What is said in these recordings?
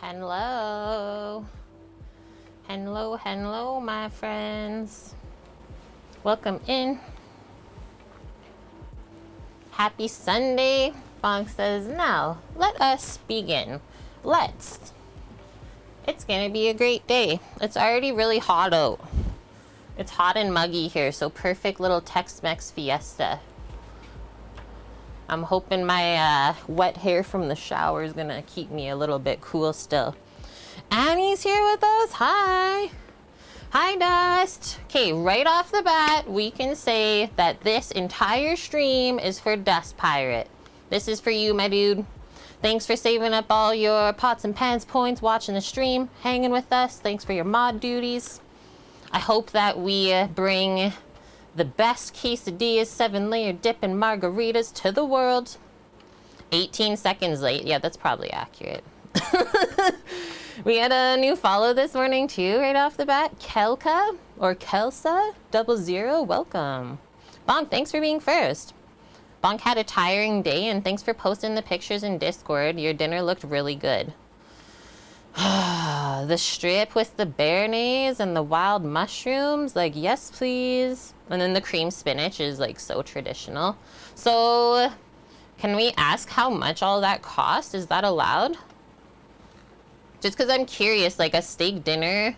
Hello. Hello, hello, my friends. Welcome in. Happy Sunday. Bonk says, now, let us begin. Let's. It's gonna be a great day. It's already really hot out. It's hot and muggy here, so perfect little Tex-Mex fiesta. I'm hoping my wet hair from the shower is gonna keep me a little bit cool still. Annie's here with us. Hi. Hi, Dust. Okay, right off the bat, we can say that this entire stream is for Dust Pirate. This is for you, my dude. Thanks for saving up all your pots and pans points, watching the stream, hanging with us. Thanks for your mod duties. I hope that we bring the best quesadillas, 7-layer dip, and margaritas to the world. 18 seconds late. Yeah, that's probably accurate. We had a new follow this morning too, right off the bat. Kelka or Kelsa 00, welcome. Bonk, thanks for being first. Bonk had a tiring day, and thanks for posting the pictures in Discord. Your dinner looked really good. The strip with the béarnaise and the wild mushrooms, like, yes please. And then the cream spinach is like so traditional. So can we ask how much all that cost? Is that allowed? Just because I'm curious, like a steak dinner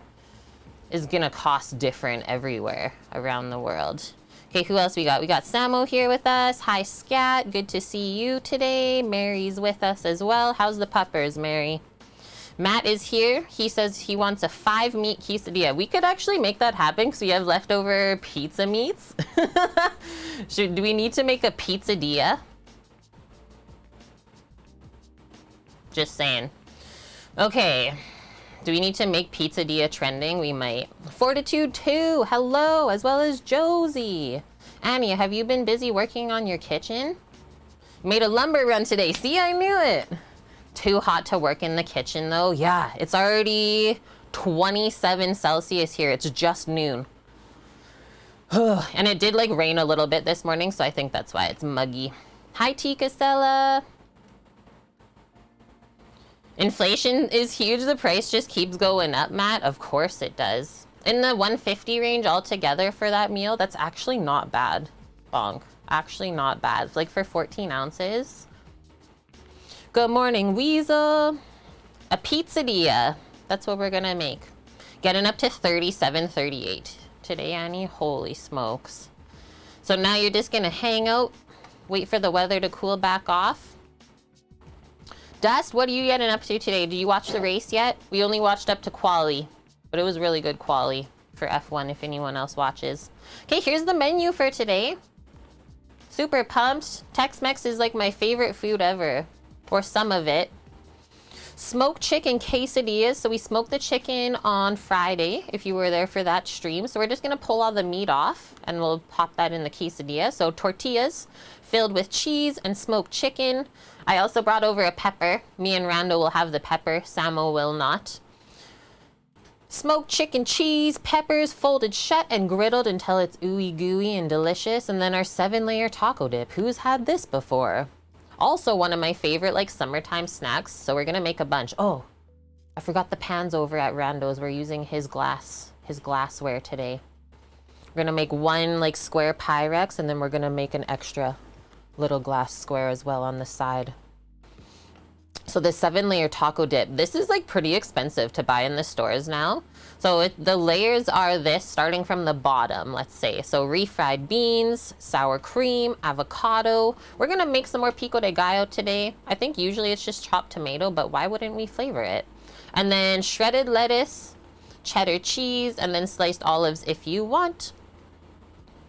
is gonna cost different everywhere around the world. Okay, who else we got? We got Samo here with us. Hi, Scat. Good to see you today. Mary's with us as well. How's the puppers, Mary? Matt is here. He says he wants a 5-meat quesadilla. We could actually make that happen because we have leftover pizza meats. Do we need to make a pizzadilla? Just saying. Okay. Do we need to make pizzadilla trending? We might. Fortitude 2, hello, as well as Josie. Annie, have you been busy working on your kitchen? Made a lumber run today. See, I knew it. Too hot to work in the kitchen though. Yeah, it's already 27 Celsius here. It's just noon. And it did like rain a little bit this morning, so I think that's why it's muggy. Hi, Tika Stella. Inflation is huge. The price just keeps going up, Matt. Of course it does. In the 150 range altogether for that meal, that's actually not bad. Bonk. Actually not bad. Like for 14 ounces. Good morning, Weasel. A pizzadilla. That's what we're gonna make. Getting up to 37.38 today, Annie. Holy smokes. So now you're just gonna hang out, wait for the weather to cool back off. Dust, what are you getting up to today? Did you watch the race yet? We only watched up to quali, but it was really good quali for F1 if anyone else watches. Okay, here's the menu for today. Super pumped. Tex-Mex is like my favorite food ever. Or some of it. Smoked chicken quesadillas. So we smoked the chicken on Friday, if you were there for that stream. So we're just gonna pull all the meat off and we'll pop that in the quesadilla. So tortillas filled with cheese and smoked chicken. I also brought over a pepper. Me and Rando will have the pepper. Samo will not. Smoked chicken, cheese, peppers folded shut and griddled until it's ooey gooey and delicious. And then our 7-layer taco dip. Who's had this before? Also one of my favorite like summertime snacks, so we're gonna make a bunch. Oh, I forgot the pans over at Rando's. We're using his glassware today. We're gonna make one like square Pyrex, and then we're gonna make an extra little glass square as well on the side. So the 7-layer taco dip, this is like pretty expensive to buy in the stores now. So the layers are this starting from the bottom, let's say. So refried beans, sour cream, avocado. We're gonna make some more pico de gallo today. I think usually it's just chopped tomato, but why wouldn't we flavor it? And then shredded lettuce, cheddar cheese, and then sliced olives if you want.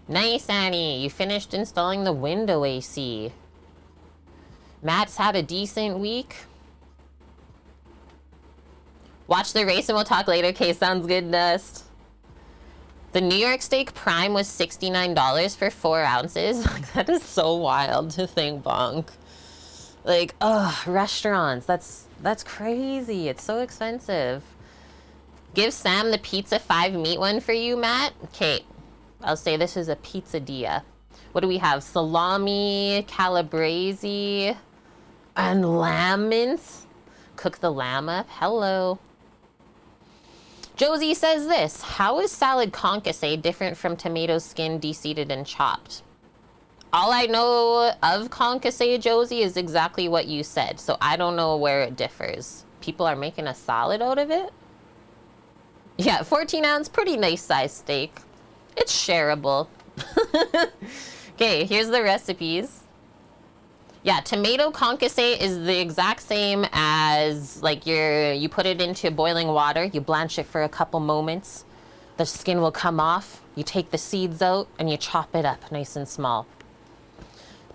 Nice, Annie. You finished installing the window AC. Matt's had a decent week. Watch the race and we'll talk later. Okay, sounds good, Dust. The New York steak prime was $69 for 4 ounces. Like, that is so wild to think, Bonk. Like, restaurants. That's crazy. It's so expensive. Give Sam the pizza 5-meat one for you, Matt. Okay, I'll say this is a pizzadilla. What do we have? Salami, calabrese, and lamb mince. Cook the lamb up. Hello. Josie says this. How is salad concasse different from tomato skin de-seeded and chopped? All I know of concasse, Josie, is exactly what you said. So I don't know where it differs. People are making a salad out of it? Yeah, 14 ounce, pretty nice size steak. It's shareable. Okay, here's the recipes. Yeah, tomato concasse is the exact same as like you put it into boiling water, you blanch it for a couple moments, the skin will come off, you take the seeds out and you chop it up nice and small.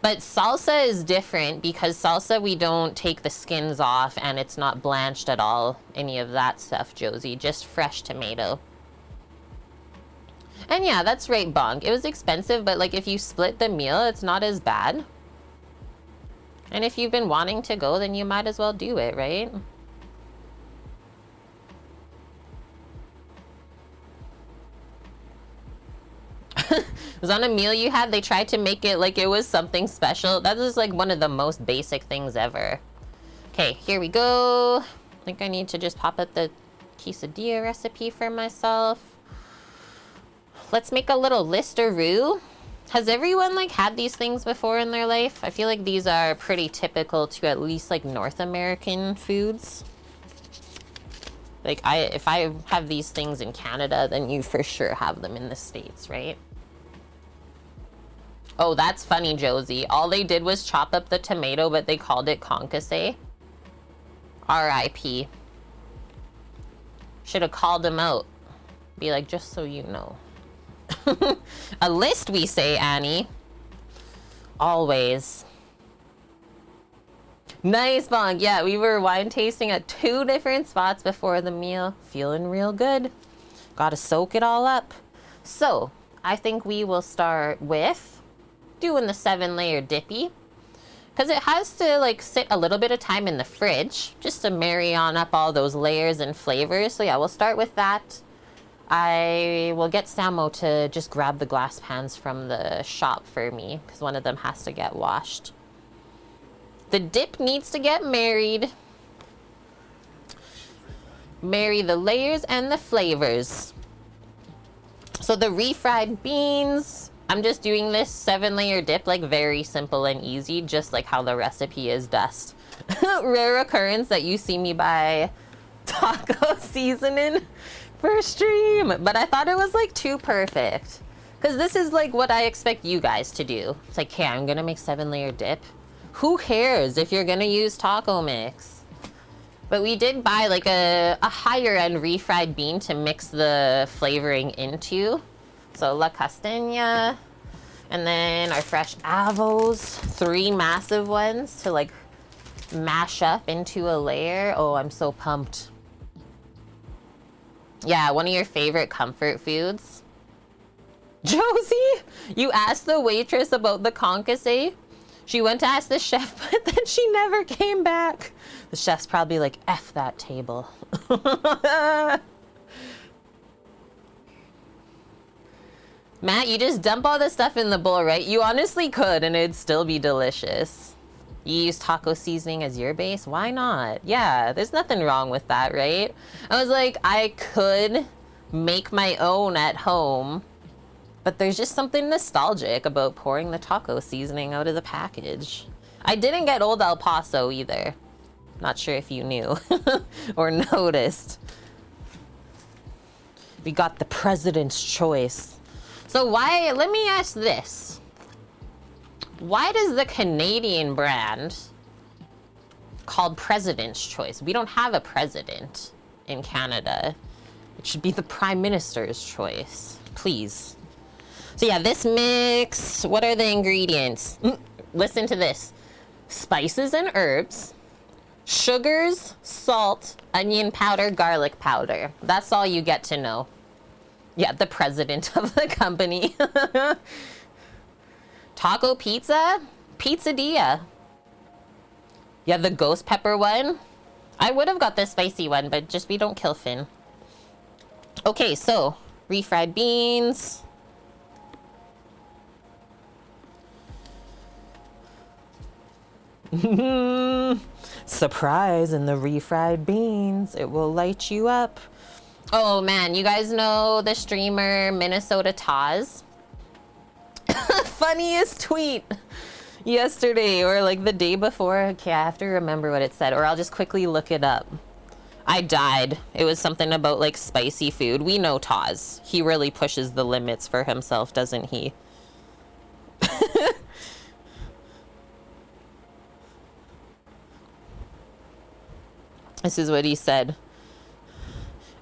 But salsa is different because salsa we don't take the skins off and it's not blanched at all, any of that stuff, Josie, just fresh tomato. And yeah, that's right, Bonk. It was expensive, but like if you split the meal, it's not as bad. And if you've been wanting to go, then you might as well do it, right? Was on a meal you had, they tried to make it like it was something special. That is like one of the most basic things ever. Okay, here we go. I think I need to just pop up the quesadilla recipe for myself. Let's make a little listeroo. Has everyone like had these things before in their life? I feel like these are pretty typical to at least like North American foods. Like if I have these things in Canada, then you for sure have them in the States, right? Oh, that's funny, Josie. All they did was chop up the tomato, but they called it concasse. R.I.P. Should have called them out. Be like, just so you know. A list, we say, Annie. Always. Nice, Bong. Yeah, we were wine tasting at 2 different spots before the meal. Feeling real good. Gotta soak it all up. So, I think we will start with doing the 7-layer dippy. Because it has to like sit a little bit of time in the fridge just to marry on up all those layers and flavors. So yeah, we'll start with that. I will get Samo to just grab the glass pans from the shop for me because one of them has to get washed. The dip needs to get married. Marry the layers and the flavors. So the refried beans, I'm just doing this 7-layer dip, like very simple and easy, just like how the recipe is dust. Rare occurrence that you see me buy taco seasoning for stream, but I thought it was like too perfect. Because this is like what I expect you guys to do. It's like, okay, I'm gonna make 7-layer dip. Who cares if you're gonna use taco mix? But we did buy like a higher end refried bean to mix the flavoring into. So La Castaña, and then our fresh avos, 3 massive ones to like mash up into a layer. Oh, I'm so pumped. Yeah, one of your favorite comfort foods. Josie, you asked the waitress about the concasse. She went to ask the chef, but then she never came back. The chef's probably like, F that table. Matt, you just dump all this stuff in the bowl, right? You honestly could, and it'd still be delicious. You use taco seasoning as your base? Why not? Yeah, there's nothing wrong with that, right? I was like, I could make my own at home, but there's just something nostalgic about pouring the taco seasoning out of the package. I didn't get Old El Paso either. Not sure if you knew or noticed. We got the President's Choice. So why, let me ask this. Why does the Canadian brand called President's Choice? We don't have a president in Canada. It should be the Prime Minister's choice, please. So yeah, this mix, what are the ingredients? Listen to this. Spices and herbs, sugars, salt, onion powder, garlic powder. That's all you get to know. Yeah, the president of the company. Taco pizza, Quesadilla. Yeah, the ghost pepper one. I would have got the spicy one, but just we don't kill Finn. Okay, so refried beans. Surprise, in the refried beans. It will light you up. Oh man, you guys know the streamer Minnesota Taz? Funniest tweet yesterday or like the day before. Okay, I have to remember what it said, or I'll just quickly look it up. I died. It was something about like spicy food. We know Taz. He really pushes the limits for himself, doesn't he? This is what he said.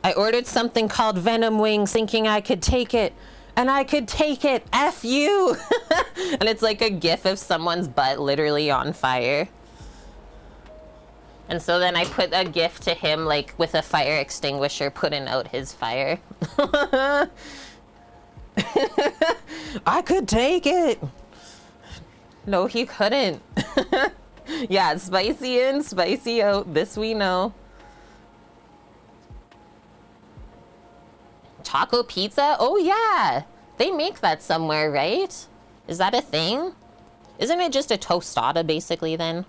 I ordered something called Venom Wings thinking I could take it. And I could take it. F you. And it's like a gif of someone's butt literally on fire. And so then I put a gif to him like with a fire extinguisher putting out his fire. I could take it. No, he couldn't. Yeah, spicy in, spicy out. This we know. Taco pizza? Oh yeah. They make that somewhere, right? Is that a thing? Isn't it just a tostada basically then?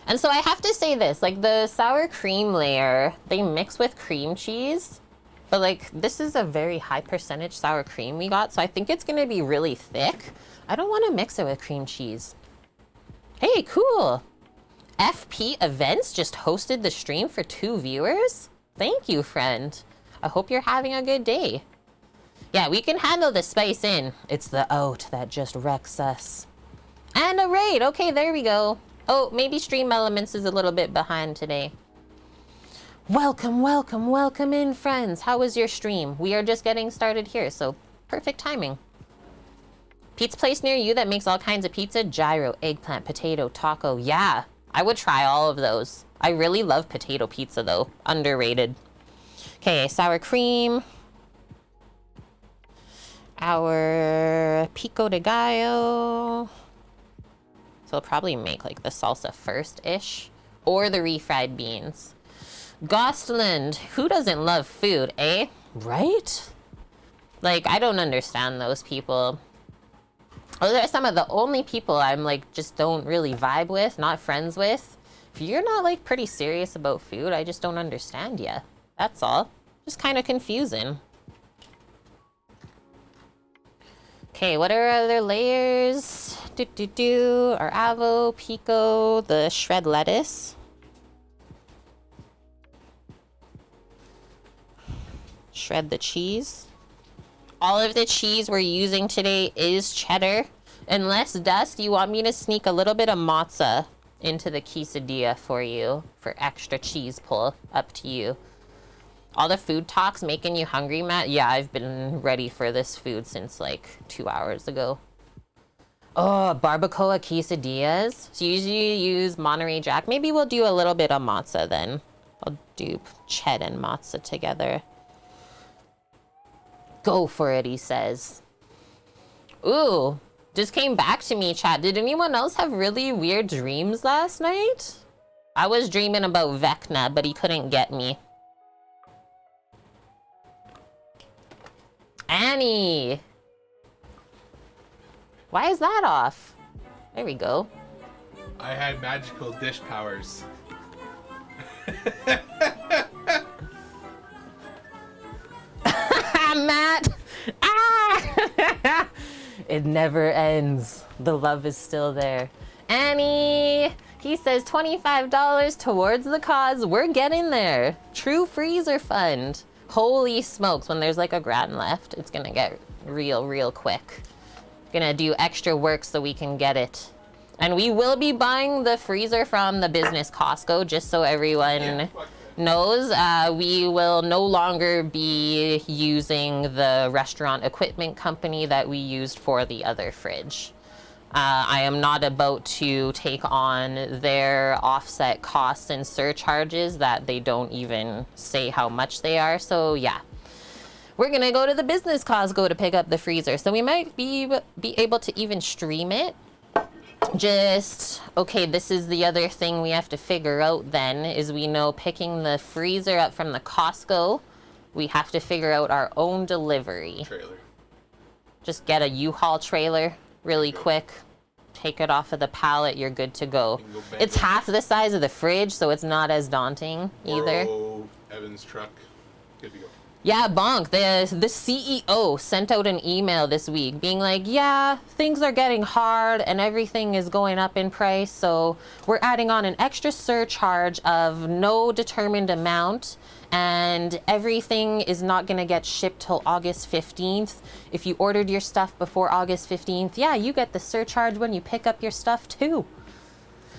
And so I have to say this, like the sour cream layer, they mix with cream cheese. But like this is a very high percentage sour cream we got, so I think it's gonna be really thick. I don't wanna mix it with cream cheese. Hey, cool. FP Events just hosted the stream for 2 viewers. Thank you, friend. I hope you're having a good day. Yeah, we can handle the spice in. It's the out that just wrecks us. And a raid. Okay, there we go. Oh, maybe Stream Elements is a little bit behind today. Welcome, welcome, welcome in, friends. How was your stream? We are just getting started here, so perfect timing. Pizza place near you that makes all kinds of pizza? Gyro, eggplant, potato, taco. Yeah, I would try all of those. I really love potato pizza though. Underrated. Okay, sour cream. Our pico de gallo. So I'll probably make like the salsa first-ish. Or the refried beans. Gostland, who doesn't love food, eh? Right? Like, I don't understand those people. Those are some of the only people I'm like, just don't really vibe with, not friends with. If you're not like pretty serious about food, I just don't understand ya. That's all. Just kind of confusing. Okay, what are other layers? Our avo, pico, the shred lettuce. Shred the cheese. All of the cheese we're using today is cheddar. Unless, Dust, you want me to sneak a little bit of mozza into the quesadilla for you for extra cheese pull. Up to you. All the food talks making you hungry, Matt? Yeah, I've been ready for this food since like 2 hours ago. Oh, barbacoa quesadillas. So usually you use Monterey Jack. Maybe we'll do a little bit of mozza then. I'll do cheddar and mozza together. Go for it, he says. Ooh, just came back to me, chat. Did anyone else have really weird dreams last night? I was dreaming about Vecna, but he couldn't get me. Annie! Why is that off? There we go. I had magical dish powers. Matt! Ah! It never ends. The love is still there. Annie! He says $25 towards the cause. We're getting there. True freezer fund. Holy smokes, when there's like a grand left, it's gonna get real quick. Gonna do extra work so we can get it. And we will be buying the freezer from the business Costco, just so everyone knows. We will no longer be using the restaurant equipment company that we used for the other fridge. I am not about to take on their offset costs and surcharges that they don't even say how much they are. So yeah, we're gonna go to the business Costco to pick up the freezer. So we might be able to even stream it. Just, okay, this is the other thing we have to figure out then, is we know picking the freezer up from the Costco, we have to figure out our own delivery. Trailer. Just get a U-Haul trailer really quick. take it off of the pallet, you're good to go. You can go bang It's it. half the size of the fridge, so it's not as daunting either. Borrow Evan's truck. Good to go. Yeah, Bonk, the CEO sent out an email this week being like, yeah, things are getting hard and everything is going up in price, so we're adding on an extra surcharge of no determined amount, and everything is not going to get shipped till August 15th. If you ordered your stuff before August 15th, yeah, you get the surcharge when you pick up your stuff too.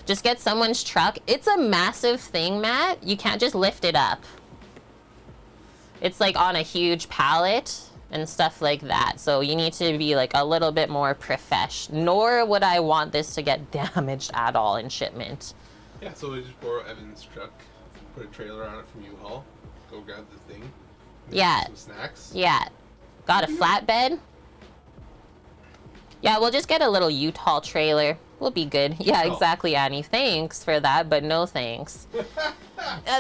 Just get someone's truck. It's a massive thing, Matt. You can't just lift it up. It's like on a huge pallet and stuff like that. So you need to be like a little bit more professional. Nor would I want this to get damaged at all in shipment. Yeah, so we just borrow Evan's truck, put a trailer on it from U-Haul, go grab the thing. Make Yeah. some snacks. Yeah. Got a flatbed? Yeah, we'll just get a little U-Haul trailer. We'll be good. Yeah, Oh. exactly, Annie. Thanks for that, but no thanks.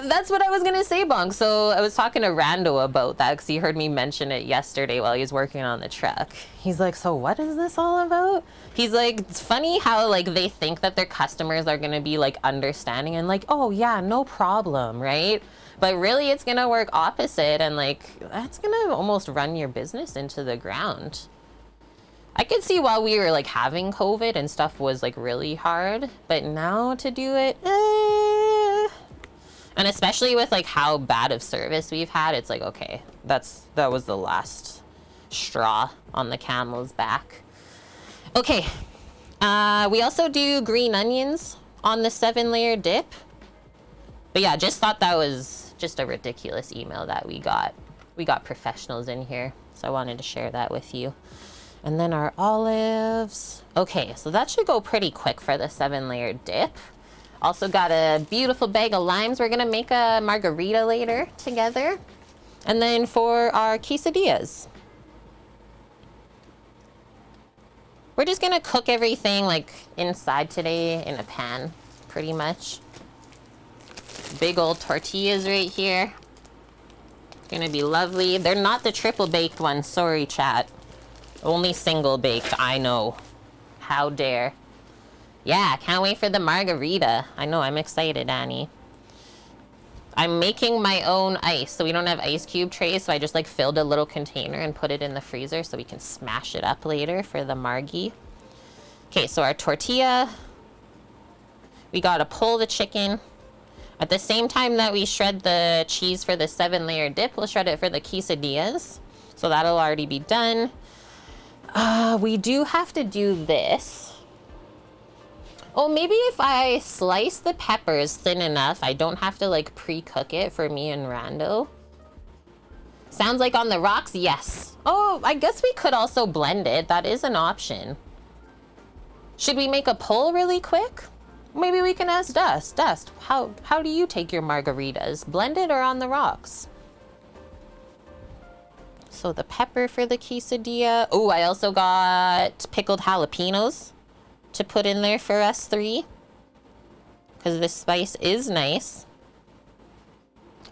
That's what I was gonna say, Bong. So I was talking to Rando about that because he heard me mention it yesterday while he was working on the truck. He's like, so what is this all about? He's like, it's funny how like they think that their customers are gonna be like understanding and like, oh yeah, no problem, right? But really it's gonna work opposite, and like that's gonna almost run your business into the ground. I could see while we were like having COVID and stuff was like really hard, but now to do it, and especially with like how bad of service we've had, it's like, okay, that was the last straw on the camel's back. Okay, we also do green onions on the 7-layer dip. But yeah, just thought that was just a ridiculous email that we got. We got professionals in here, so I wanted to share that with you. And then our olives. Okay, so that should go pretty quick for the 7-layer dip. Also got a beautiful bag of limes. We're gonna make a margarita later together. And then for our quesadillas, we're just gonna cook everything like inside today in a pan, pretty much. Big old tortillas right here. Gonna be lovely. They're not the triple baked ones, sorry chat. Only single baked, I know. How dare. Yeah, can't wait for the margarita. I know, I'm excited, Annie. I'm making my own ice, so we don't have ice cube trays, so I just like filled a little container and put it in the freezer so we can smash it up later for the margie. Okay, so our tortilla. We gotta pull the chicken. At the same time that we shred the cheese for the 7-layer dip, we'll shred it for the quesadillas. So that'll already be done. We do have to do this. Oh, maybe if I slice the peppers thin enough, I don't have to like pre-cook it for me and Rando. Sounds like on the rocks, yes. Oh, I guess we could also blend it. That is an option. Should we make a poll really quick? Maybe we can ask Dust. Dust, how do you take your margaritas? Blended or on the rocks? So the pepper for the quesadilla. Oh, I also got pickled jalapenos to put in there for us three, because the spice is nice.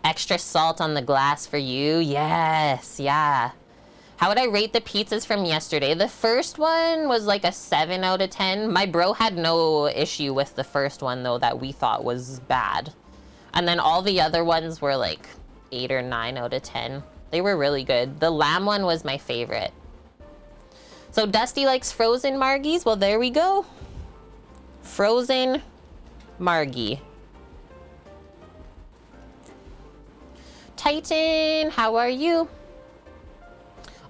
Extra salt on the glass for you. Yes, yeah. How would I rate the pizzas from yesterday? The first one was like a 7 out of 10. My bro had no issue with the first one though, that we thought was bad. And then all the other ones were like 8 or 9 out of 10. They were really good. The lamb one was my favorite. So Dusty likes frozen margies. Well, there we go. Frozen margie. Titan, how are you?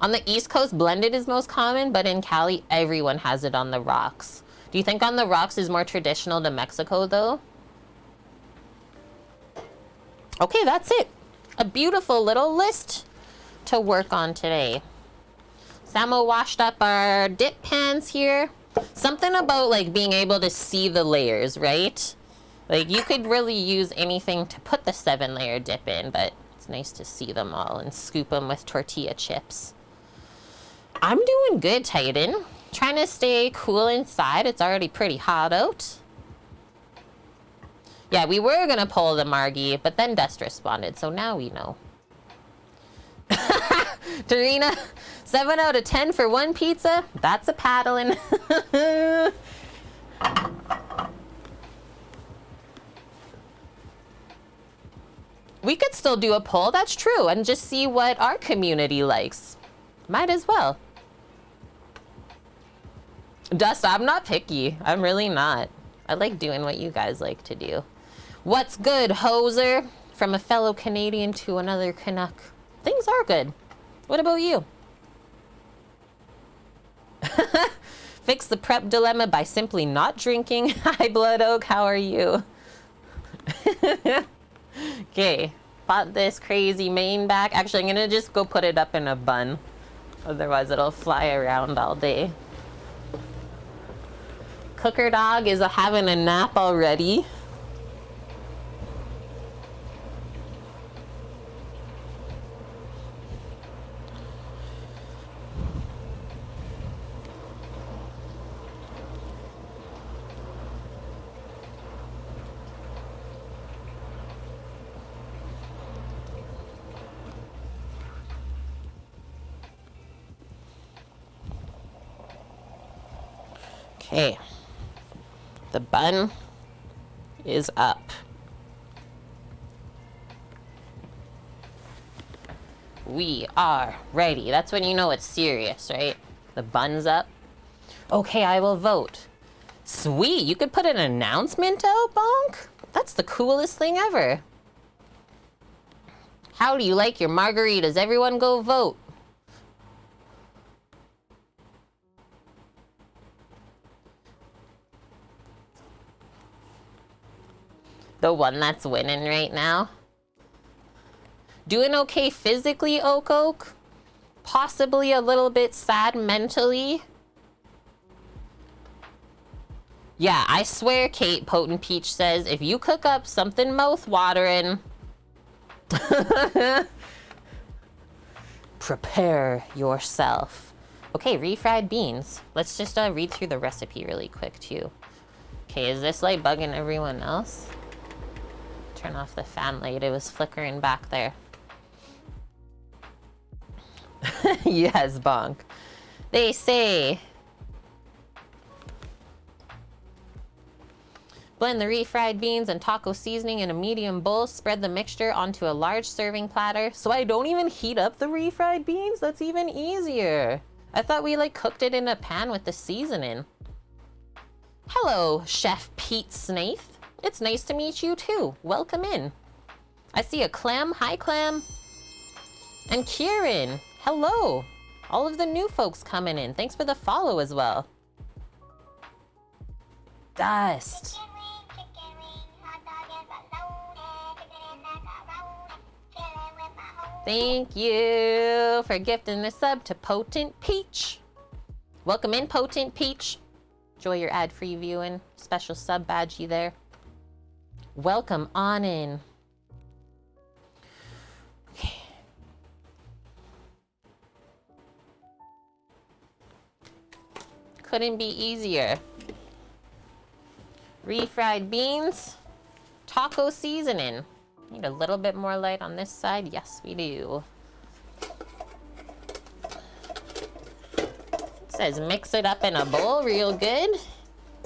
On the East Coast, blended is most common, but in Cali, everyone has it on the rocks. Do you think on the rocks is more traditional to Mexico, though? Okay, that's it. A beautiful little list to work on today. Samo washed up our dip pans here. Something about like being able to see the layers, right? Like you could really use anything to put the 7-layer dip in, but it's nice to see them all and scoop them with tortilla chips. I'm doing good, Titan. Trying to stay cool inside. It's already pretty hot out. Yeah, we were gonna pull the margie, but then Dust responded, so now we know. Tarina, 7 out of 10 for one pizza. That's a paddling. we'll do a poll. That's true. And just see what our community likes. Might as well. Dust, I'm not picky. I'm really not. I like doing what you guys like to do. What's good, hoser? From a fellow Canadian to another Canuck. Things are good. What about you? Fix the prep dilemma by simply not drinking. Hi, Blood Oak. How are you? Okay. Bought this crazy mane back. Actually, I'm gonna just go put it up in a bun. Otherwise, it'll fly around all day. Cooker dog is having a nap already. Okay. The bun is up. We are ready. That's when you know it's serious, right? The bun's up. Okay, I will vote. Sweet, you could put an announcement out, Bonk? That's the coolest thing ever. How do you like your margaritas? Everyone go vote. The one that's winning right now. Doing okay physically, Oak Oak. Possibly a little bit sad mentally. Yeah, I swear, Kate Potent Peach says, if you cook up something mouth-watering, prepare yourself. Okay, refried beans. Let's just read through the recipe really quick, too. Okay, is this like bugging everyone else? Turn off the fan light. It was flickering back there. Yes, Bonk. They say... Blend the refried beans and taco seasoning in a medium bowl. Spread the mixture onto a large serving platter. So I don't even heat up the refried beans? That's even easier. I thought we like cooked it in a pan with the seasoning. Hello, Chef Pete Snaith. It's nice to meet you too. Welcome in. I see a Clem. Hi, Clem. And Kieran. Hello. All of the new folks coming in. Thanks for the follow as well. Dust. Thank you for gifting the sub to Potent Peach. Welcome in, Potent Peach. Enjoy your ad-free viewing. Special sub badgie there. Welcome on in. Okay. Couldn't be easier. Refried beans, taco seasoning. Need a little bit more light on this side. Yes, we do. It says mix it up in a bowl real good.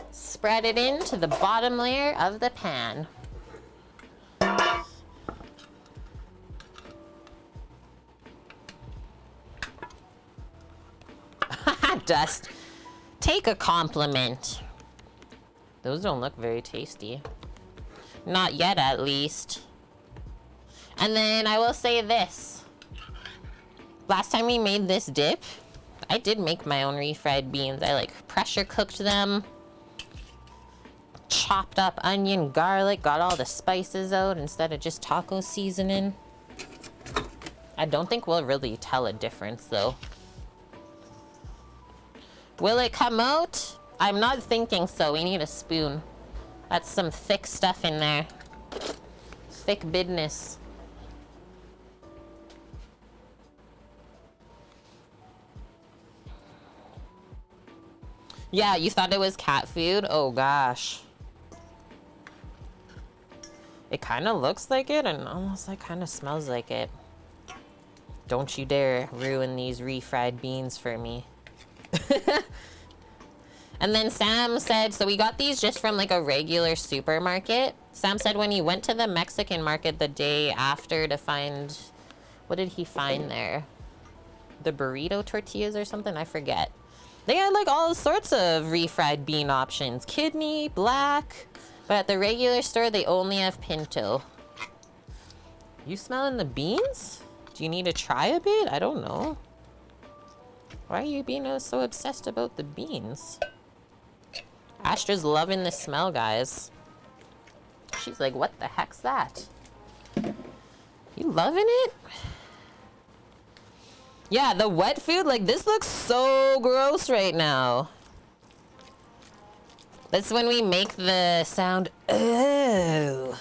Spread it into the bottom layer of the pan. Dust. Take a compliment. Those don't look very tasty. Not yet, at least. And then I will say this. Last time we made this dip, I did make my own refried beans. I like pressure cooked them. Chopped up onion, garlic, got all the spices out instead of just taco seasoning. I don't think we'll really tell a difference though. Will it come out? I'm not thinking so. We need a spoon. That's some thick stuff in there. Thick business. Yeah, you thought it was cat food? Oh gosh. It kind of looks like it and almost like kind of smells like it. Don't you dare ruin these refried beans for me. And then Sam said, so we got these just from like a regular supermarket. Sam said when he went to the Mexican market the day after to find... What did he find there? The burrito tortillas or something? I forget. They had like all sorts of refried bean options. Kidney, black. But at the regular store, they only have pinto. You smelling the beans? Do you need to try a bit? I don't know. Why are you being so obsessed about the beans? Astra's loving the smell, guys. She's like, what the heck's that? You loving it? Yeah, the wet food, like this looks so gross right now. That's when we make the sound, oh.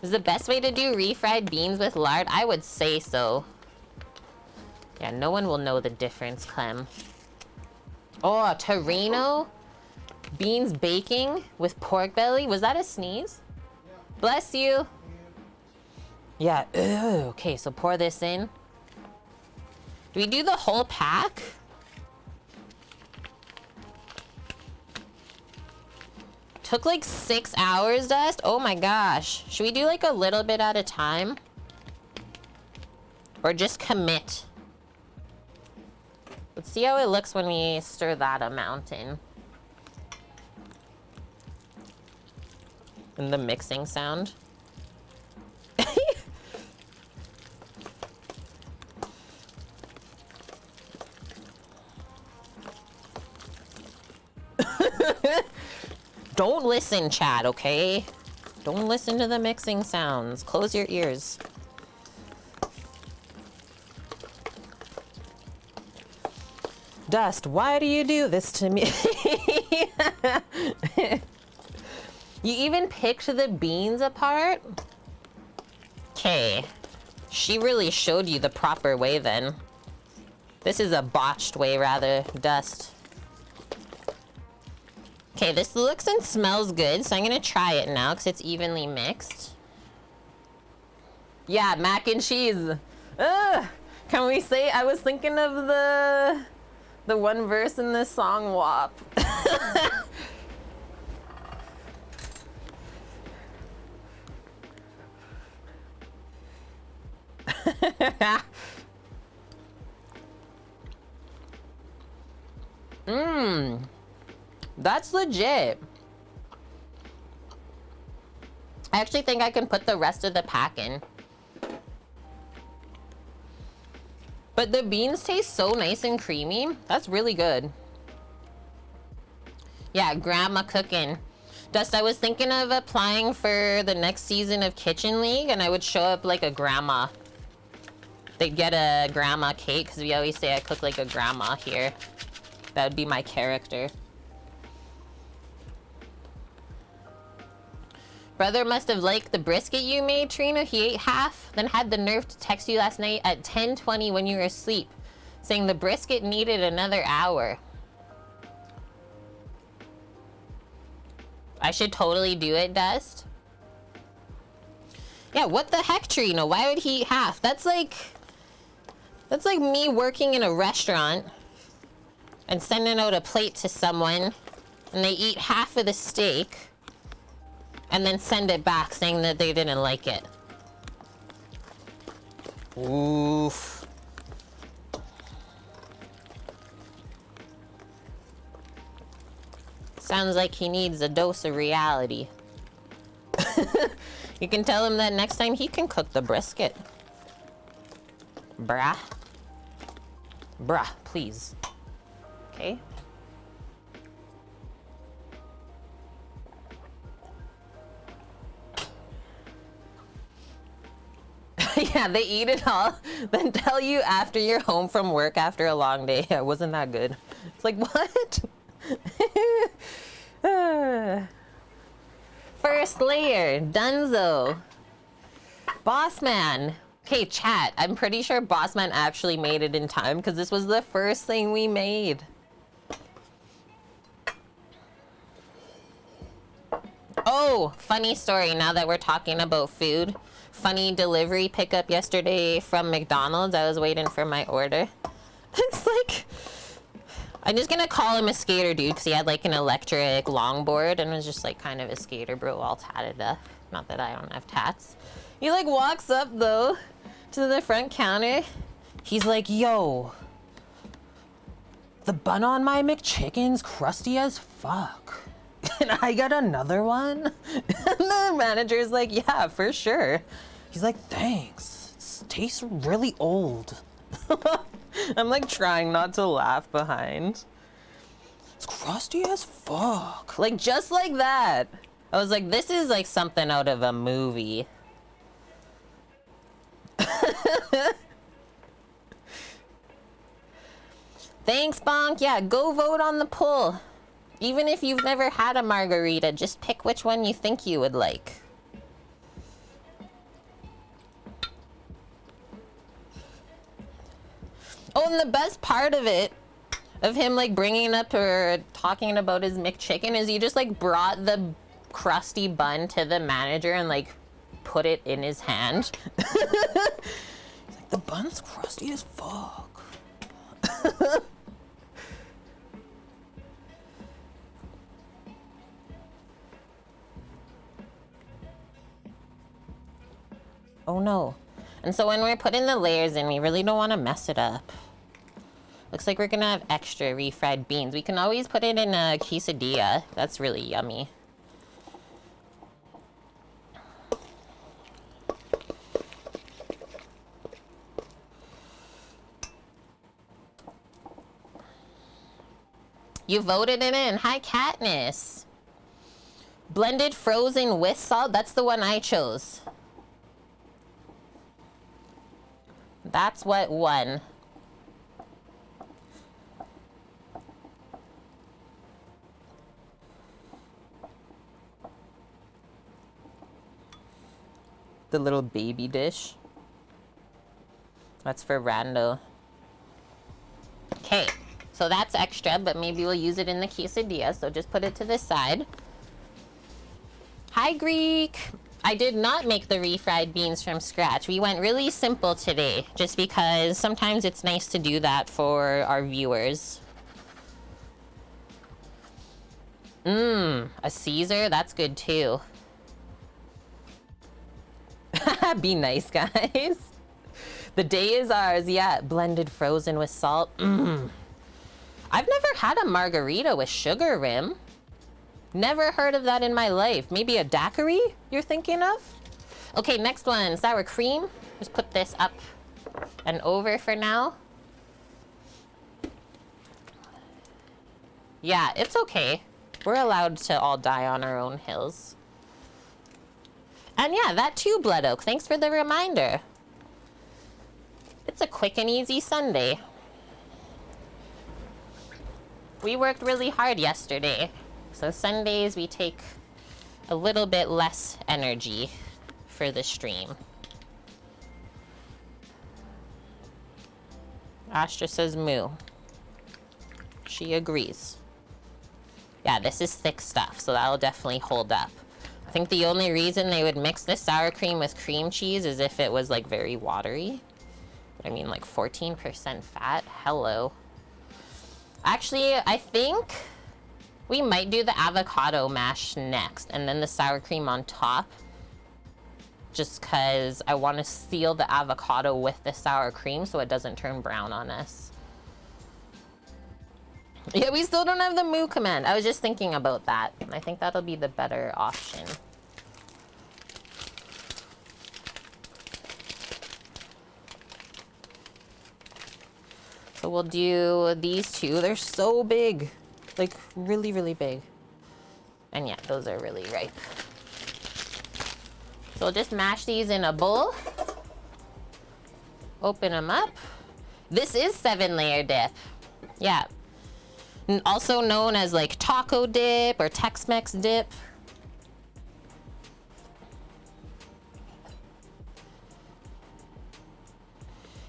Is the best way to do refried beans with lard? I would say so. Yeah, no one will know the difference, Clem. Oh, Torino beans baking with pork belly. Was that a sneeze? Yeah. Bless you. Yeah. Ew. Okay, so pour this in. Do we do the whole pack? Took like 6 hours, Dust. Oh my gosh. Should we do like a little bit at a time? Or just commit? Let's see how it looks when we stir that amount in. And the mixing sound. Don't listen, chat, okay? Don't listen to the mixing sounds. Close your ears. Dust, why do you do this to me? You even picked the beans apart? Okay. She really showed you the proper way then. This is a botched way, rather, Dust. Okay, this looks and smells good, so I'm gonna try it now because it's evenly mixed. Yeah, mac and cheese. Ugh. Can we say I was thinking of the one verse in this song, WAP. Mmm. That's legit. I actually think I can put the rest of the pack in. But the beans taste so nice and creamy. That's really good. Yeah, grandma cooking. Dust, I was thinking of applying for the next season of Kitchen League and I would show up like a grandma. They'd get a grandma cake because we always say I cook like a grandma here. That would be my character. Brother must have liked the brisket you made, Trina. He ate half, then had the nerve to text you last night at 10:20 when you were asleep, saying the brisket needed another hour. I should totally do it, Dust. Yeah, what the heck, Trina? Why would he eat half? That's like me working in a restaurant and sending out a plate to someone and they eat half of the steak and then send it back saying that they didn't like it. Oof. Sounds like he needs a dose of reality. You can tell him that next time he can cook the brisket. Brah. Bruh, please. Okay. Yeah, they eat it all, then tell you after you're home from work after a long day. Yeah, wasn't that good? It's like, what? First layer, Dunzo. Bossman. Okay, chat, I'm pretty sure Bossman actually made it in time because this was the first thing we made. Oh, funny story now that we're talking about food. Funny delivery pickup yesterday from McDonald's. I was waiting for my order. It's like, I'm just gonna call him a skater dude because he had like an electric longboard and was just like kind of a skater bro all tatted up. Not that I don't have tats. He like walks up though to the front counter. He's like, yo, the bun on my McChicken's crusty as fuck. And I got another one? And the manager's like, yeah, for sure. He's like, thanks. It tastes really old. I'm like trying not to laugh behind. It's crusty as fuck. Like just like that. I was like, this is like something out of a movie. Thanks, Bonk. Yeah, go vote on the poll. Even if you've never had a margarita, just pick which one you think you would like. Oh, and the best part of it, of him like bringing up or talking about his McChicken, is he just like brought the crusty bun to the manager and like put it in his hand. He's like, the bun's crusty as fuck. Oh no. And so when we're putting the layers in, we really don't want to mess it up. Looks like we're gonna have extra refried beans. We can always put it in a quesadilla. That's really yummy. You voted it in. Hi, Katniss. Blended frozen with salt. That's the one I chose. That's what won. The little baby dish. That's for Rando. Okay, so that's extra, but maybe we'll use it in the quesadilla, so just put it to the side. Hi, Greek. I did not make the refried beans from scratch. We went really simple today, just because sometimes it's nice to do that for our viewers. A Caesar, that's good too. Be nice, guys. The day is ours, yeah. Blended frozen with salt. I've never had a margarita with sugar rim. Never heard of that in my life. Maybe a daiquiri you're thinking of? Okay, next one, sour cream. Just put this up and over for now. Yeah, it's okay. We're allowed to all die on our own hills. And yeah, that too, Blood Oak. Thanks for the reminder. It's a quick and easy Sunday. We worked really hard yesterday. So Sundays we take a little bit less energy for the stream. Astra says moo. She agrees. Yeah, this is thick stuff, so that'll definitely hold up. I think the only reason they would mix this sour cream with cream cheese is if it was like very watery. But I mean, like 14% fat, hello. Actually, I think we might do the avocado mash next and then the sour cream on top. Just because I want to seal the avocado with the sour cream so it doesn't turn brown on us. Yeah, we still don't have the moo command. I was just thinking about that. I think that'll be the better option. So we'll do these two. They're so big. Like really, really big. And yeah, those are really ripe. So we'll just mash these in a bowl. Open them up. This is 7-layer dip. Yeah. Also known as like taco dip or Tex-Mex dip.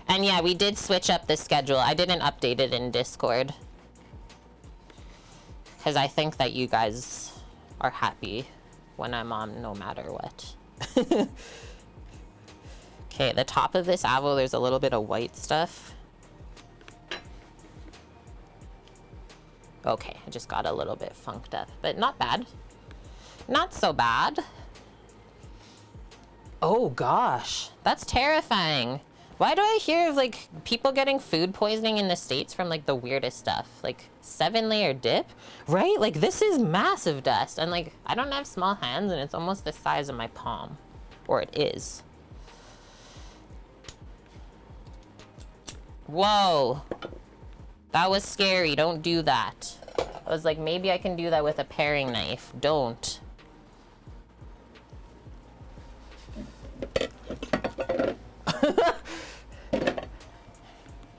And yeah, we did switch up the schedule. I didn't update it in Discord. Because I think that you guys are happy when I'm on no matter what. Okay, the top of this avo, there's a little bit of white stuff. Okay, I just got a little bit funked up, but not bad. Not so bad. Oh gosh, that's terrifying. Why do I hear of like people getting food poisoning in the States from like the weirdest stuff? Like 7-layer dip, right? Like this is massive dust. And like, I don't have small hands and it's almost the size of my palm, or it is. Whoa, that was scary. Don't do that. I was like, maybe I can do that with a paring knife. Don't.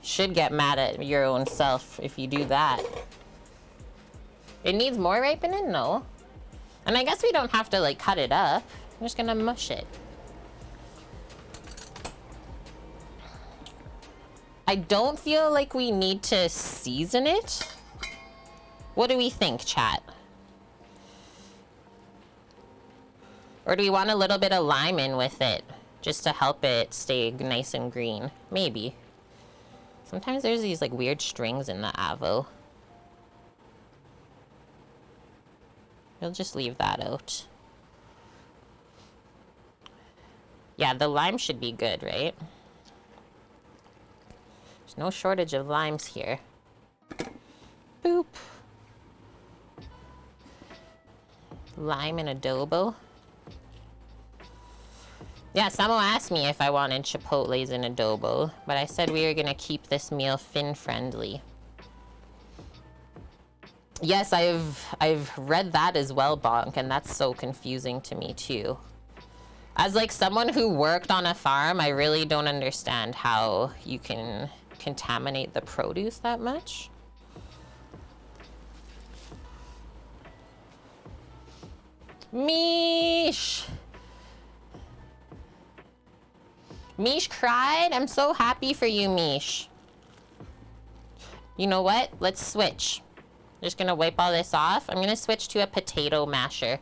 Should get mad at your own self if you do that. It needs more ripening? No. And I guess we don't have to like cut it up. I'm just gonna mush it. I don't feel like we need to season it. What do we think, chat? Or do we want a little bit of lime in with it just to help it stay nice and green? Maybe. Sometimes there's these like weird strings in the avo. We'll just leave that out. Yeah, the lime should be good, right? There's no shortage of limes here. Boop. Lime and adobo. Yeah, Samo asked me if I wanted chipotles and adobo, but I said we were gonna keep this meal Finn-friendly. Yes, I've read that as well, Bonk, and that's so confusing to me too. As like someone who worked on a farm, I really don't understand how you can contaminate the produce that much. Mish! Mish cried? I'm so happy for you, Mish. You know what? Let's switch. Just gonna wipe all this off. I'm gonna switch to a potato masher.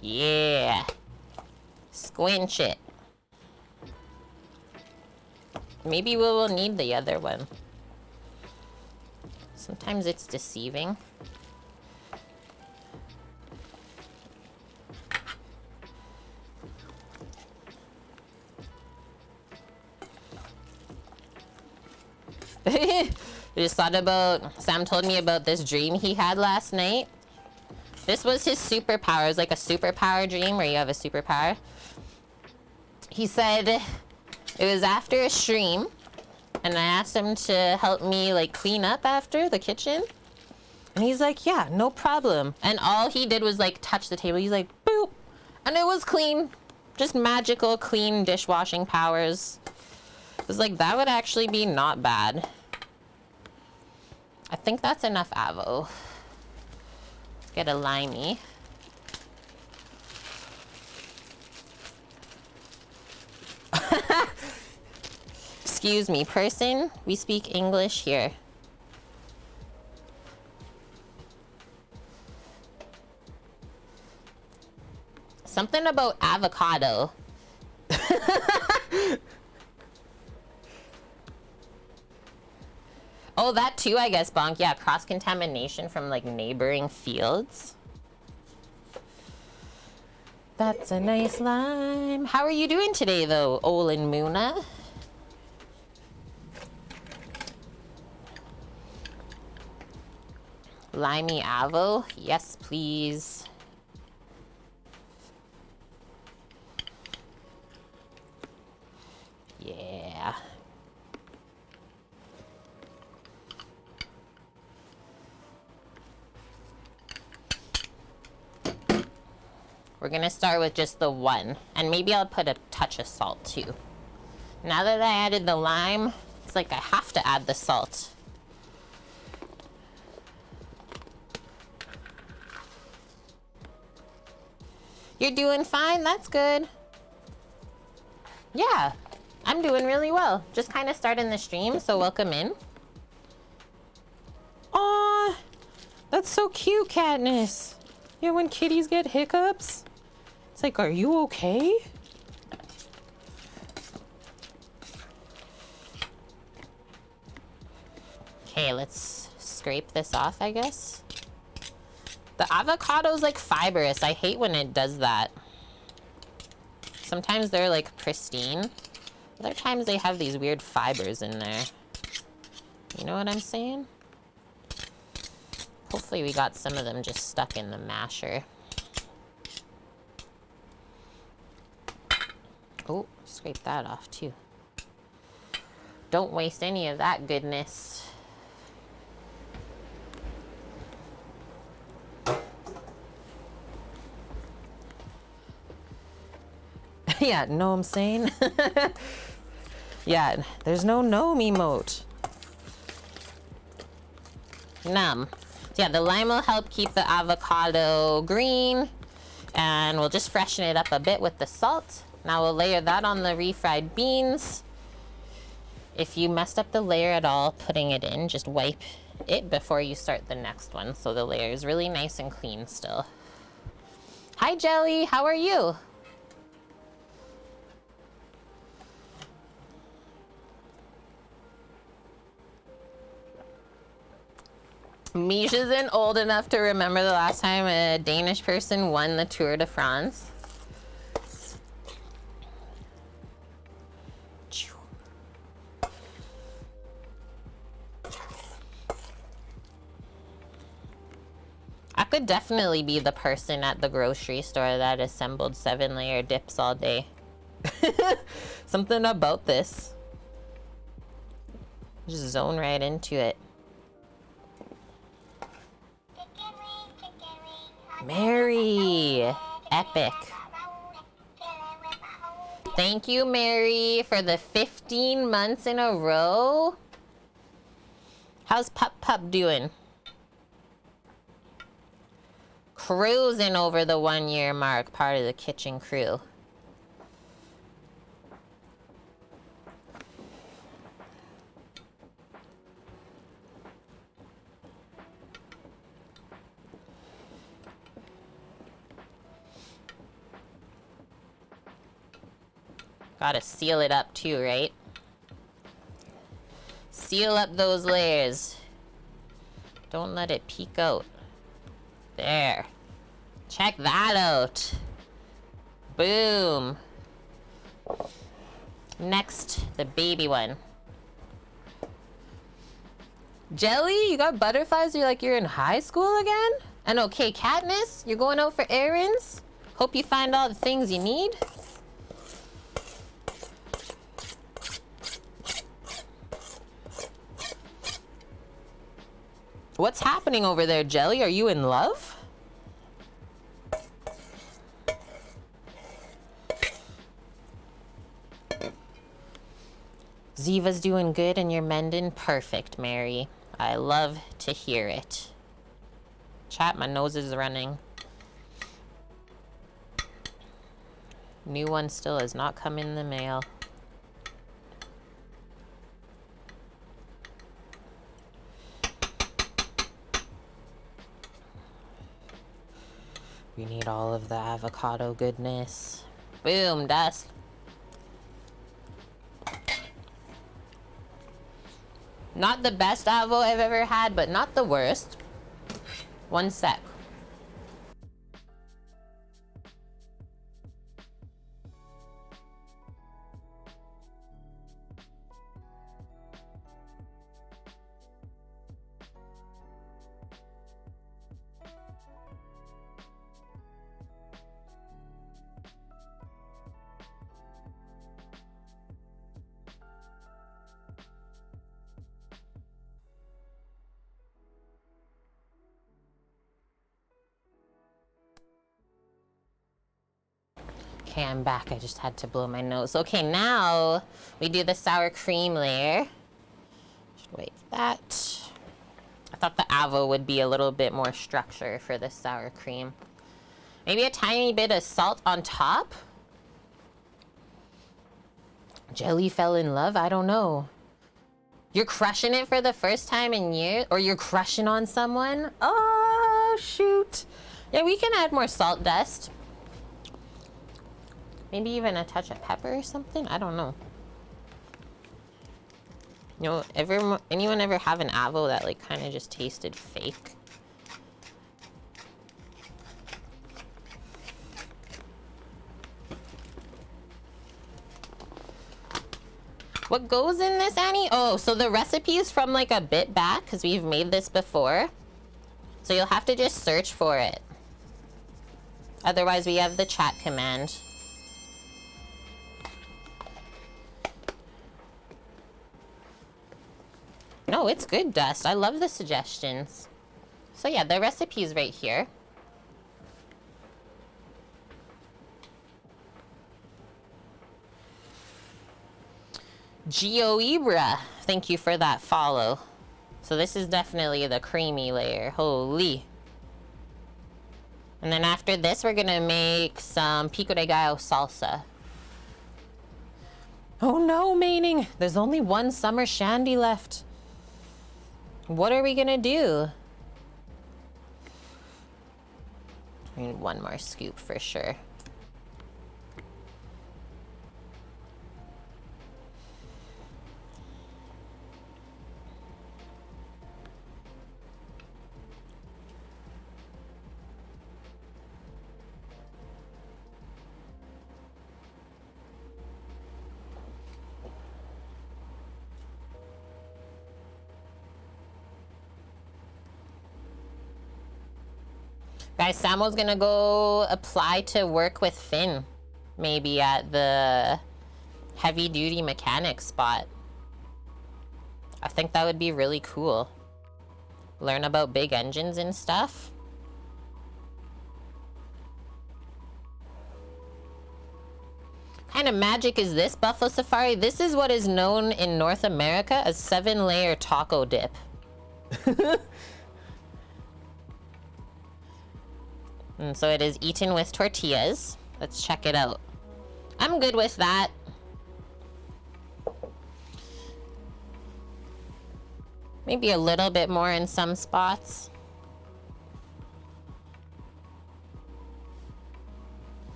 Yeah. Squinch it. Maybe we will need the other one. Sometimes it's deceiving. I just thought about, Sam told me about this dream he had last night. This was his superpower. It was like a superpower dream where you have a superpower. He said it was after a stream, and I asked him to help me like clean up after the kitchen. And he's like, yeah, no problem. And all he did was like touch the table. He's like, boop. And it was clean. Just magical, clean dishwashing powers. It was like, that would actually be not bad. I think that's enough avo. Let's get a limey. Excuse me, person. We speak English here. Something about avocado. Oh, that too, I guess, Bonk. Yeah, cross-contamination from, like, neighboring fields. That's a nice lime. How are you doing today, though, Olin Muna? Limey avo? Yes, please. Yeah. We're gonna start with just the one, and maybe I'll put a touch of salt too. Now that I added the lime, it's like I have to add the salt. You're doing fine, that's good. Yeah, I'm doing really well. Just kind of starting the stream, so welcome in. Aw, that's so cute, Katniss. Yeah, when kitties get hiccups, it's like, are you okay? Okay, let's scrape this off, I guess. The avocado's like fibrous. I hate when it does that. Sometimes they're like pristine. Other times they have these weird fibers in there. You know what I'm saying? Hopefully we got some of them just stuck in the masher. Oh, scrape that off too. Don't waste any of that goodness. Yeah, know what I'm saying? Yeah, there's no emote. Numb. So yeah, the lime will help keep the avocado green, and we'll just freshen it up a bit with the salt. Now we'll layer that on the refried beans. If you messed up the layer at all putting it in, just wipe it before you start the next one so the layer is really nice and clean still. Hi Jelly, how are you? Mish isn't old enough to remember the last time a Danish person won the Tour de France. I could definitely be the person at the grocery store that assembled 7-layer dips all day. Something about this. Just zone right into it. Mary, epic. Thank you, Mary, for the 15 months in a row. How's Pup doing? Cruising over the 1-year mark, part of the kitchen crew. Gotta seal it up too, right? Seal up those layers. Don't let it peek out. There. Check that out. Boom. Next, the baby one. Jelly, you got butterflies? You're like you're in high school again? And okay, Katniss, you're going out for errands? Hope you find all the things you need. What's happening over there, Jelly? Are you in love? Ziva's doing good and you're mending perfect, Mary. I love to hear it. Chat, my nose is running. New one still has not come in the mail. We need all of the avocado goodness. Boom, dust. Not the best avo I've ever had, but not the worst. One sec. Okay, I'm back. I just had to blow my nose. Okay, now we do the sour cream layer. Just wait for that. I thought the avo would be a little bit more structure for the sour cream. Maybe a tiny bit of salt on top? Jelly fell in love? I don't know. You're crushing it for the first time in years? Or you're crushing on someone? Oh, shoot. Yeah, we can add more salt dust. Maybe even a touch of pepper or something? I don't know. You know, anyone ever have an avo that like kind of just tasted fake? What goes in this, Annie? Oh, so the recipe is from like a bit back because we've made this before. So you'll have to just search for it. Otherwise, we have the chat command. No, it's good, Dust. I love the suggestions. So yeah, the recipe is right here. Gio Ibra, thank you for that follow. So this is definitely the creamy layer. Holy. And then after this, we're gonna make some pico de gallo salsa. Oh no, Maining. There's only one summer shandy left. What are we gonna do? We need one more scoop for sure. Guys, Samuel's gonna go apply to work with Finn. Maybe at the heavy duty mechanic spot. I think that would be really cool. Learn about big engines and stuff. What kind of magic is this, Buffalo Safari? This is what is known in North America as 7-layer taco dip. And so it is eaten with tortillas. Let's check it out. I'm good with that. Maybe a little bit more in some spots.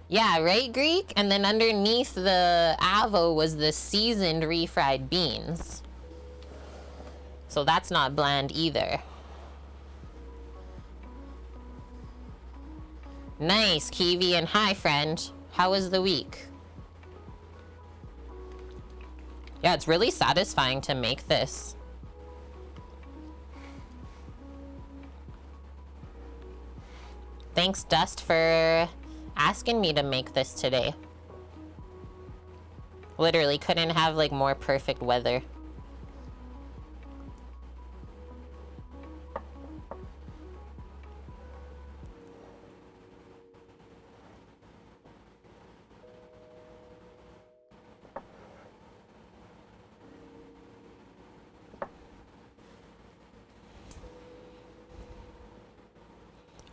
Yeah, right, Greek? And then underneath the avo was the seasoned refried beans. So that's not bland either. Nice, Kiwi, and hi, friend. How was the week? Yeah, it's really satisfying to make this. Thanks, Dust, for asking me to make this today. Literally couldn't have like more perfect weather.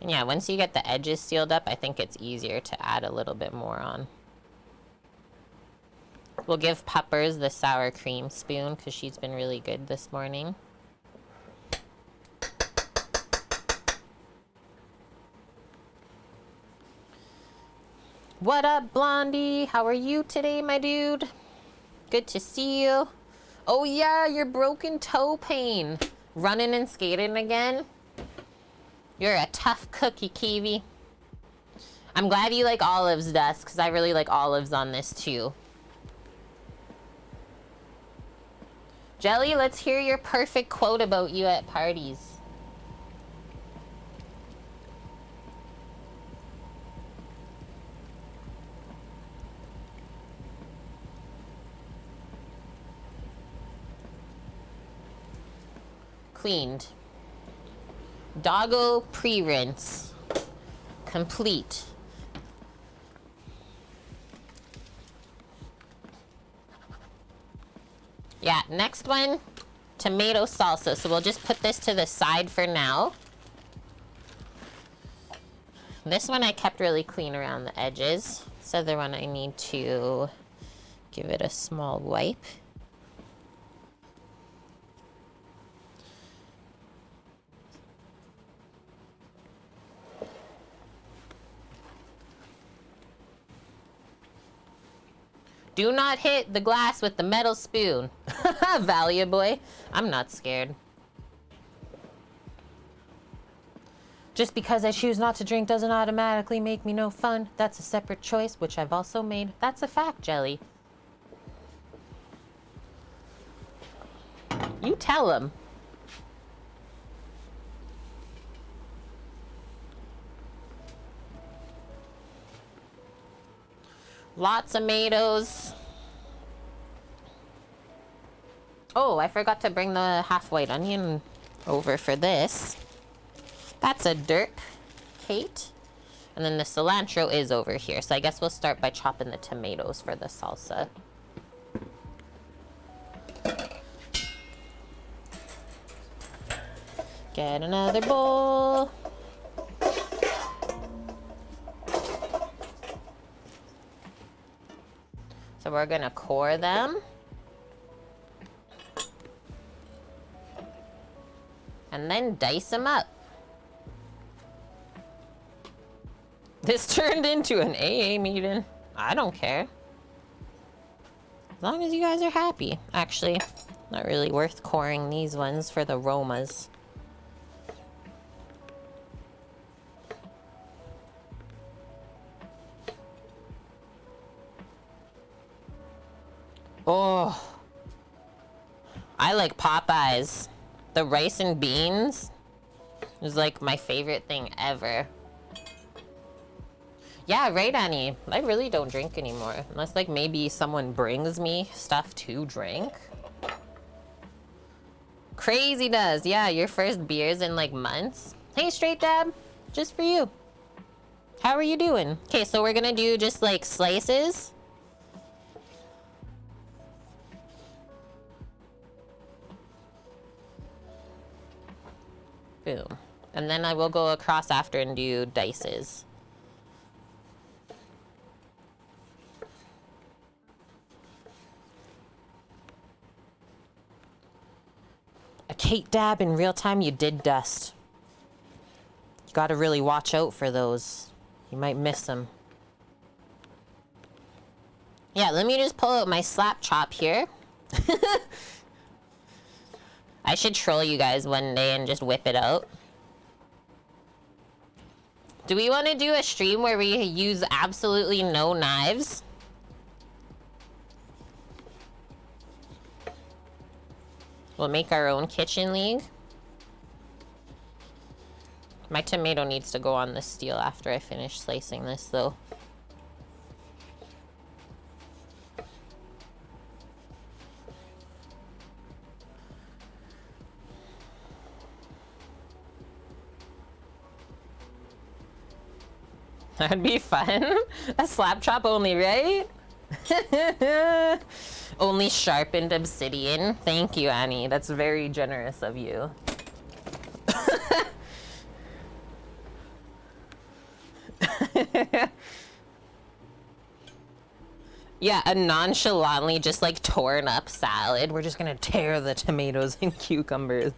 And yeah, once you get the edges sealed up, I think it's easier to add a little bit more on. We'll give Puppers the sour cream spoon because she's been really good this morning. What up, Blondie? How are you today, my dude? Good to see you. Oh yeah, your broken toe pain. Running and skating again? You're a tough cookie, Kiwi. I'm glad you like olives, Dust, because I really like olives on this too. Jelly, let's hear your perfect quote about you at parties. Cleaned. Doggo pre-rinse. Complete. Yeah, next one, tomato salsa. So we'll just put this to the side for now. This one I kept really clean around the edges. This other one I need to give it a small wipe. Do not hit the glass with the metal spoon. Valia boy. I'm not scared. Just because I choose not to drink doesn't automatically make me no fun. That's a separate choice, which I've also made. That's a fact, Jelly. You tell him. Lots of tomatoes. Oh, I forgot to bring the half white onion over for this. That's a derp, Kate. And then the cilantro is over here. So I guess we'll start by chopping the tomatoes for the salsa. Get another bowl. So we're gonna core them. And then dice them up. This turned into an AA meeting. I don't care. As long as you guys are happy. Actually, not really worth coring these ones for the aromas. Oh, I like Popeyes. The rice and beans is like my favorite thing ever. Yeah, right, Annie. I really don't drink anymore. Unless like maybe someone brings me stuff to drink. Crazy does. Yeah, your first beers in like months. Hey, Straight Dab. Just for you. How are you doing? Okay, so we're gonna do just like slices. Boom. And then I will go across after and do dices. A Kate Dab in real time, you did dust. You gotta really watch out for those. You might miss them. Yeah, let me just pull out my slap chop here. I should troll you guys one day and just whip it out. Do we want to do a stream where we use absolutely no knives? We'll make our own kitchen league. My tomato needs to go on the steel after I finish slicing this, though. That'd be fun. A slap chop only, right? Only sharpened obsidian. Thank you, Annie. That's very generous of you. Yeah, a nonchalantly just like torn up salad. We're just gonna tear the tomatoes and cucumbers.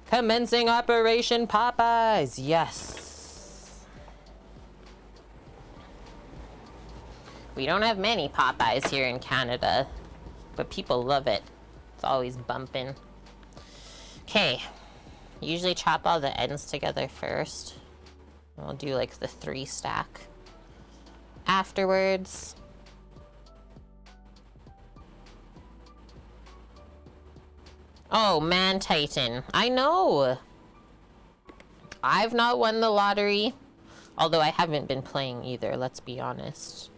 Commencing Operation Popeyes. Yes. We don't have many Popeyes here in Canada, but people love it. It's always bumping. Okay. Usually chop all the ends together first. We'll do like the 3 stack afterwards. Oh, man, Titan. I know. I've not won the lottery. Although I haven't been playing either, let's be honest.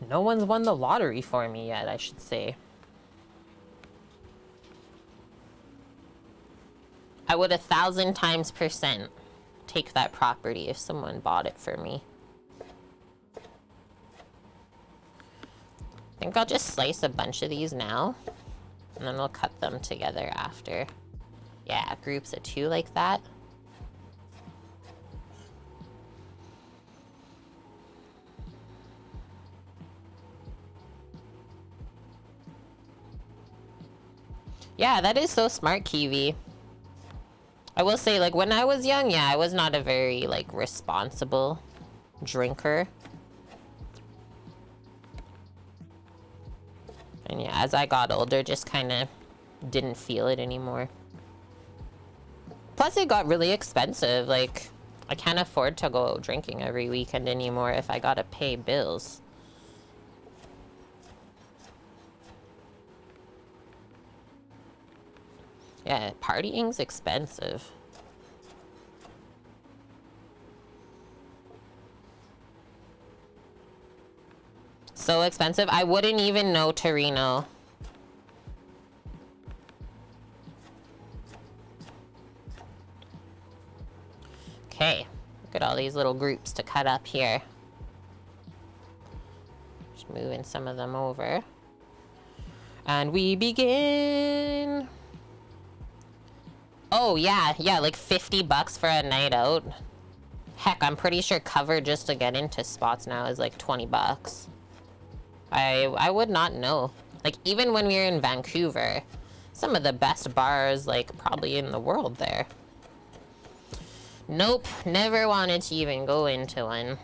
No one's won the lottery for me yet, I should say. I would 1,000 times % take that property if someone bought it for me. I think I'll just slice a bunch of these now. And then we'll cut them together after. Yeah, groups of 2 like that. Yeah, that is so smart, Kiwi. I will say, like, when I was young, yeah, I was not a very, like, responsible drinker. And yeah, as I got older, just kind of didn't feel it anymore. Plus, it got really expensive. Like, I can't afford to go out drinking every weekend anymore if I gotta pay bills. Yeah, partying's expensive. So expensive. I wouldn't even know, Torino. Okay, look at all these little groups to cut up here. Just moving some of them over. And we begin. Oh, yeah, like 50 bucks for a night out. Heck, I'm pretty sure cover just to get into spots now is like 20 bucks. I would not know. Like, even when we were in Vancouver, some of the best bars, like, probably in the world there. Nope, never wanted to even go into one.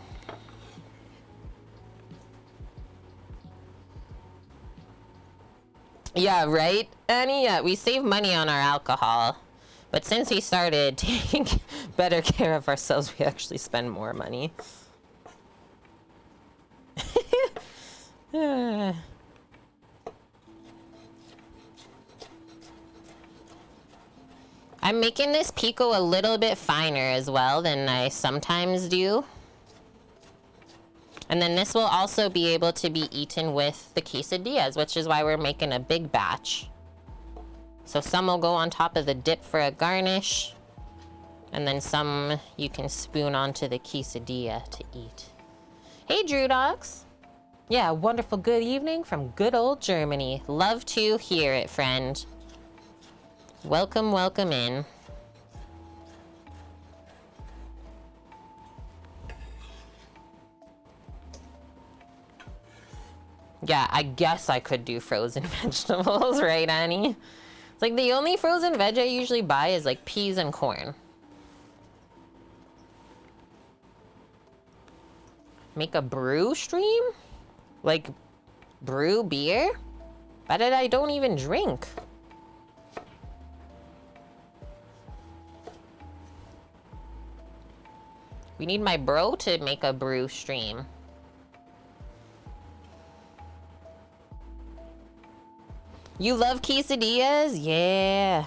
Yeah, right, Annie? Yeah, we save money on our alcohol. But since we started taking better care of ourselves, we actually spend more money. I'm making this pico a little bit finer as well than I sometimes do. And then this will also be able to be eaten with the quesadillas, which is why we're making a big batch. So some will go on top of the dip for a garnish, and then some you can spoon onto the quesadilla to eat. Hey, Drew Dogs. Yeah, wonderful good evening from good old Germany. Love to hear it, friend. Welcome, welcome in. Yeah, I guess I could do frozen vegetables, right, Annie? It's like the only frozen veg I usually buy is like peas and corn. Make a brew stream? Like, brew beer? But I don't even drink. We need my bro to make a brew stream. You love quesadillas? Yeah.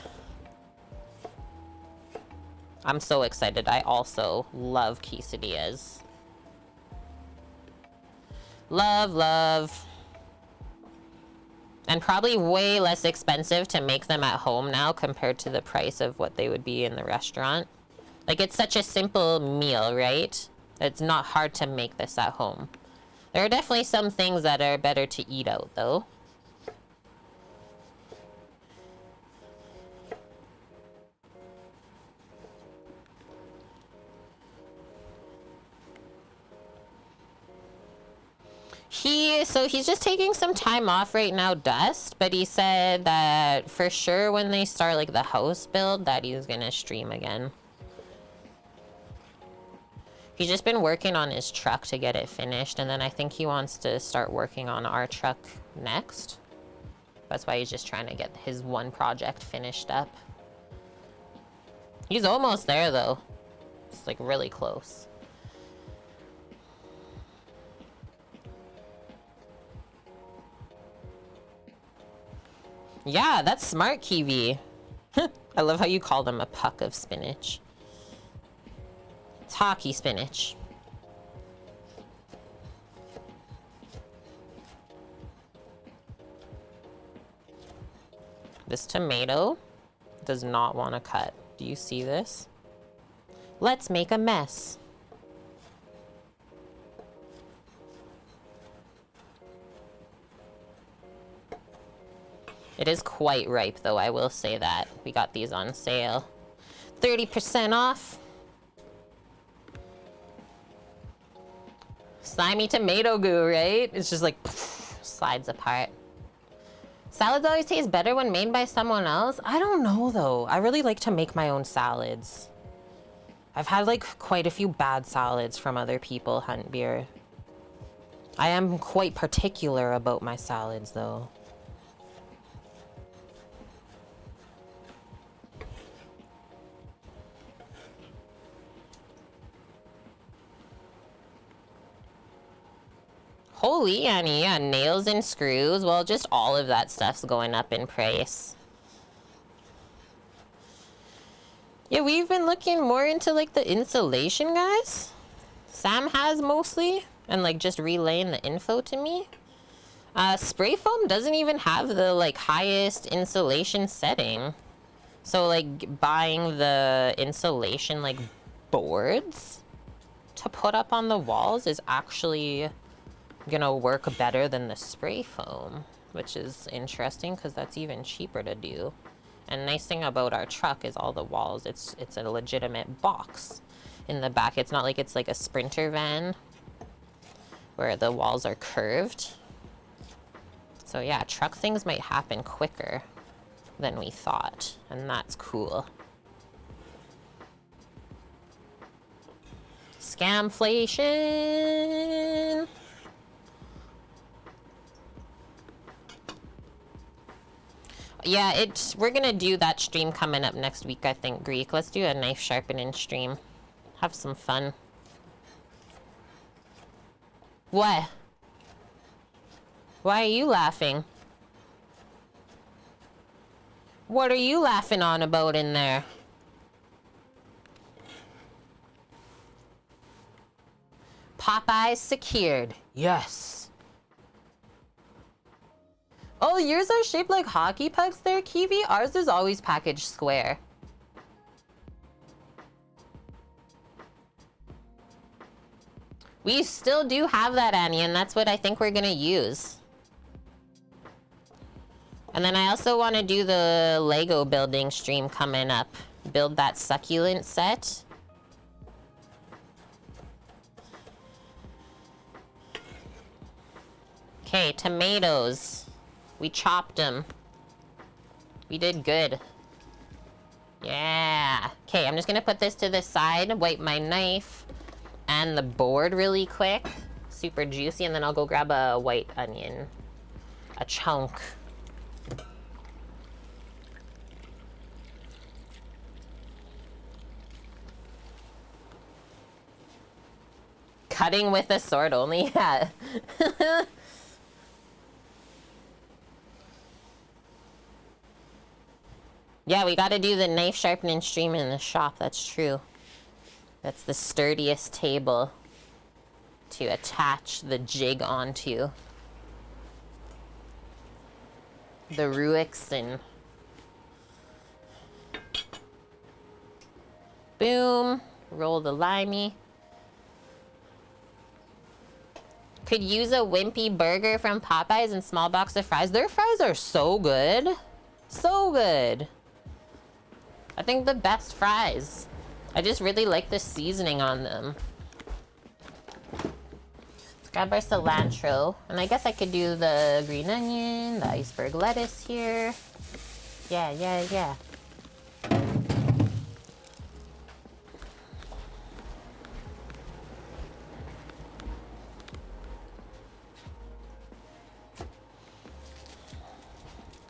I'm so excited. I also love quesadillas. Love, love. And probably way less expensive to make them at home now compared to the price of what they would be in the restaurant. Like, it's such a simple meal, right? It's not hard to make this at home. There are definitely some things that are better to eat out, though. So he's just taking some time off right now, Dust, but he said that for sure when they start, like, the house build, that he's gonna stream again. He's just been working on his truck to get it finished, and then I think he wants to start working on our truck next. That's why he's just trying to get his one project finished up. He's almost there, though. It's, like, really close. Yeah, that's smart, Kiwi. I love how you call them a puck of spinach. It's hockey spinach. This tomato does not want to cut. Do you see this? Let's make a mess. It is quite ripe, though, I will say that. We got these on sale. 30% off. Slimy tomato goo, right? It's just like, poof, slides apart. Salads always taste better when made by someone else. I don't know though. I really like to make my own salads. I've had like quite a few bad salads from other people, Hunt Beer. I am quite particular about my salads though. Holy Annie, yeah, nails and screws. Well, just all of that stuff's going up in price. Yeah, we've been looking more into like the insulation, guys. Sam has mostly, and like just relaying the info to me. Spray foam doesn't even have the like highest insulation setting. So like buying the insulation like boards to put up on the walls is actually gonna work better than the spray foam, which is interesting because that's even cheaper to do. And nice thing about our truck is all the walls, it's a legitimate box in the back. It's not like it's like a Sprinter van where the walls are curved. So yeah, truck things might happen quicker than we thought, and that's cool. Scamflation. Yeah, we're gonna do that stream coming up next week, I think, Greek. Let's do a knife sharpening stream. Have some fun. What? Why are you laughing? What are you laughing on about in there? Popeyes secured. Yes. Oh, yours are shaped like hockey pucks there, Kiwi? Ours is always packaged square. We still do have that, Annie, and that's what I think we're gonna use. And then I also want to do the Lego building stream coming up. Build that succulent set. Okay, tomatoes. We chopped them. We did good. Yeah. Okay, I'm just gonna put this to the side, wipe my knife and the board really quick. Super juicy, and then I'll go grab a white onion. A chunk. Cutting with a sword only? Yeah. Yeah, we gotta do the knife sharpening stream in the shop, that's true. That's the sturdiest table to attach the jig onto. The Ruix and... Boom. Roll the limey. Could use a wimpy burger from Popeyes and small box of fries. Their fries are so good. So good. I think the best fries. I just really like the seasoning on them. Let's grab our cilantro. And I guess I could do the green onion, the iceberg lettuce here. Yeah, yeah, yeah.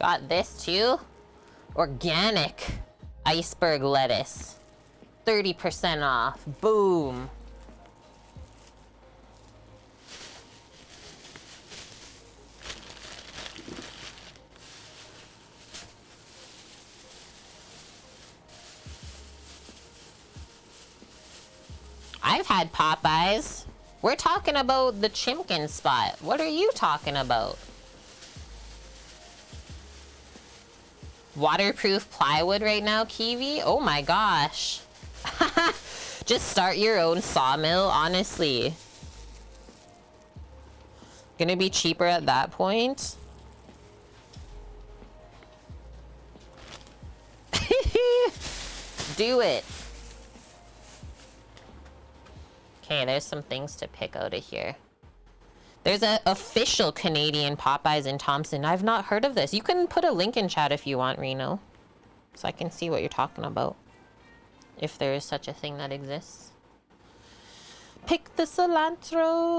Got this too. Organic iceberg lettuce. 30% off. Boom. I've had Popeyes. We're talking about the Chimkin spot. What are you talking about? Waterproof plywood right now, Kiwi? Oh my gosh. Just start your own sawmill, honestly. Gonna be cheaper at that point. Do it. Okay, there's some things to pick out of here. There's a official Canadian Popeyes in Thompson. I've not heard of this. You can put a link in chat if you want, Reno. So I can see what you're talking about. If there is such a thing that exists. Pick the cilantro.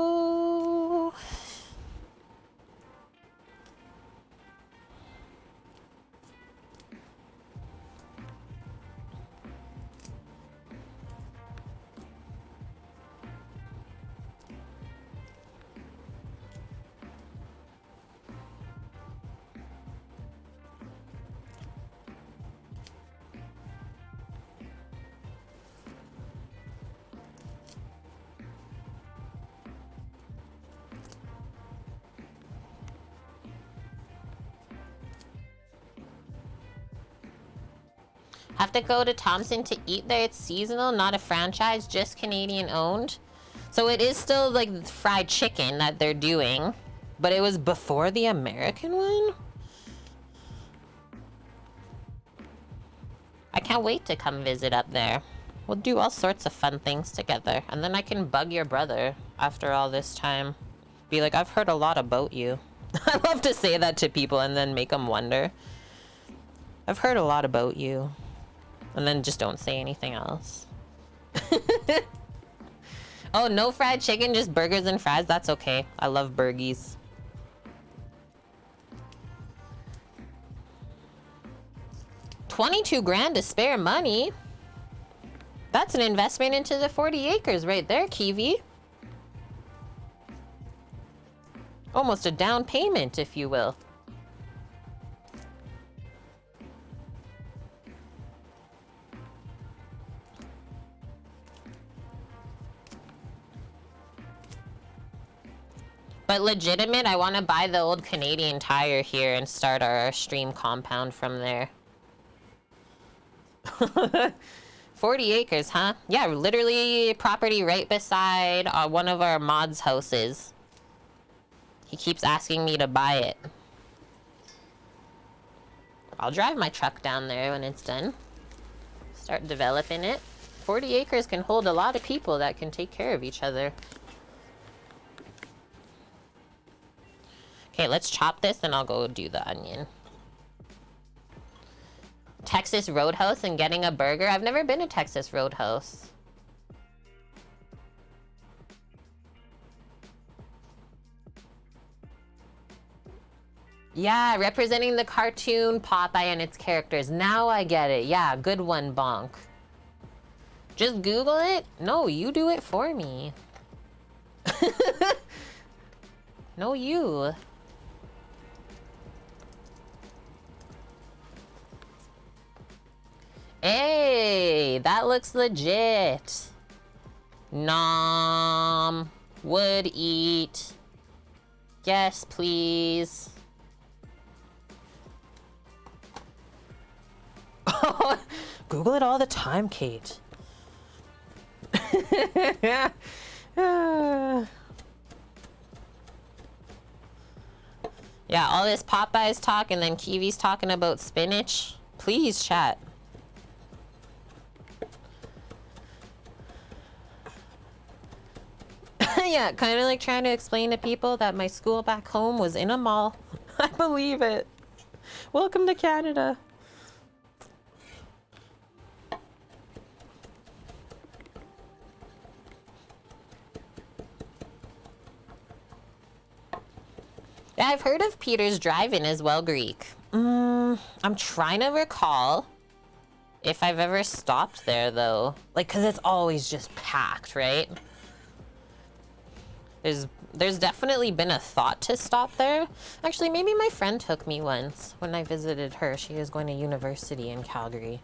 Have to go to Thompson to eat there. It's seasonal, not a franchise, just Canadian owned. So it is still like fried chicken that they're doing, but it was before the American one? I can't wait to come visit up there. We'll do all sorts of fun things together. And then I can bug your brother after all this time. Be like, I've heard a lot about you. I love to say that to people and then make them wonder. I've heard a lot about you. And then just don't say anything else. Oh, no fried chicken, just burgers and fries? That's okay. I love burgies. $22 grand to spare money. That's an investment into the 40 acres right there, Kiwi. Almost a down payment, if you will. But legitimate, I want to buy the old Canadian Tire here and start our stream compound from there. 40 acres, huh? Yeah, literally property right beside one of our mods' houses. He keeps asking me to buy it. I'll drive my truck down there when it's done. Start developing it. 40 acres can hold a lot of people that can take care of each other. Okay, let's chop this and I'll go do the onion. Texas Roadhouse and getting a burger? I've never been to Texas Roadhouse. Yeah, representing the cartoon Popeye and its characters. Now I get it. Yeah, good one, Bonk. Just Google it? No, you do it for me. No, you. Hey, that looks legit. Nom. Would eat. Yes, please. Google it all the time, Kate. Yeah, all this Popeyes talk and then Kiwi's talking about spinach. Please, chat. Yeah, kind of like trying to explain to people that my school back home was in a mall. I believe it. Welcome to Canada. Yeah, I've heard of Peter's Drive-In as well, Greek. I'm trying to recall if I've ever stopped there, though. Like, because it's always just packed, right? There's definitely been a thought to stop there. Actually, maybe my friend took me once when I visited her. She was going to university in Calgary.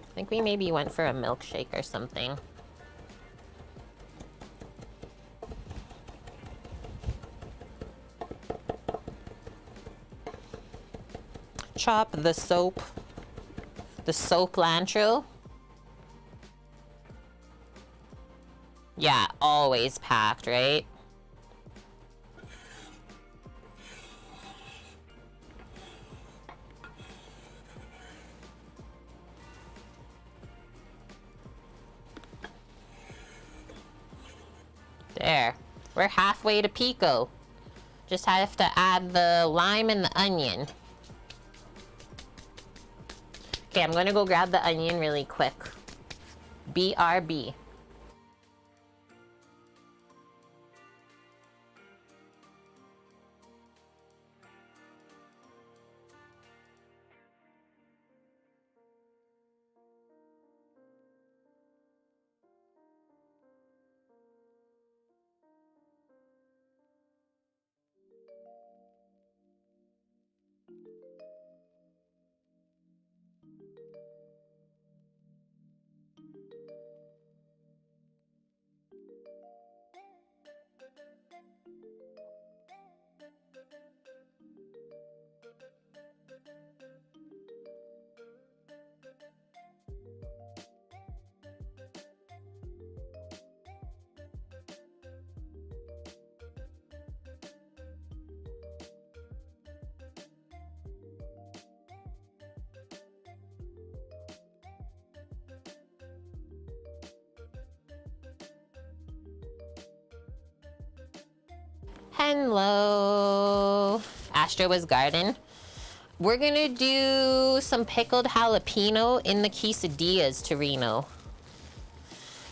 I think we maybe went for a milkshake or something. Chop the soap. The soap cilantro. Yeah, always packed, right? There. We're halfway to pico. Just have to add the lime and the onion. Okay, I'm gonna go grab the onion really quick. BRB. Hello, Astro's Garden. We're gonna do some pickled jalapeno in the quesadillas, Torino.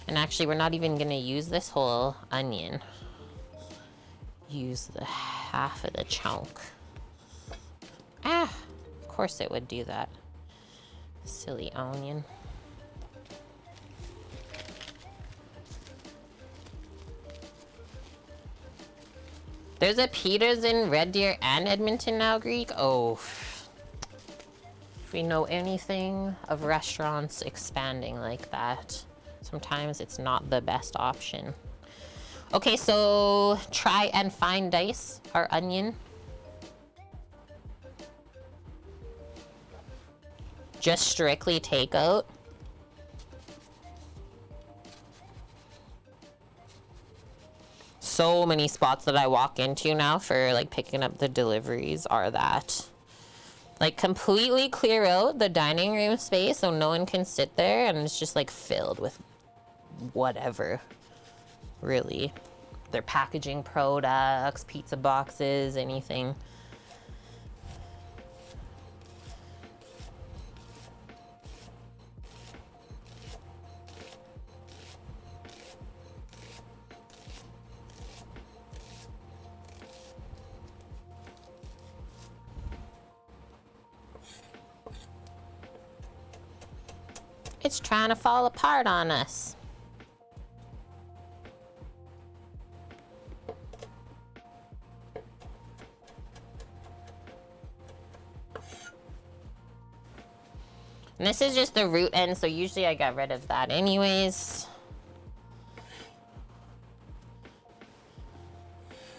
And actually, we're not even gonna use this whole onion. Use the half of the chunk. Ah, of course it would do that. Silly onion. There's a Peter's in Red Deer and Edmonton now, Greek. Oh, if we know anything of restaurants expanding like that, sometimes it's not the best option. Okay, so try and fine dice our onion. Just strictly takeout. So many spots that I walk into now for like picking up the deliveries are that. Like completely clear out the dining room space so no one can sit there, and it's just like filled with whatever, really. They're packaging products, pizza boxes, anything. It's trying to fall apart on us. And this is just the root end, so usually I get rid of that anyways.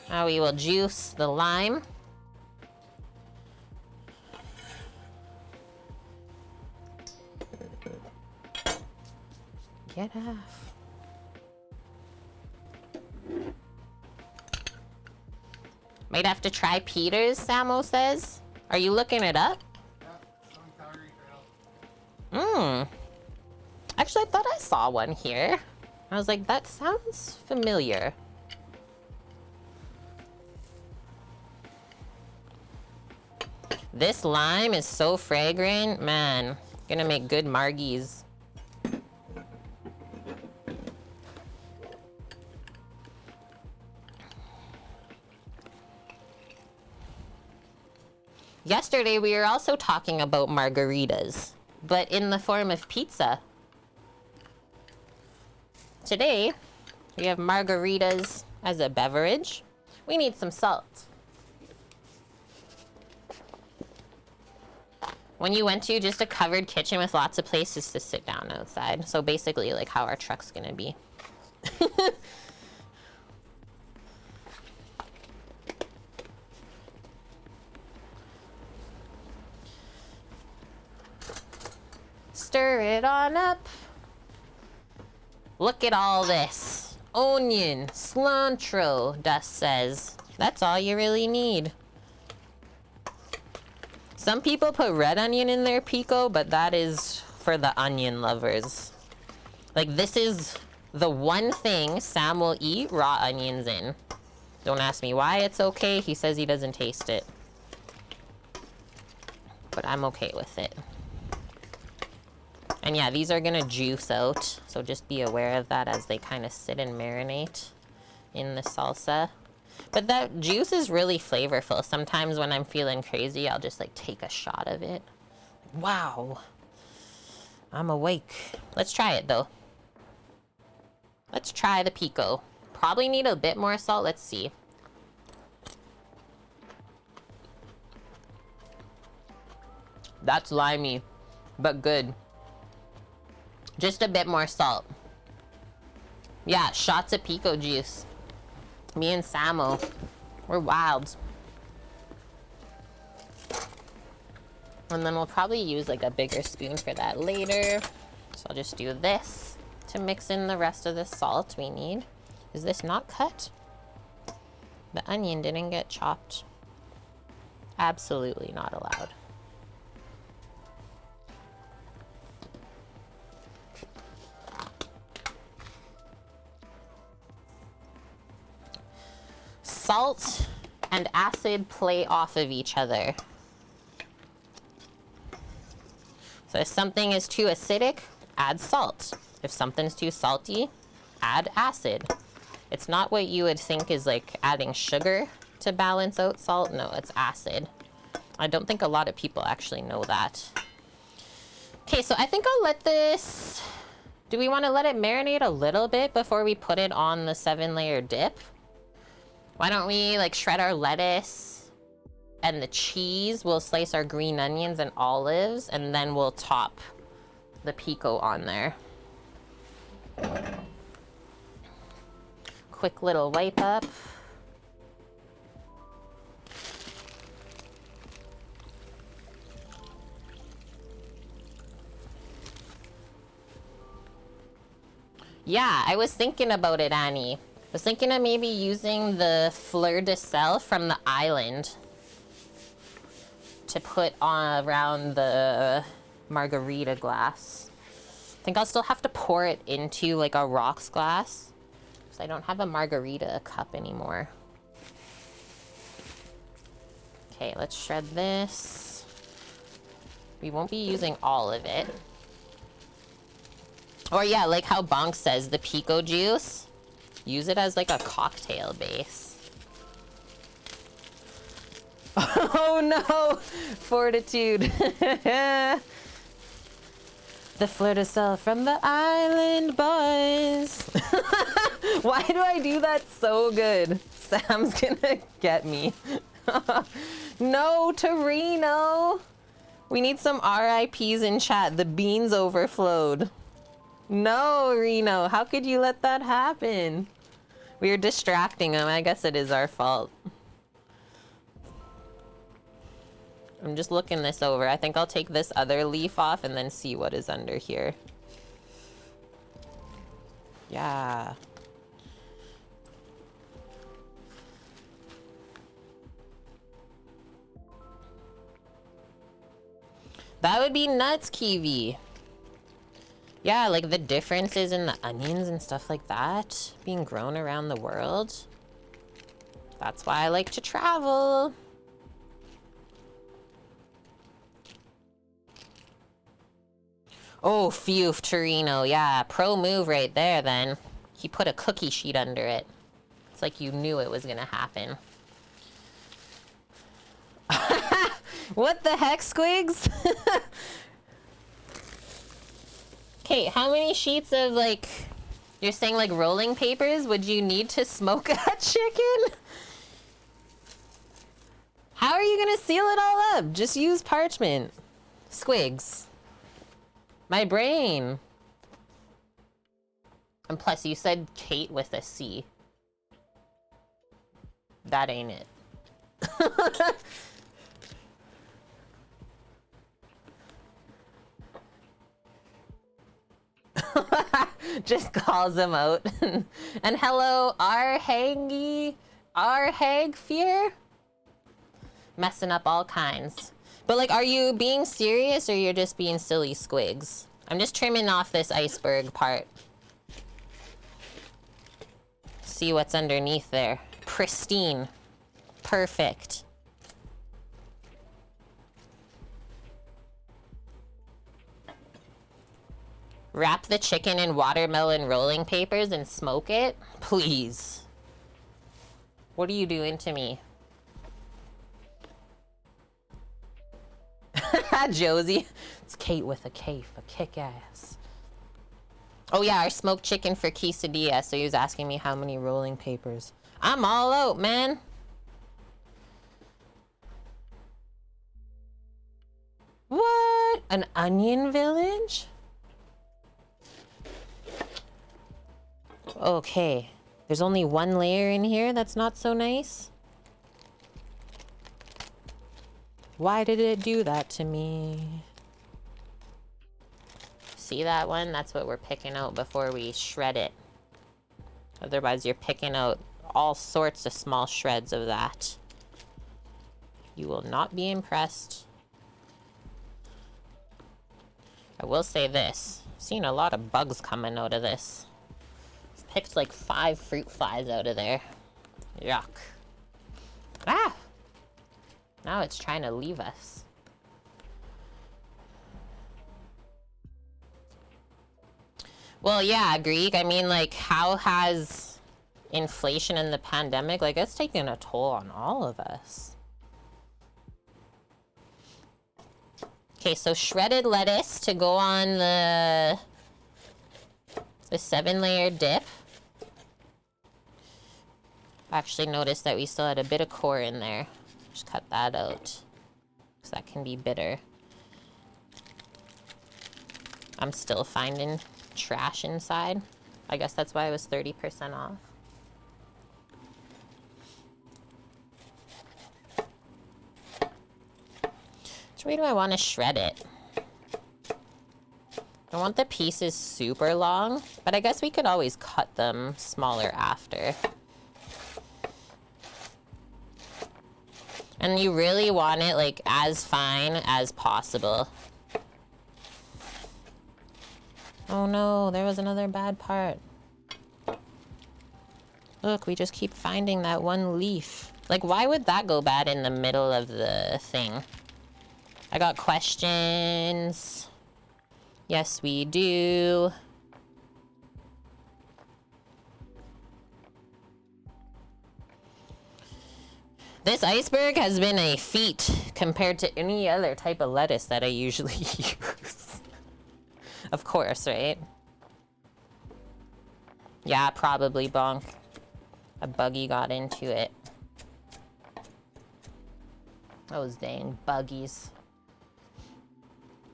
Now we will juice the lime. Get off. Might have to try Peter's, Samo says. Are you looking it up? Actually, I thought I saw one here. I was like, that sounds familiar. This lime is so fragrant. Man, gonna make good margies. Yesterday, we were also talking about margaritas, but in the form of pizza. Today, we have margaritas as a beverage. We need some salt. When you went to just a covered kitchen with lots of places to sit down outside. So basically like how our truck's gonna be. Stir it on up. Look at all this. Onion, cilantro, Dust says. That's all you really need. Some people put red onion in their pico, but that is for the onion lovers. Like, this is the one thing Sam will eat raw onions in. Don't ask me why it's okay. He says he doesn't taste it. But I'm okay with it. And yeah, these are gonna juice out, so just be aware of that as they kind of sit and marinate in the salsa. But that juice is really flavorful. Sometimes when I'm feeling crazy, I'll just like take a shot of it. Wow, I'm awake. Let's try it though. Let's try the pico. Probably need a bit more salt. Let's see. That's limey, but good. Just a bit more salt. Yeah, shots of pico juice. Me and Samo, we're wild. And then we'll probably use like a bigger spoon for that later. So I'll just do this to mix in the rest of the salt we need. Is this not cut? The onion didn't get chopped. Absolutely not allowed. Salt and acid play off of each other. So if something is too acidic, add salt. If something's too salty, add acid. It's not what you would think is like adding sugar to balance out salt. No, it's acid. I don't think a lot of people actually know that. Okay, so I think I'll let this... Do we want to let it marinate a little bit before we put it on the 7-layer dip? Why don't we like shred our lettuce and the cheese? We'll slice our green onions and olives, and then we'll top the pico on there. Quick little wipe up. Yeah, I was thinking about it, Annie. I was thinking of maybe using the fleur de sel from the island to put on around the margarita glass. I think I'll still have to pour it into like a rocks glass because I don't have a margarita cup anymore. Okay, let's shred this. We won't be using all of it. Or yeah, like how Bonk says, the pico juice. Use it as like a cocktail base. Oh no! Fortitude. The fleur de sel from the island boys. Why do I do that so good? Sam's gonna get me. No, Torino. We need some RIPs in chat. The beans overflowed. No, Reno, how could you let that happen? We were distracting him. I guess it is our fault. I'm just looking this over. I think I'll take this other leaf off and then see what is under here. Yeah. That would be nuts, Kiwi. Yeah, like the differences in the onions and stuff like that being grown around the world. That's why I like to travel. Oh, phew, Torino. Yeah, pro move right there then. He put a cookie sheet under it. It's like you knew it was gonna happen. What the heck, Squigs? Okay, how many sheets of like, you're saying like rolling papers would you need to smoke a chicken? How are you gonna seal it all up? Just use parchment. Squigs. My brain. And plus you said Kate with a C. That ain't it. Just calls him out. And hello, Arhagfear? Messing up all kinds. But like, are you being serious or you're just being silly, Squigs? I'm just trimming off this iceberg part. see what's underneath there. Pristine. Perfect. Wrap the chicken in watermelon rolling papers and smoke it? Please. What are you doing to me? Josie. It's Kate with a K for kick-ass. Oh yeah, our smoked chicken for quesadilla. So he was asking me how many rolling papers. I'm all out, man. What? An onion village? Okay. There's only one layer in here that's not so nice. Why did it do that to me? See that one? That's what we're picking out before we shred it. Otherwise, you're picking out all sorts of small shreds of that. You will not be impressed. I will say this. I've seen a lot of bugs coming out of this. I've picked like 5 fruit flies out of there. Yuck. Ah! Now it's trying to leave us. Well, yeah, Greek. I mean, like, how has inflation and the pandemic, like, it's taken a toll on all of us. Okay, so shredded lettuce to go on the 7-layer dip. I actually noticed that we still had a bit of core in there. Just cut that out, because that can be bitter. I'm still finding trash inside. I guess that's why it was 30% off. Which way do I want to shred it? I want the pieces super long, but I guess we could always cut them smaller after. And you really want it, like, as fine as possible. Oh no, there was another bad part. Look, we just keep finding that one leaf. Like, why would that go bad in the middle of the thing? I got questions. Yes, we do. This iceberg has been a feat compared to any other type of lettuce that I usually use. Of course, right? Yeah, probably, bonk. A buggy got into it. Those dang buggies.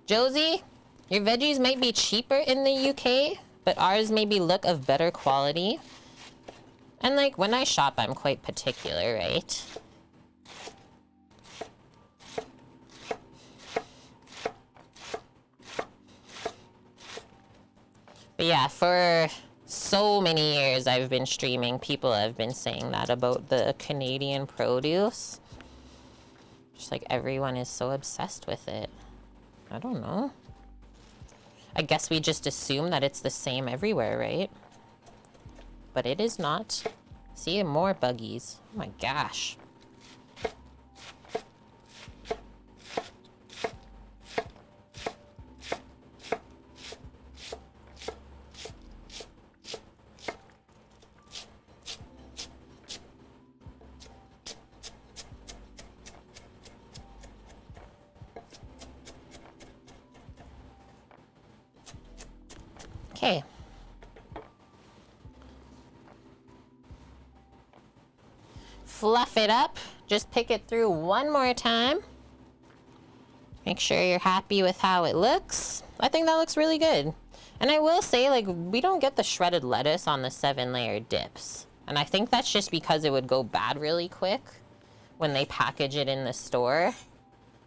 Josie, your veggies might be cheaper in the UK, but ours maybe look of better quality. And like, when I shop, I'm quite particular, right? But yeah, for so many years I've been streaming, people have been saying that about the Canadian produce. Just like everyone is so obsessed with it. I don't know. I guess we just assume that it's the same everywhere, right? But it is not. See, more buggies. Oh my gosh. Okay. Fluff it up. Just pick it through one more time. Make sure you're happy with how it looks. I think that looks really good. And I will say, like, we don't get the shredded lettuce on the 7-layer dips. And I think that's just because it would go bad really quick when they package it in the store.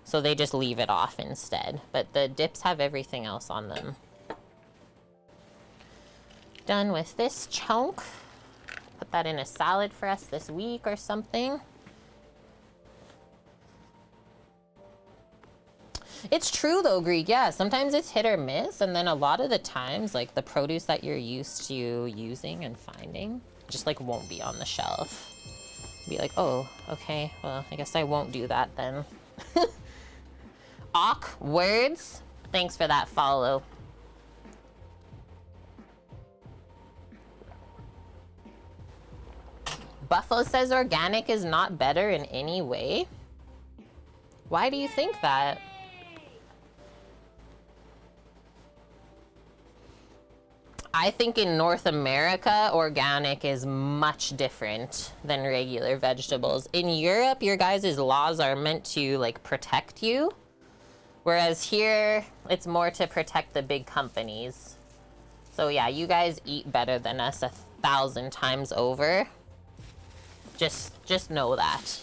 So they just leave it off instead. But the dips have everything else on them. Done with this chunk. Put that in a salad for us this week or something. It's true though, Greek. Yeah, sometimes it's hit or miss, and then a lot of the times, like the produce that you're used to using and finding, just like won't be on the shelf. Be like, oh, okay, well, I guess I won't do that then. Words. Thanks for that follow. Buffalo says organic is not better in any way. Why do you think that? I think in North America, organic is much different than regular vegetables. In Europe, your guys' laws are meant to like protect you. Whereas here, it's more to protect the big companies. So yeah, you guys eat better than us 1,000 times over. Just know that.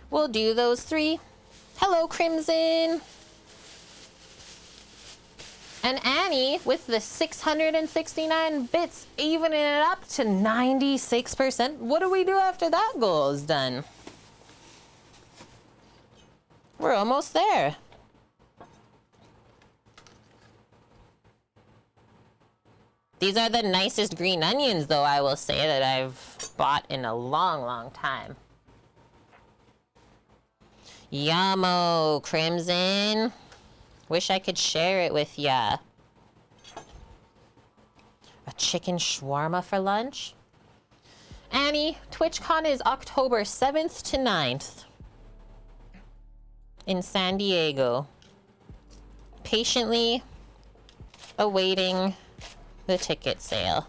We'll do those 3. Hello, Crimson. And Annie, with the 669 bits, evening it up to 96%. What do we do after that goal is done? We're almost there. These are the nicest green onions, though, I will say, that I've bought in a long, long time. Yummo, Crimson. Wish I could share it with ya. A chicken shawarma for lunch? Annie, TwitchCon is October 7th to 9th. In San Diego. Patiently awaiting the ticket sale.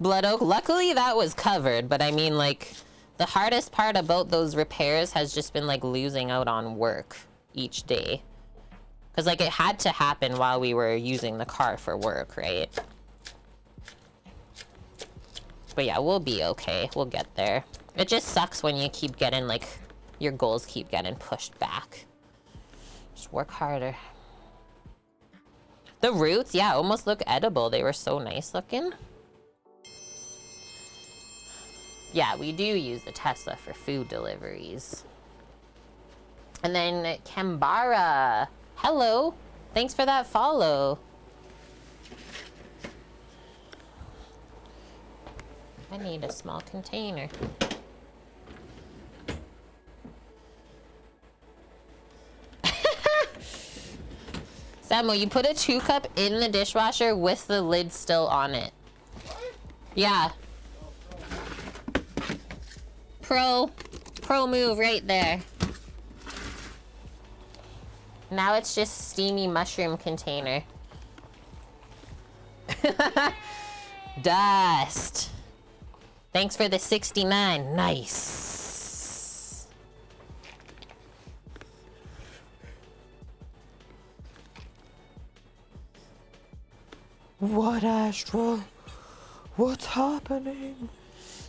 Blood Oak. Luckily that was covered, but I mean, like, the hardest part about those repairs has just been like losing out on work each day. Because like it had to happen while we were using the car for work, right? But yeah, we'll be okay. We'll get there. It just sucks when you keep getting like, your goals keep getting pushed back. Just work harder. The roots, yeah, almost look edible. They were so nice looking. Yeah, we do use the Tesla for food deliveries. And then Kambara. Hello. Thanks for that follow. I need a small container. Samuel, you put a 2-cup in the dishwasher with the lid still on it. Yeah. Pro move right there. Now it's just steamy mushroom container. Dust. Thanks for the 69. Nice. What, Astra? What's happening?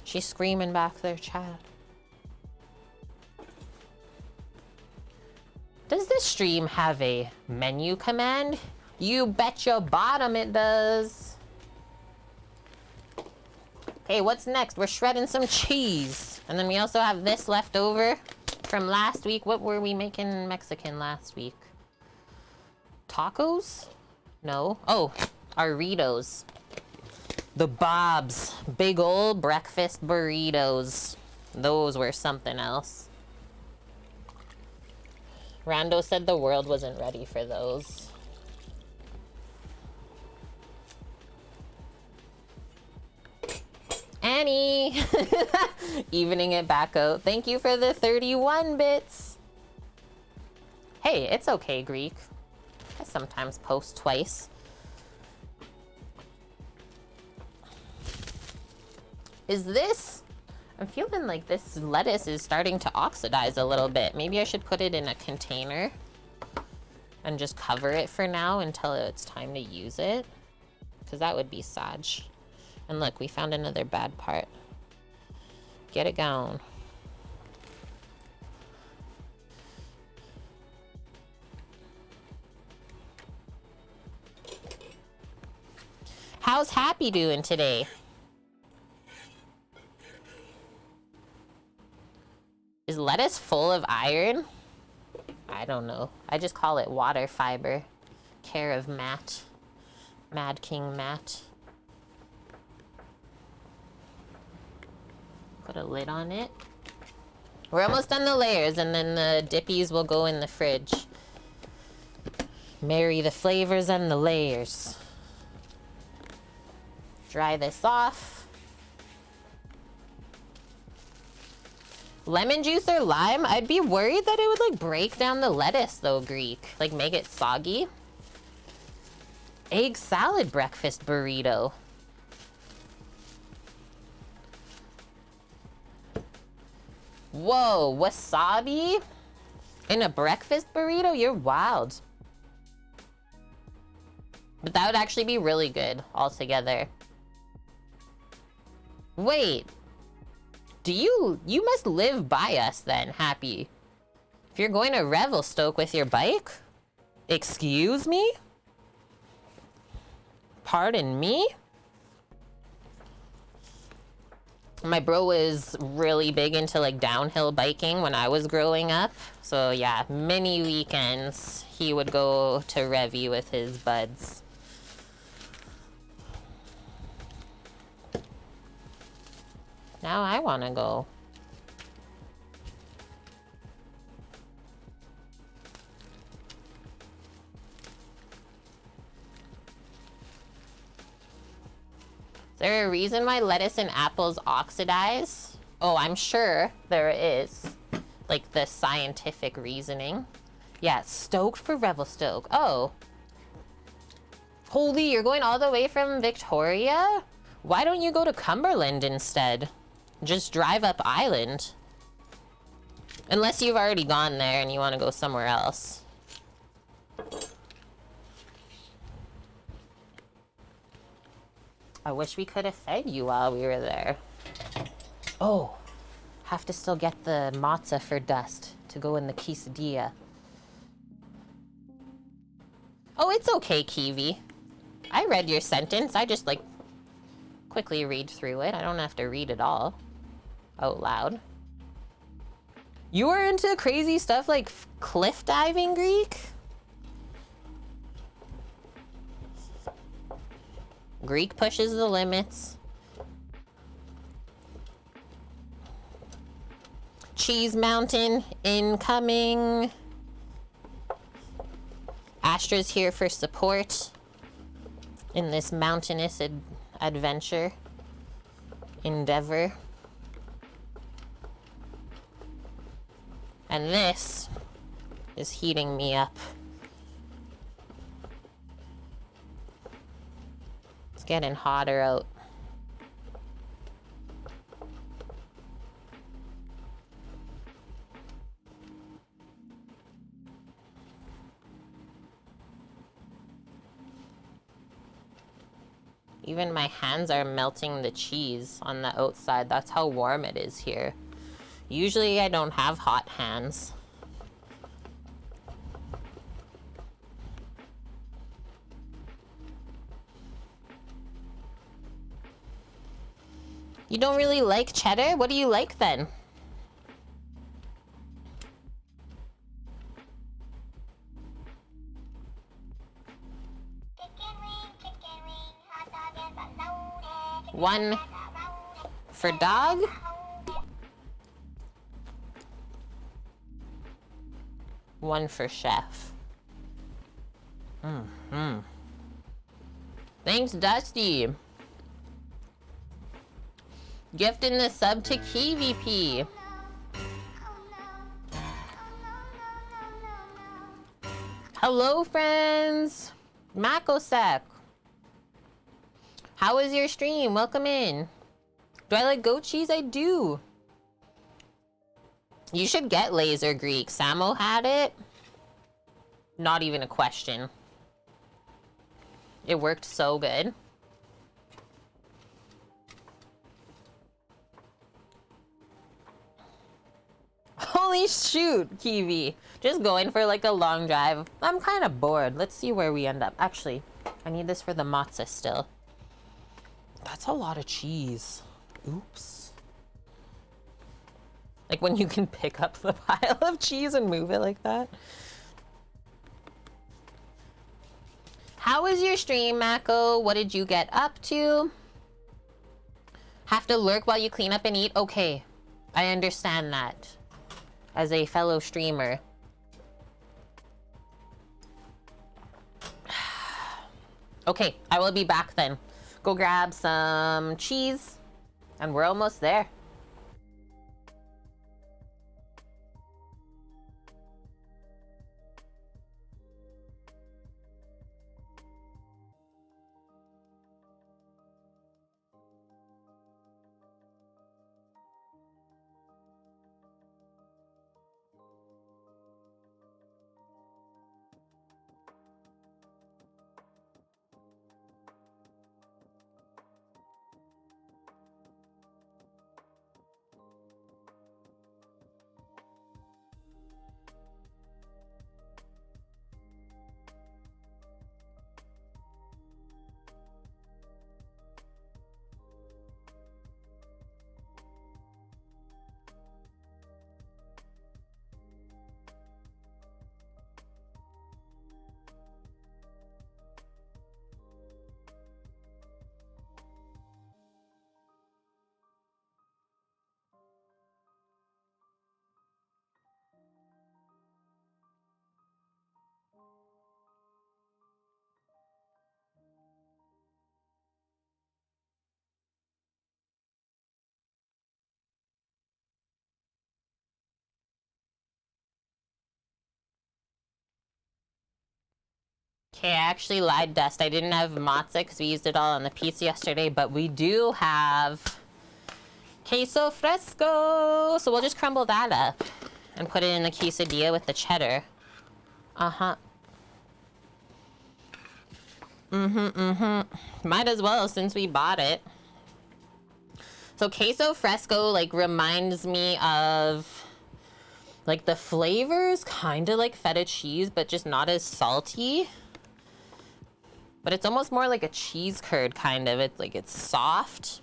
She's screaming back there, chat. Does this stream have a menu command? You bet your bottom it does. Okay, what's next? We're shredding some cheese. And then we also have this left over from last week. What were we making Mexican last week? Tacos? No. Oh, burritos. The Bob's big old breakfast burritos. Those were something else. Rando said the world wasn't ready for those. Annie! Evening it back out. Thank you for the 31 bits. Hey, it's okay, Greek. I sometimes post twice. Is this I'm feeling like this lettuce is starting to oxidize a little bit. Maybe I should put it in a container and just cover it for now until it's time to use it. Because that would be sad. And look, we found another bad part. Get it gone. How's Happy doing today? Is lettuce full of iron? I don't know. I just call it water fiber. Care of Matt. Mad King Matt. Put a lid on it. We're almost done the layers, and then the dippies will go in the fridge. Marry the flavors and the layers. Dry this off. Lemon juice or lime? I'd be worried that it would like break down the lettuce though, Greek. Like make it soggy. Egg salad breakfast burrito. Whoa, wasabi? In a breakfast burrito? You're wild. But that would actually be really good altogether. Wait. You must live by us then, Happy. If you're going to Revelstoke with your bike? Excuse me? Pardon me? My bro was really big into like downhill biking when I was growing up. So yeah, many weekends he would go to Revy with his buds. Now I want to go. Is there a reason why lettuce and apples oxidize? Oh, I'm sure there is. Like the scientific reasoning. Yeah, stoked for Revelstoke. Oh. Holy, you're going all the way from Victoria? Why don't you go to Cumberland instead? Just drive up island. Unless you've already gone there and you want to go somewhere else. I wish we could have fed you while we were there. Oh, have to still get the matzah for dust to go in the quesadilla. Oh, it's okay, Kiwi. I read your sentence. I just like quickly read through it. I don't have to read it all out loud. You are into crazy stuff like cliff diving, Greek? Greek pushes the limits. Cheese Mountain incoming. Astra's here for support in this mountainous adventure endeavor. And this is heating me up. It's getting hotter out. Even my hands are melting the cheese on the outside. That's how warm it is here. Usually I don't have hot hands. You don't really like cheddar? What do you like then? One for dog? One for chef. Thanks, Dusty. Gifting the sub to KVP. Hello, friends. Makosek. How was your stream? Welcome in. Do I like goat cheese? I do. You should get Laser Greek. Samo had it. Not even a question. It worked so good. Holy shoot, Kiwi. Just going for like a long drive. I'm kind of bored. Let's see where we end up. Actually, I need this for the matzo still. That's a lot of cheese. Oops. Like when you can pick up the pile of cheese and move it like that. How was your stream, Mako? What did you get up to? Have to lurk while you clean up and eat? Okay, I understand that. As a fellow streamer. Okay, I will be back then. Go grab some cheese, and we're almost there. Okay, I actually lied, Dust. I didn't have matzo because we used it all on the pizza yesterday, but we do have queso fresco. So we'll just crumble that up and put it in the quesadilla with the cheddar. Uh-huh. Might as well since we bought it. So queso fresco like reminds me of like the flavors kind of like feta cheese, but just not as salty. But it's almost more like a cheese curd kind of. It's like it's soft,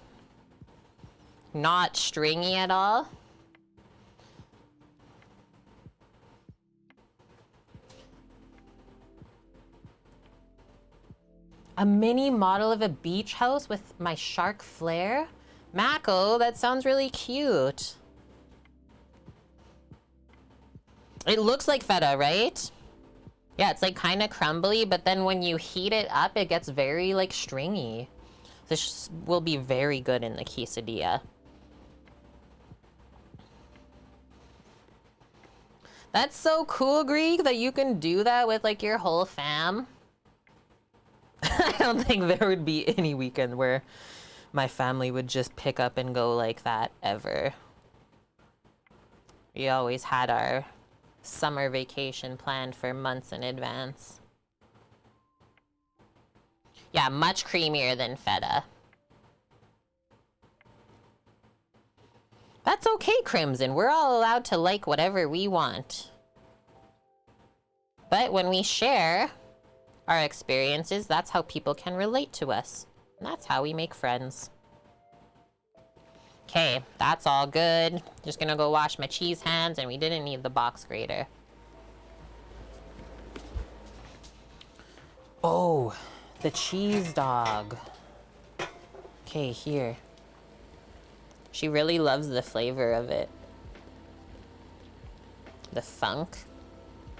not stringy at all. A mini model of a beach house with my shark flair? Mako, that sounds really cute. It looks like feta, right? Yeah, it's like kind of crumbly, but then when you heat it up, it gets very like stringy. This will be very good in the quesadilla. That's so cool, Greek, that you can do that with like your whole fam. I don't think there would be any weekend where my family would just pick up and go like that ever. We always had our summer vacation planned for months in advance. Yeah, much creamier than feta. That's okay, Crimson. We're all allowed to like whatever we want. But when we share our experiences, that's how people can relate to us. And that's how we make friends. Okay, that's all good. Just gonna go wash my cheese hands, and we didn't need the box grater. Oh, the cheese dog. Okay, here. She really loves the flavor of it. The funk.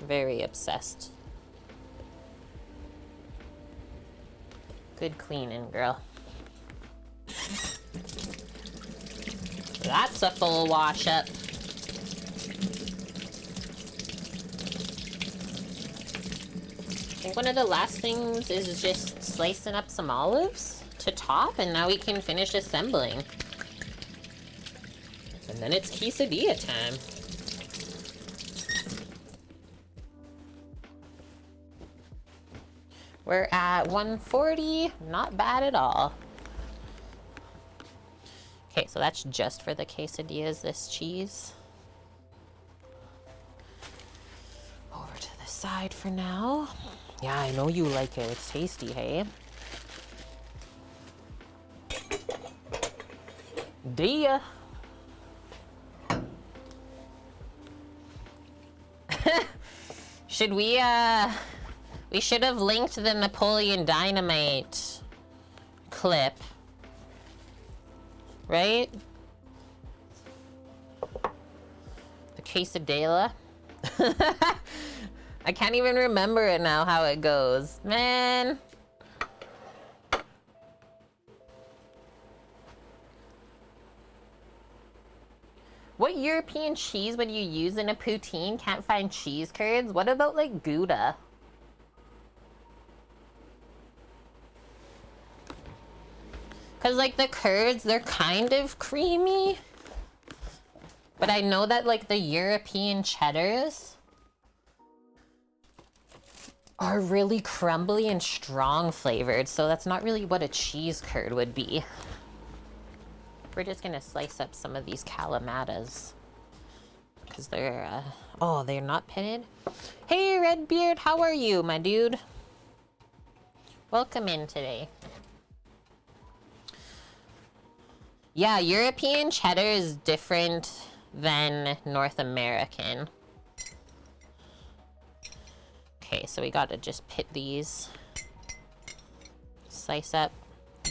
Very obsessed. Good cleaning, girl. That's a full wash up. I think one of the last things is just slicing up some olives to top, and now we can finish assembling. And then it's quesadilla time. We're at 140. Not bad at all. Okay, so that's just for the quesadillas, this cheese. Over to the side for now. Yeah, I know you like it. It's tasty, hey? Dia. Should we should have linked the Napoleon Dynamite clip, right? The Quesadilla. I can't even remember it now how it goes. Man. What European cheese would you use in a poutine? Can't find cheese curds? What about like Gouda? Cause like the curds, they're kind of creamy. But I know that like the European cheddars are really crumbly and strong flavored, so that's not really what a cheese curd would be. We're just gonna slice up some of these calamatas because they're, oh, they're not pitted. Hey, Redbeard, how are you, my dude? Welcome in today. Yeah, European cheddar is different than North American. Okay, so we gotta just pit these. Slice up.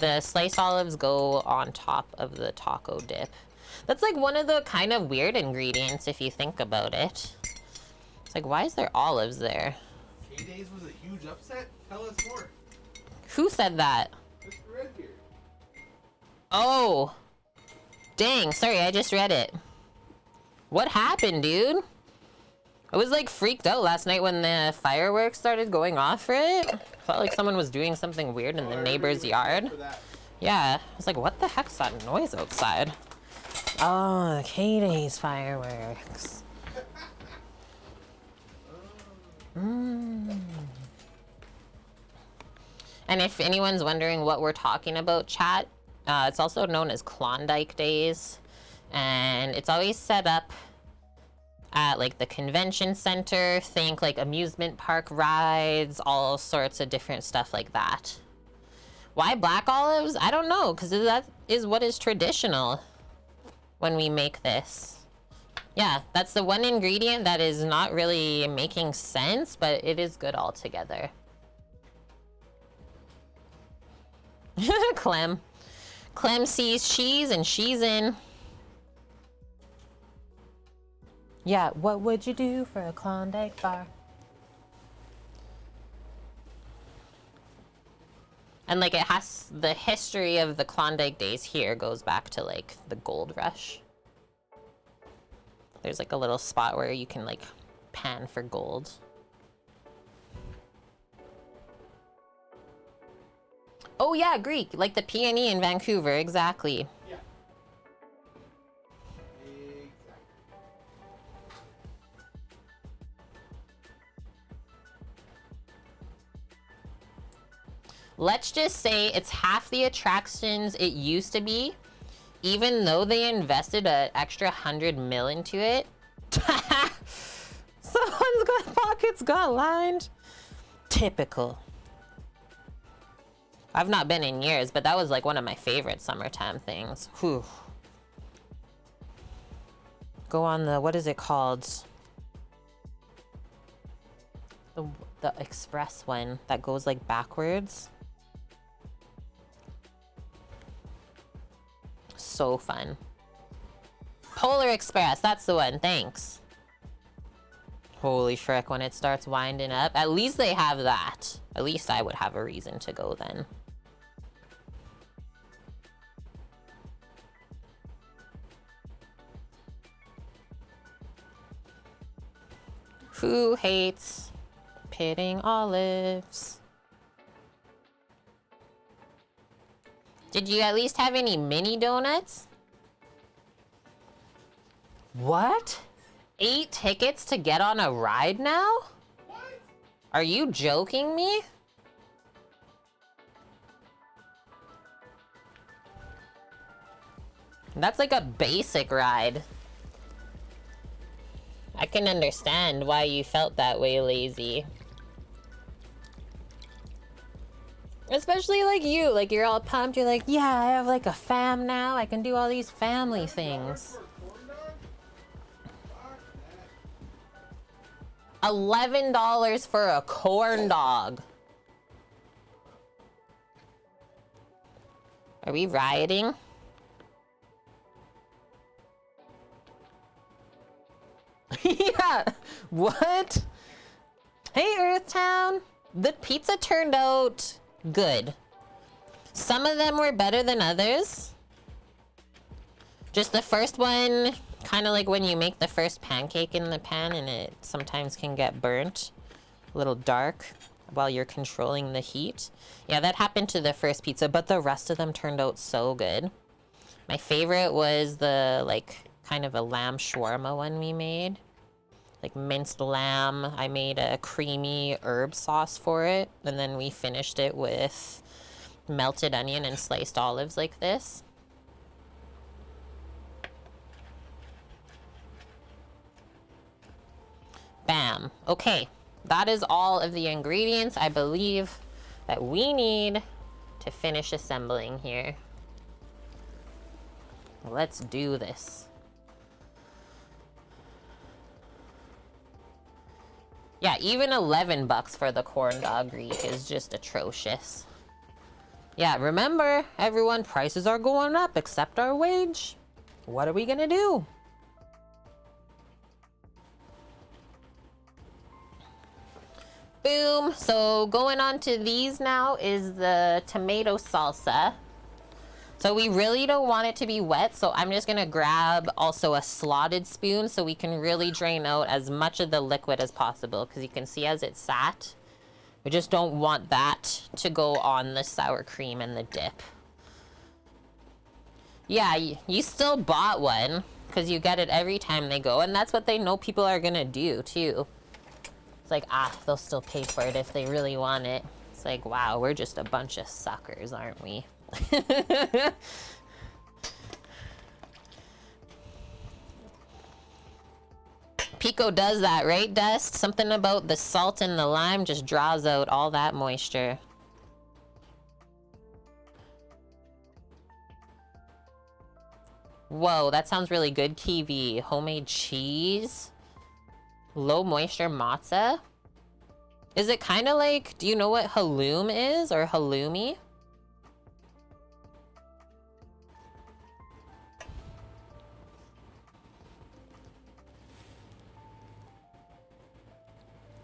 The sliced olives go on top of the taco dip. That's like one of the kind of weird ingredients if you think about it. It's like, why is there olives there? K-Days was a huge upset? Tell us more. Who said that? Mr. Redbeard. Oh. Dang, sorry, I just read it. What happened, dude? I was like freaked out last night when the fireworks started going off for it. Felt like someone was doing something weird in the neighbor's yard. Yeah, I was like, what the heck's that noise outside? Oh, the K-Days fireworks. And if anyone's wondering what we're talking about, chat, it's also known as Klondike Days. And it's always set up at like the convention center. Think like amusement park rides, all sorts of different stuff like that. Why black olives? I don't know, because that is what is traditional when we make this. Yeah, that's the one ingredient that is not really making sense, but it is good altogether. Clem. Clem sees cheese and she's in. Yeah, what would you do for a Klondike bar? And like it has, the history of the Klondike days here goes back to like the gold rush. There's like a little spot where you can like pan for gold. Oh yeah, Greek, like the peony in Vancouver, exactly. Yeah. Let's just say it's half the attractions it used to be, even though they invested an extra 100 mil into it. Someone's got pockets got lined. Typical. I've not been in years, but that was like one of my favorite summertime things. Whew. Go on the, what is it called? The express one that goes like backwards. So fun. Polar Express, that's the one, thanks. Holy frick, when it starts winding up. At least they have that. At least I would have a reason to go then. Who hates pitting olives? Did you at least have any mini donuts? What? 8 tickets to get on a ride now? What? Are you joking me? That's like a basic ride. I can understand why you felt that way, Lazy. Especially like you, like you're all pumped. You're like, yeah, I have like a fam now. I can do all these family things. $11 for a corn dog. Are we rioting? Yeah, what? Hey, Earthtown. The pizza turned out good. Some of them were better than others. Just the first one, kind of like when you make the first pancake in the pan and it sometimes can get burnt, a little dark while you're controlling the heat. Yeah, that happened to the first pizza, but the rest of them turned out so good. My favorite was the like kind of a lamb shawarma one we made. Like minced lamb. I made a creamy herb sauce for it, and then we finished it with melted onion and sliced olives like this. Bam. Okay, that is all of the ingredients I believe that we need to finish assembling here. Let's do this. Yeah, even $11 for the corn dog Greek is just atrocious. Yeah, remember, everyone, prices are going up except our wage. What are we gonna do? Boom. So going on to these now is the tomato salsa. So we really don't want it to be wet, so I'm just gonna grab also a slotted spoon so we can really drain out as much of the liquid as possible, because you can see as it sat, we just don't want that to go on the sour cream and the dip. Yeah, you still bought one, because you get it every time they go, and that's what they know people are gonna do too. It's like, they'll still pay for it if they really want it. It's like, wow, we're just a bunch of suckers, aren't we? Pico does that, right, Dust? Something about the salt and the lime just draws out all that moisture. Whoa, that sounds really good, Kiwi. Homemade cheese? Low moisture matzah? Is it kind of like, do you know what halloum is, or halloumi?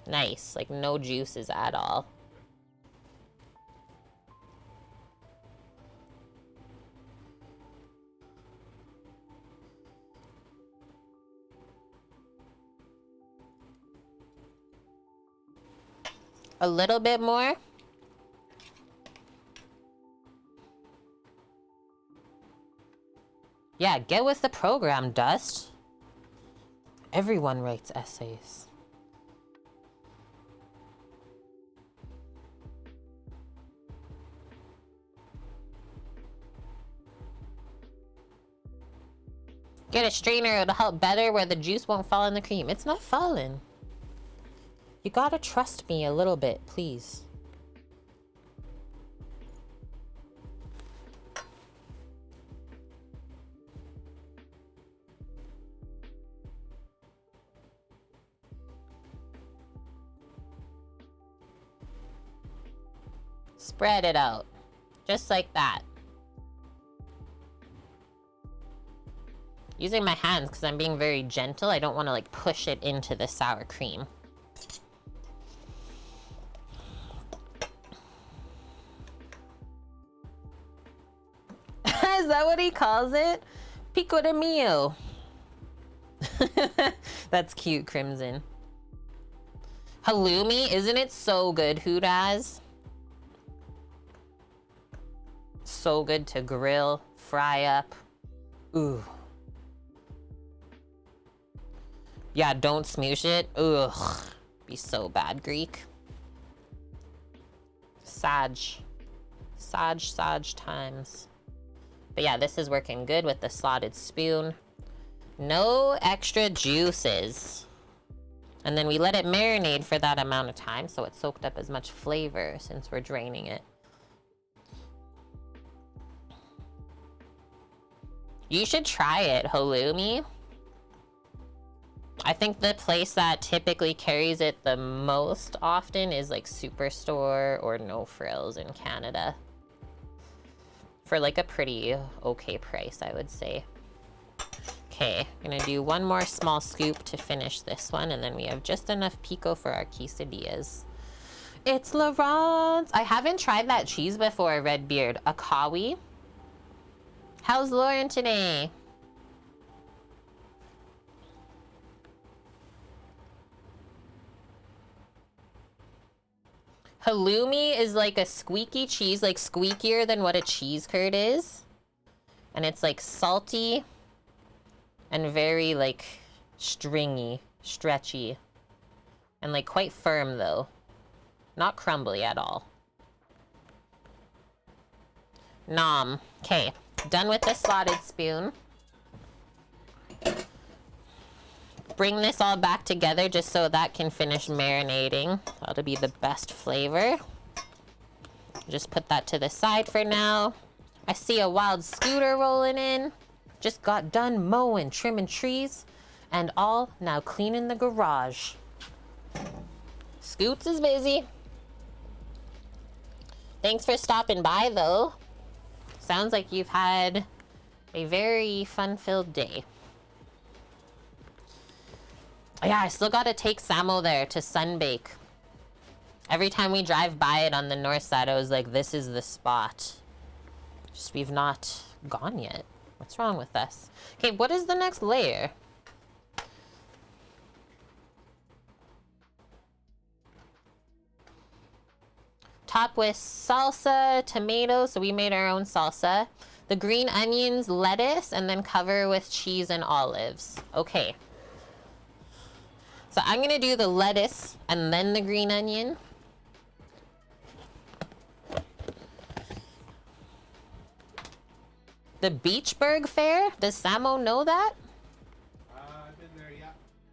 Nice, like no juices at all. A little bit more. Yeah, get with the program, Dust. Everyone writes essays. Get a strainer, it'll help better where the juice won't fall in the cream. It's not falling. You gotta trust me a little bit, please. Spread it out. Just like that. Using my hands because I'm being very gentle. I don't want to like push it into the sour cream. Is that what he calls it? Pico de mio. That's cute, Crimson. Halloumi, isn't it so good, Hootaz? So good to grill, fry up. Ooh. Yeah, don't smoosh it. Ugh. Be so bad, Greek. Sag times. But yeah, this is working good with the slotted spoon. No extra juices. And then we let it marinate for that amount of time so it soaked up as much flavor since we're draining it. You should try it, halloumi. I think the place that typically carries it the most often is like Superstore or No Frills in Canada. For like a pretty okay price, I would say. Okay, I'm gonna do one more small scoop to finish this one, and then we have just enough pico for our quesadillas. It's Laurent's. I haven't tried that cheese before, Redbeard. Akawi. How's Lauren today? Halloumi is like a squeaky cheese, like squeakier than what a cheese curd is. And it's like salty and very like stringy, stretchy. And like quite firm though. Not crumbly at all. Nom. Okay, done with the slotted spoon. Bring this all back together just so that can finish marinating. That'll be the best flavor. Just put that to the side for now. I see a wild scooter rolling in. Just got done mowing, trimming trees, and all now cleaning the garage. Scoots is busy. Thanks for stopping by though. Sounds like you've had a very fun-filled day. Yeah, I still gotta take Samo there to sunbake. Every time we drive by it on the north side, I was like, this is the spot. Just we've not gone yet. What's wrong with us? Okay, what is the next layer? Top with salsa, tomato, so we made our own salsa. The green onions, lettuce, and then cover with cheese and olives. Okay. So I'm gonna do the lettuce and then the green onion. The Beachburg Fair? Does Samo know that? I've been there, yeah.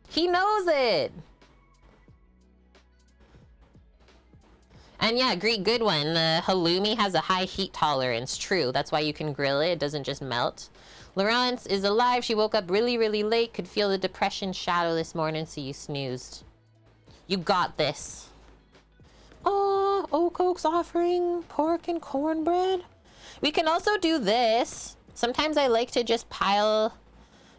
He knows it. And yeah, Greek, good one. The halloumi has a high heat tolerance. True, that's why you can grill it. It doesn't just melt. Laurence is alive. She woke up really, really late. Could feel the depression shadow this morning, so you snoozed. You got this. Oh, Oak Oak's offering pork and cornbread. We can also do this. Sometimes I like to just pile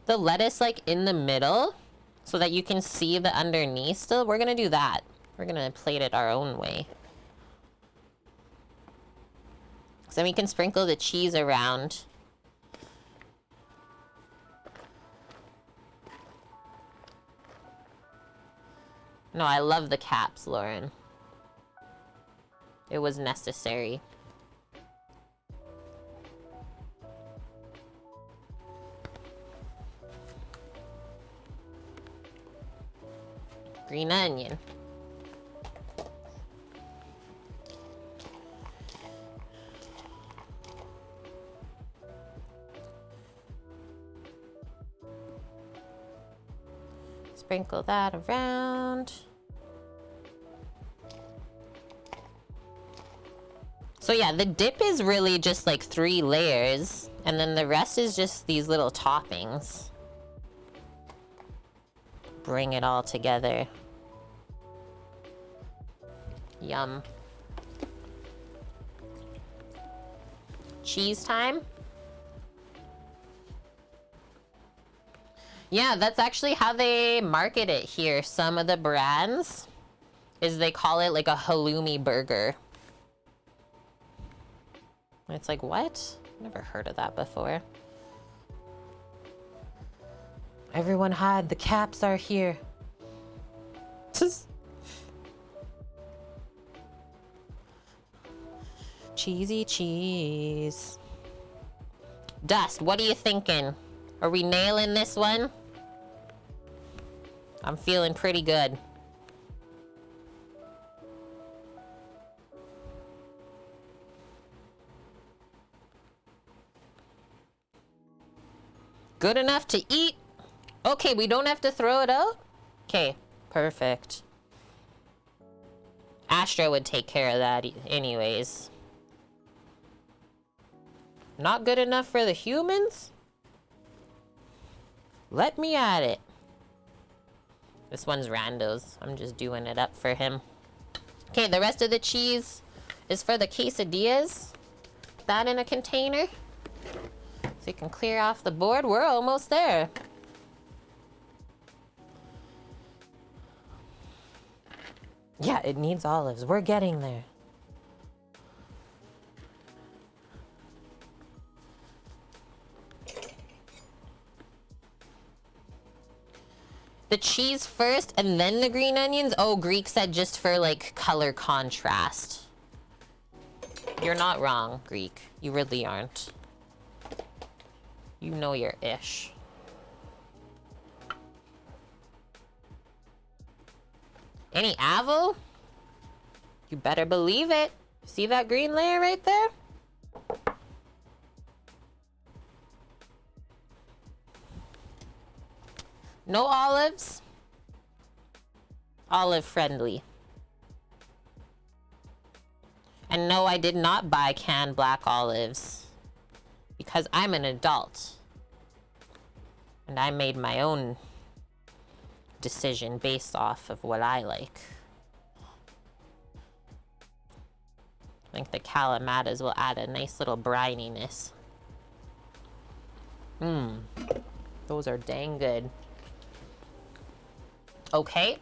the lettuce like in the middle so that you can see the underneath still. We're gonna do that. We're gonna plate it our own way. So then we can sprinkle the cheese around. No, I love the caps, Lauren. It was necessary. Green onion. Sprinkle that around. So yeah, the dip is really just like 3 layers, and then the rest is just these little toppings. Bring it all together. Yum. Cheese time. Yeah, that's actually how they market it here. Some of the brands is they call it like a halloumi burger. And it's like, what? Never heard of that before. Everyone hide, the caps are here. Cheesy cheese. Dust, what are you thinking? Are we nailing this one? I'm feeling pretty good. Good enough to eat? Okay, we don't have to throw it out? Okay, perfect. Astra would take care of that anyways. Not good enough for the humans? Let me at it. This one's Rando's. I'm just doing it up for him. Okay, the rest of the cheese is for the quesadillas. That in a container. So you can clear off the board. We're almost there. Yeah, it needs olives. We're getting there. The cheese first and then the green onions? Oh, Greek said just for like color contrast. You're not wrong, Greek. You really aren't. You know your ish. Any avo? You better believe it. See that green layer right there? No olives. Olive friendly. And no, I did not buy canned black olives because I'm an adult and I made my own decision based off of what I like. I think the calamatas will add a nice little brininess. Those are dang good. Okay,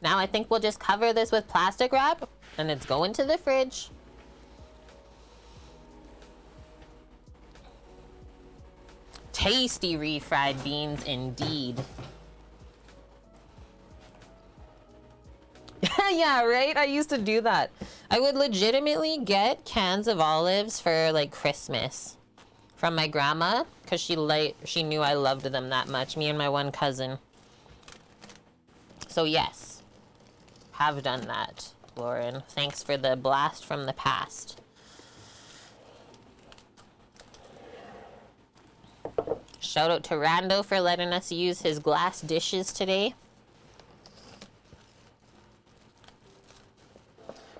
now I think we'll just cover this with plastic wrap and it's going to the fridge. Tasty refried beans indeed. Yeah, right? I used to do that. I would legitimately get cans of olives for like Christmas from my grandma because she knew I loved them that much, me and my one cousin. So yes, have done that, Lauren. Thanks for the blast from the past. Shout out to Rando for letting us use his glass dishes today.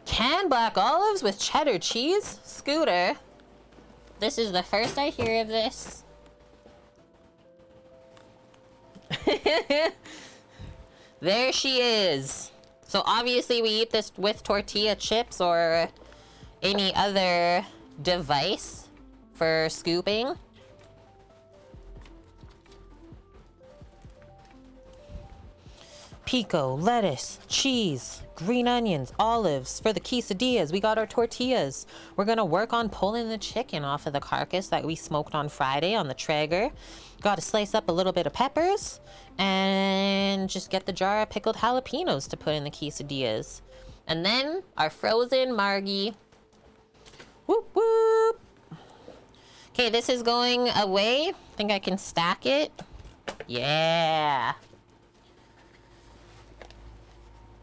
Canned black olives with cheddar cheese? Scooter. This is the first I hear of this. There she is. So obviously we eat this with tortilla chips or any other device for scooping. Pico, lettuce, cheese, green onions, olives for the quesadillas. We got our tortillas. We're gonna work on pulling the chicken off of the carcass that we smoked on Friday on the Traeger. Got to slice up a little bit of peppers and just get the jar of pickled jalapenos to put in the quesadillas. And then our frozen margie. Whoop whoop. Okay, this is going away. I think I can stack it. Yeah.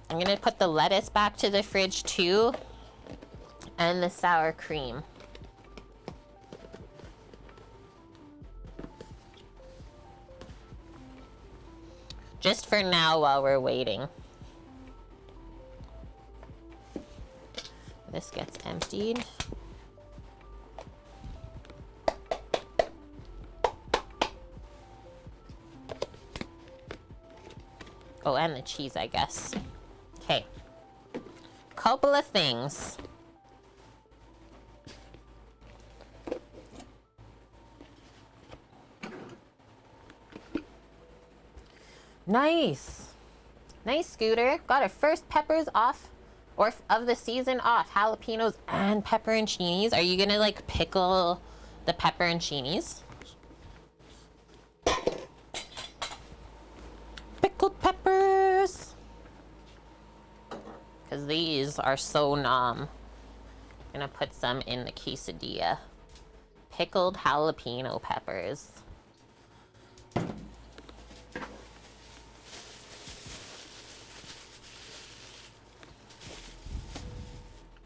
I'm gonna put the lettuce back to the fridge too, and the sour cream. Just for now while we're waiting. This gets emptied. Oh, and the cheese, I guess. Okay, couple of things. Nice. Nice, Scooter. Got our first peppers off, or of the season off. Jalapenos and pepperoncinis. Are you gonna like pickle the pepperoncinis? Pickled peppers. Because these are so nom. Gonna put some in the quesadilla. Pickled jalapeno peppers.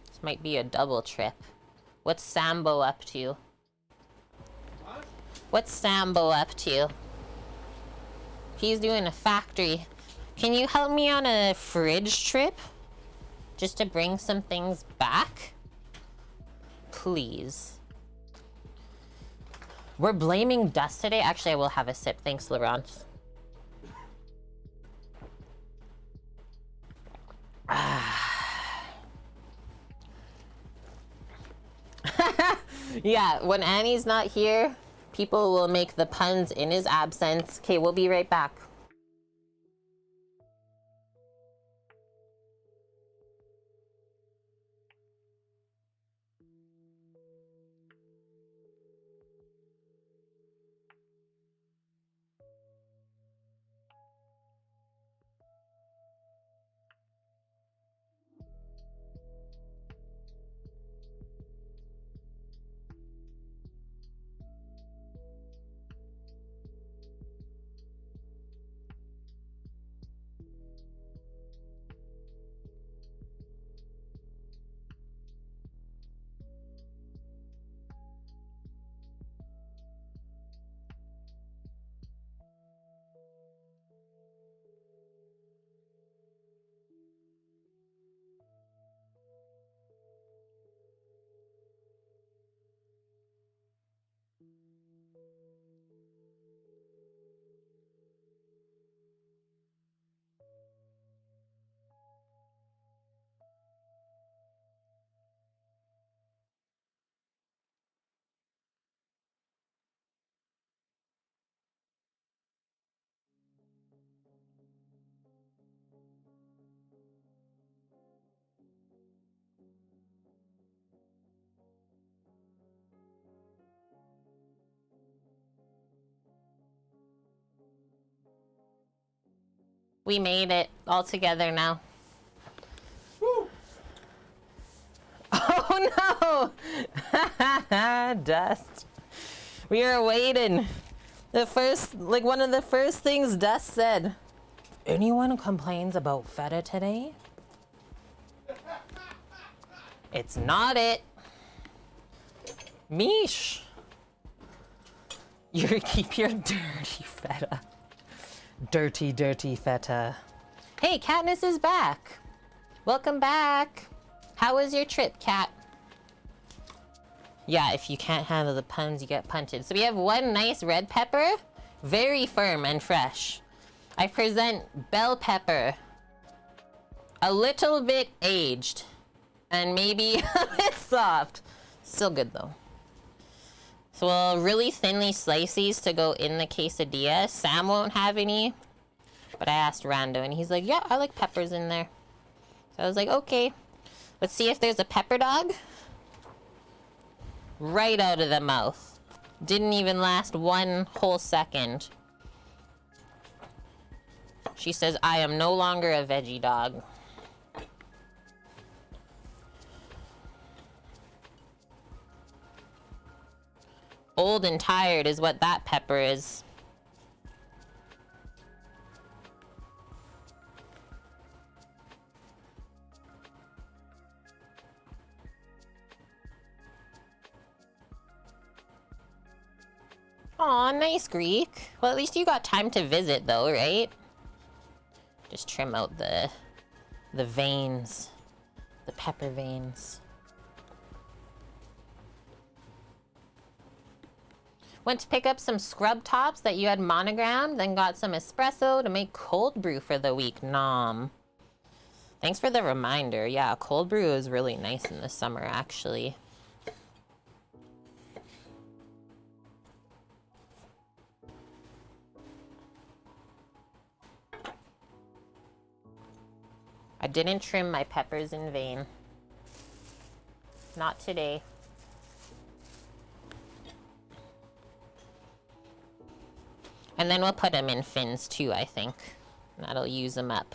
This might be a double trip. What's Sambo up to? What? What's Sambo up to? He's doing a factory. Can you help me on a fridge trip? Just to bring some things back? Please. We're blaming dust today. Actually, I will have a sip. Thanks, Laurence. Yeah, when Annie's not here, people will make the puns in his absence. Okay, we'll be right back. We made it all together now. Woo! Oh no! Dust. We are waiting. One of the first things Dust said. Anyone complains about feta today? It's not it. Mish. You keep your dirty feta. Dirty, dirty feta. Hey, Katniss is back. Welcome back. How was your trip, Kat? Yeah, if you can't handle the puns, you get punted. So we have one nice red pepper, very firm and fresh. I present bell pepper, a little bit aged, and maybe a bit soft. Still good though. So we'll really thinly slice these to go in the quesadilla. Sam won't have any, but I asked Rando and he's like, yeah, I like peppers in there. So I was like, okay, let's see if there's a pepper dog. Right out of the mouth. Didn't even last one whole second. She says, I am no longer a veggie dog. Old and tired is what that pepper is. Aw, nice, Greek. Well, at least you got time to visit, though, right? Just trim out the veins, the pepper veins. Went to pick up some scrub tops that you had monogrammed, then got some espresso to make cold brew for the week. Nom. Thanks for the reminder. Yeah, cold brew is really nice in the summer, actually. I didn't trim my peppers in vain. Not today. And then we'll put them in fins too, I think. That'll use them up.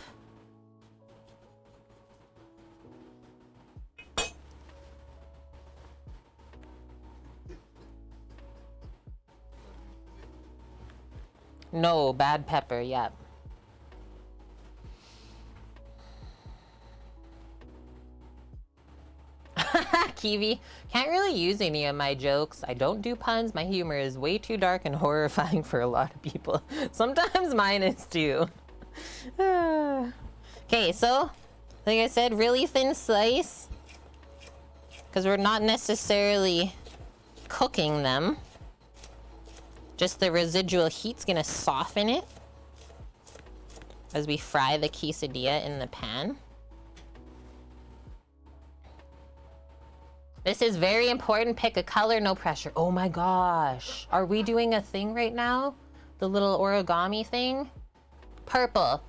No, bad pepper, yep. Kiwi. Can't really use any of my jokes. I don't do puns. My humor is way too dark and horrifying for a lot of people. Sometimes mine is too. Okay, so, like I said, really thin slice. Because we're not necessarily cooking them. Just the residual heat's gonna soften it as we fry the quesadilla in the pan. This is very important. Pick a color, no pressure. Oh my gosh. Are we doing a thing right now? The little origami thing? Purple.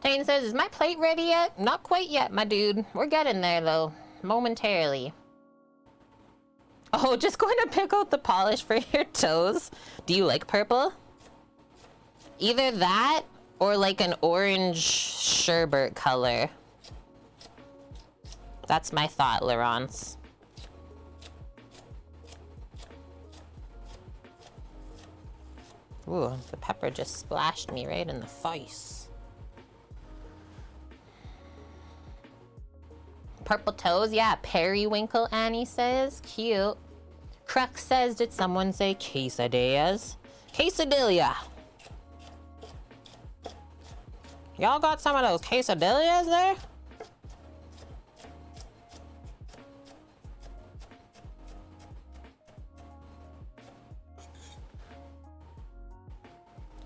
Tane says, is my plate ready yet? Not quite yet, my dude. We're getting there, though. Momentarily. Oh, just going to pick out the polish for your toes. Do you like purple? Either that or like an orange sherbet color. That's my thought, Laurence. Ooh, the pepper just splashed me right in the face. Purple toes, yeah, periwinkle, Annie says. Cute. Crux says, did someone say quesadillas? Quesadilla. Y'all got some of those quesadillas there?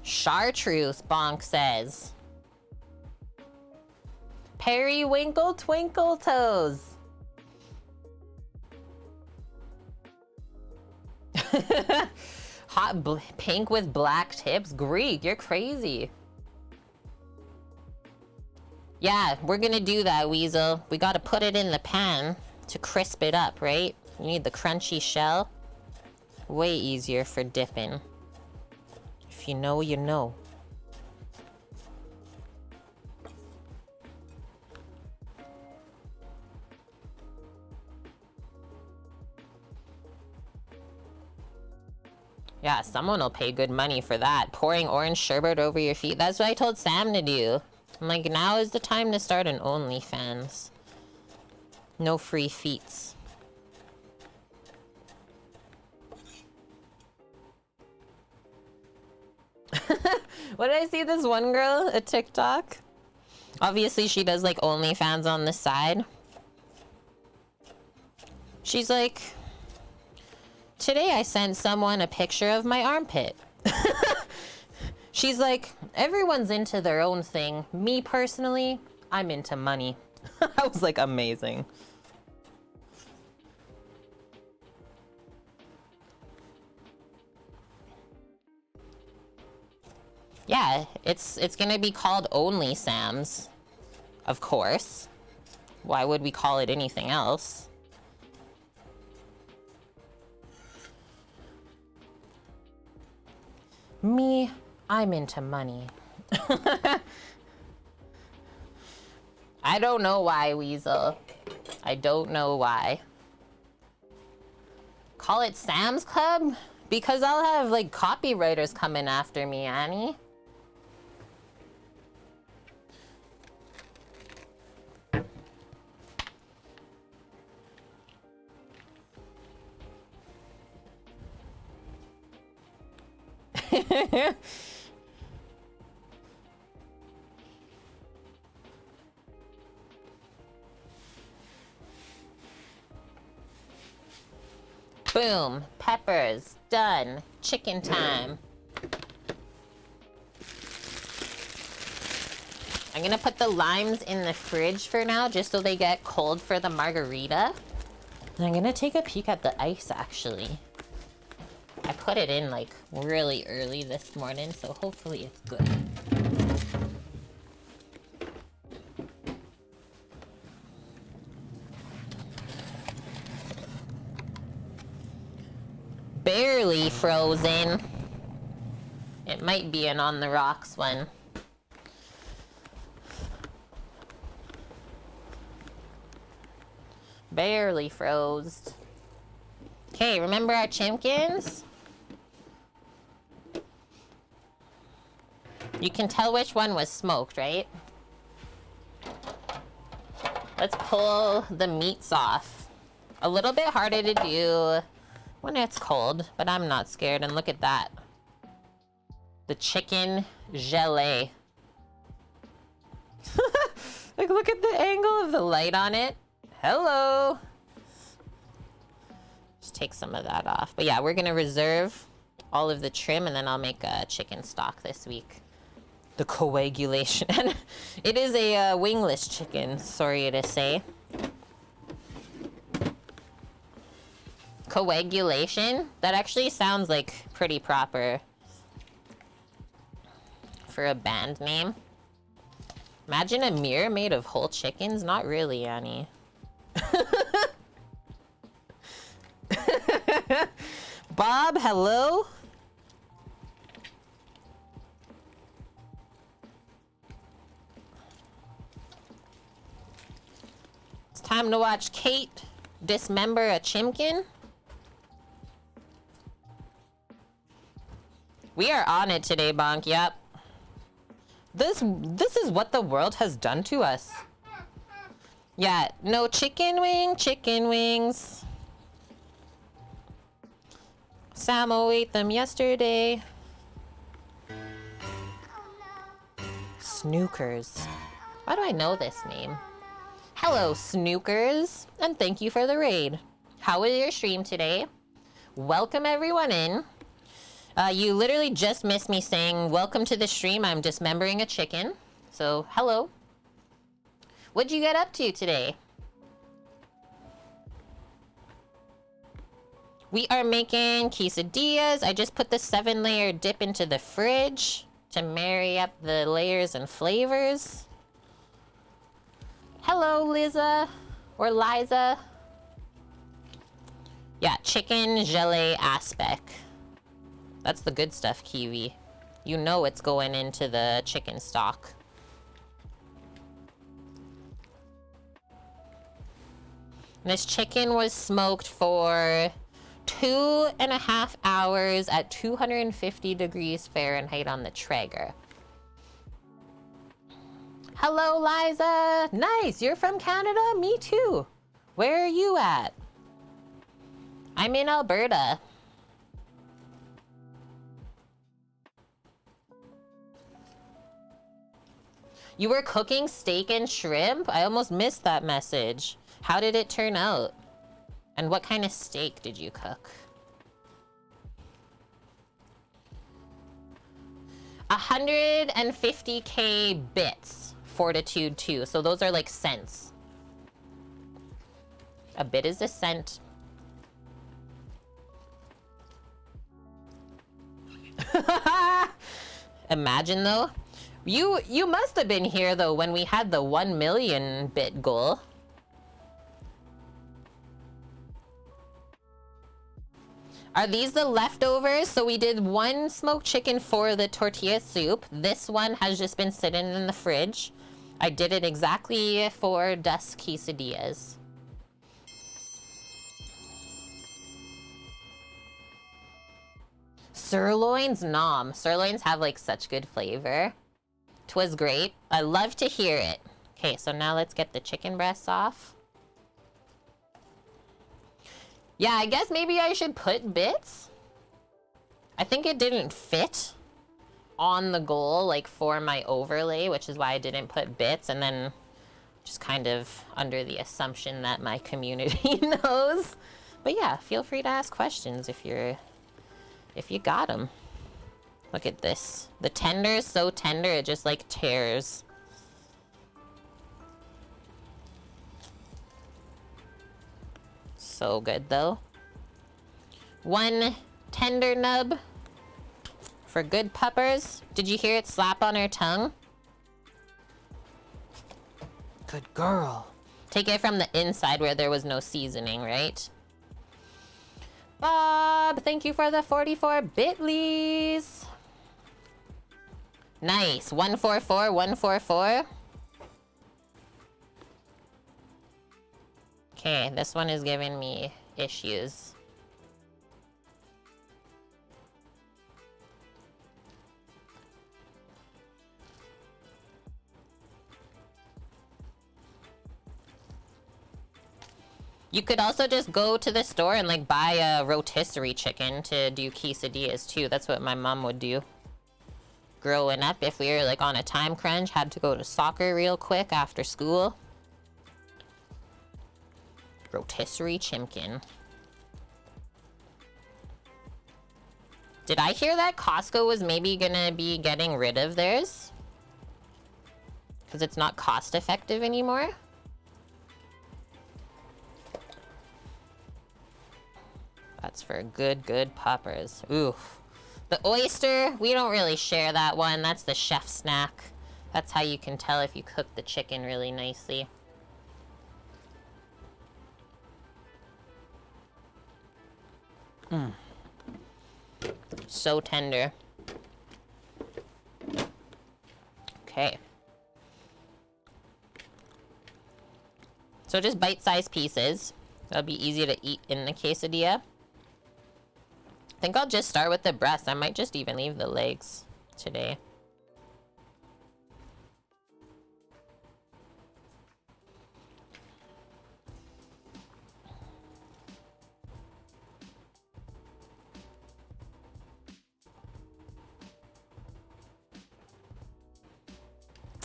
Chartreuse, Bonk says. Periwinkle twinkle toes. Hot pink with black tips. Greek, you're crazy. Yeah, we're gonna do that, Weasel. We gotta put it in the pan to crisp it up, right? You need the crunchy shell. Way easier for dipping. If you know, you know. Yeah, someone will pay good money for that. Pouring orange sherbet over your feet. That's what I told Sam to do. I'm like, now is the time to start an OnlyFans. No free feets. What did I see this one girl at TikTok? Obviously she does like OnlyFans on the side. She's like, today I sent someone a picture of my armpit. She's like, everyone's into their own thing. Me personally, I'm into money. I was like, amazing. Yeah, it's gonna be called Only Sam's, of course. Why would we call it anything else? Me, I'm into money. I don't know why, Weasel. I don't know why. Call it Sam's Club? Because I'll have like copywriters coming after me, Annie. Boom, peppers, done. Chicken time. I'm gonna put the limes in the fridge for now, just so they get cold for the margarita. And I'm gonna take a peek at the ice, actually. I put it in like really early this morning, so hopefully it's good. barely frozen. It might be an on the rocks one. Barely froze. Okay, remember our chimkins? You can tell which one was smoked, right? Let's pull the meats off. A little bit harder to do when it's cold, but I'm not scared. And look at that. The chicken gelée. Like, look at the angle of the light on it. Hello. Just take some of that off. But yeah, we're gonna reserve all of the trim and then I'll make a chicken stock this week. The coagulation. It is a wingless chicken, sorry to say. Coagulation? That actually sounds like pretty proper for a band name. Imagine a mirror made of whole chickens? Not really, Annie. Bob, hello? It's time to watch Kate dismember a chimkin. We are on it today, Bonk. Yep. This is what the world has done to us. Yeah, no chicken wings. Samo ate them yesterday. Snookers. Why do I know this name? Hello, Snookers, and thank you for the raid. How was your stream today? Welcome everyone in. You literally just missed me saying, welcome to the stream, I'm dismembering a chicken. So, hello. What'd you get up to today? We are making quesadillas. I just put the 7-layer dip into the fridge to marry up the layers and flavors. Hello, Liza. Or Liza. Yeah, chicken gelée aspect. That's the good stuff, Kiwi. You know it's going into the chicken stock. This chicken was smoked for 2.5 hours at 250 degrees Fahrenheit on the Traeger. Hello, Liza. Nice. You're from Canada? Me too. Where are you at? I'm in Alberta. You were cooking steak and shrimp? I almost missed that message. How did it turn out? And what kind of steak did you cook? 150k bits, Fortitude 2. So those are like cents. A bit is a cent. Imagine though. You must have been here though when we had the 1 million bit goal. Are these the leftovers? So we did 1 smoked chicken for the tortilla soup. This one has just been sitting in the fridge. I did it exactly for dusk quesadillas. Sirloins? Nom. Sirloins have like such good flavor. 'Twas great. I love to hear it. Okay, so now let's get the chicken breasts off. Yeah, I guess maybe I should put bits. I think it didn't fit on the goal, like for my overlay, which is why I didn't put bits, and then just kind of under the assumption that my community knows. But yeah, feel free to ask questions if you got them. Look at this. The tender is so tender, it just like tears. So good though. 1 tender nub for good puppers. Did you hear it slap on her tongue? Good girl. Take it from the inside where there was no seasoning, right? Bye. Rob, thank you for the 44 bitlies. Nice. 144, 144. Okay, this one is giving me issues. You could also just go to the store and like buy a rotisserie chicken to do quesadillas too. That's what my mom would do. Growing up, if we were like on a time crunch, had to go to soccer real quick after school. Rotisserie chimkin. Did I hear that Costco was maybe gonna be getting rid of theirs? Because it's not cost effective anymore? That's for good poppers. Oof. The oyster, we don't really share that one. That's the chef snack. That's how you can tell if you cook the chicken really nicely. So tender. Okay. So just bite-sized pieces. That'll be easy to eat in the quesadilla. I think I'll just start with the breast. I might just even leave the legs today.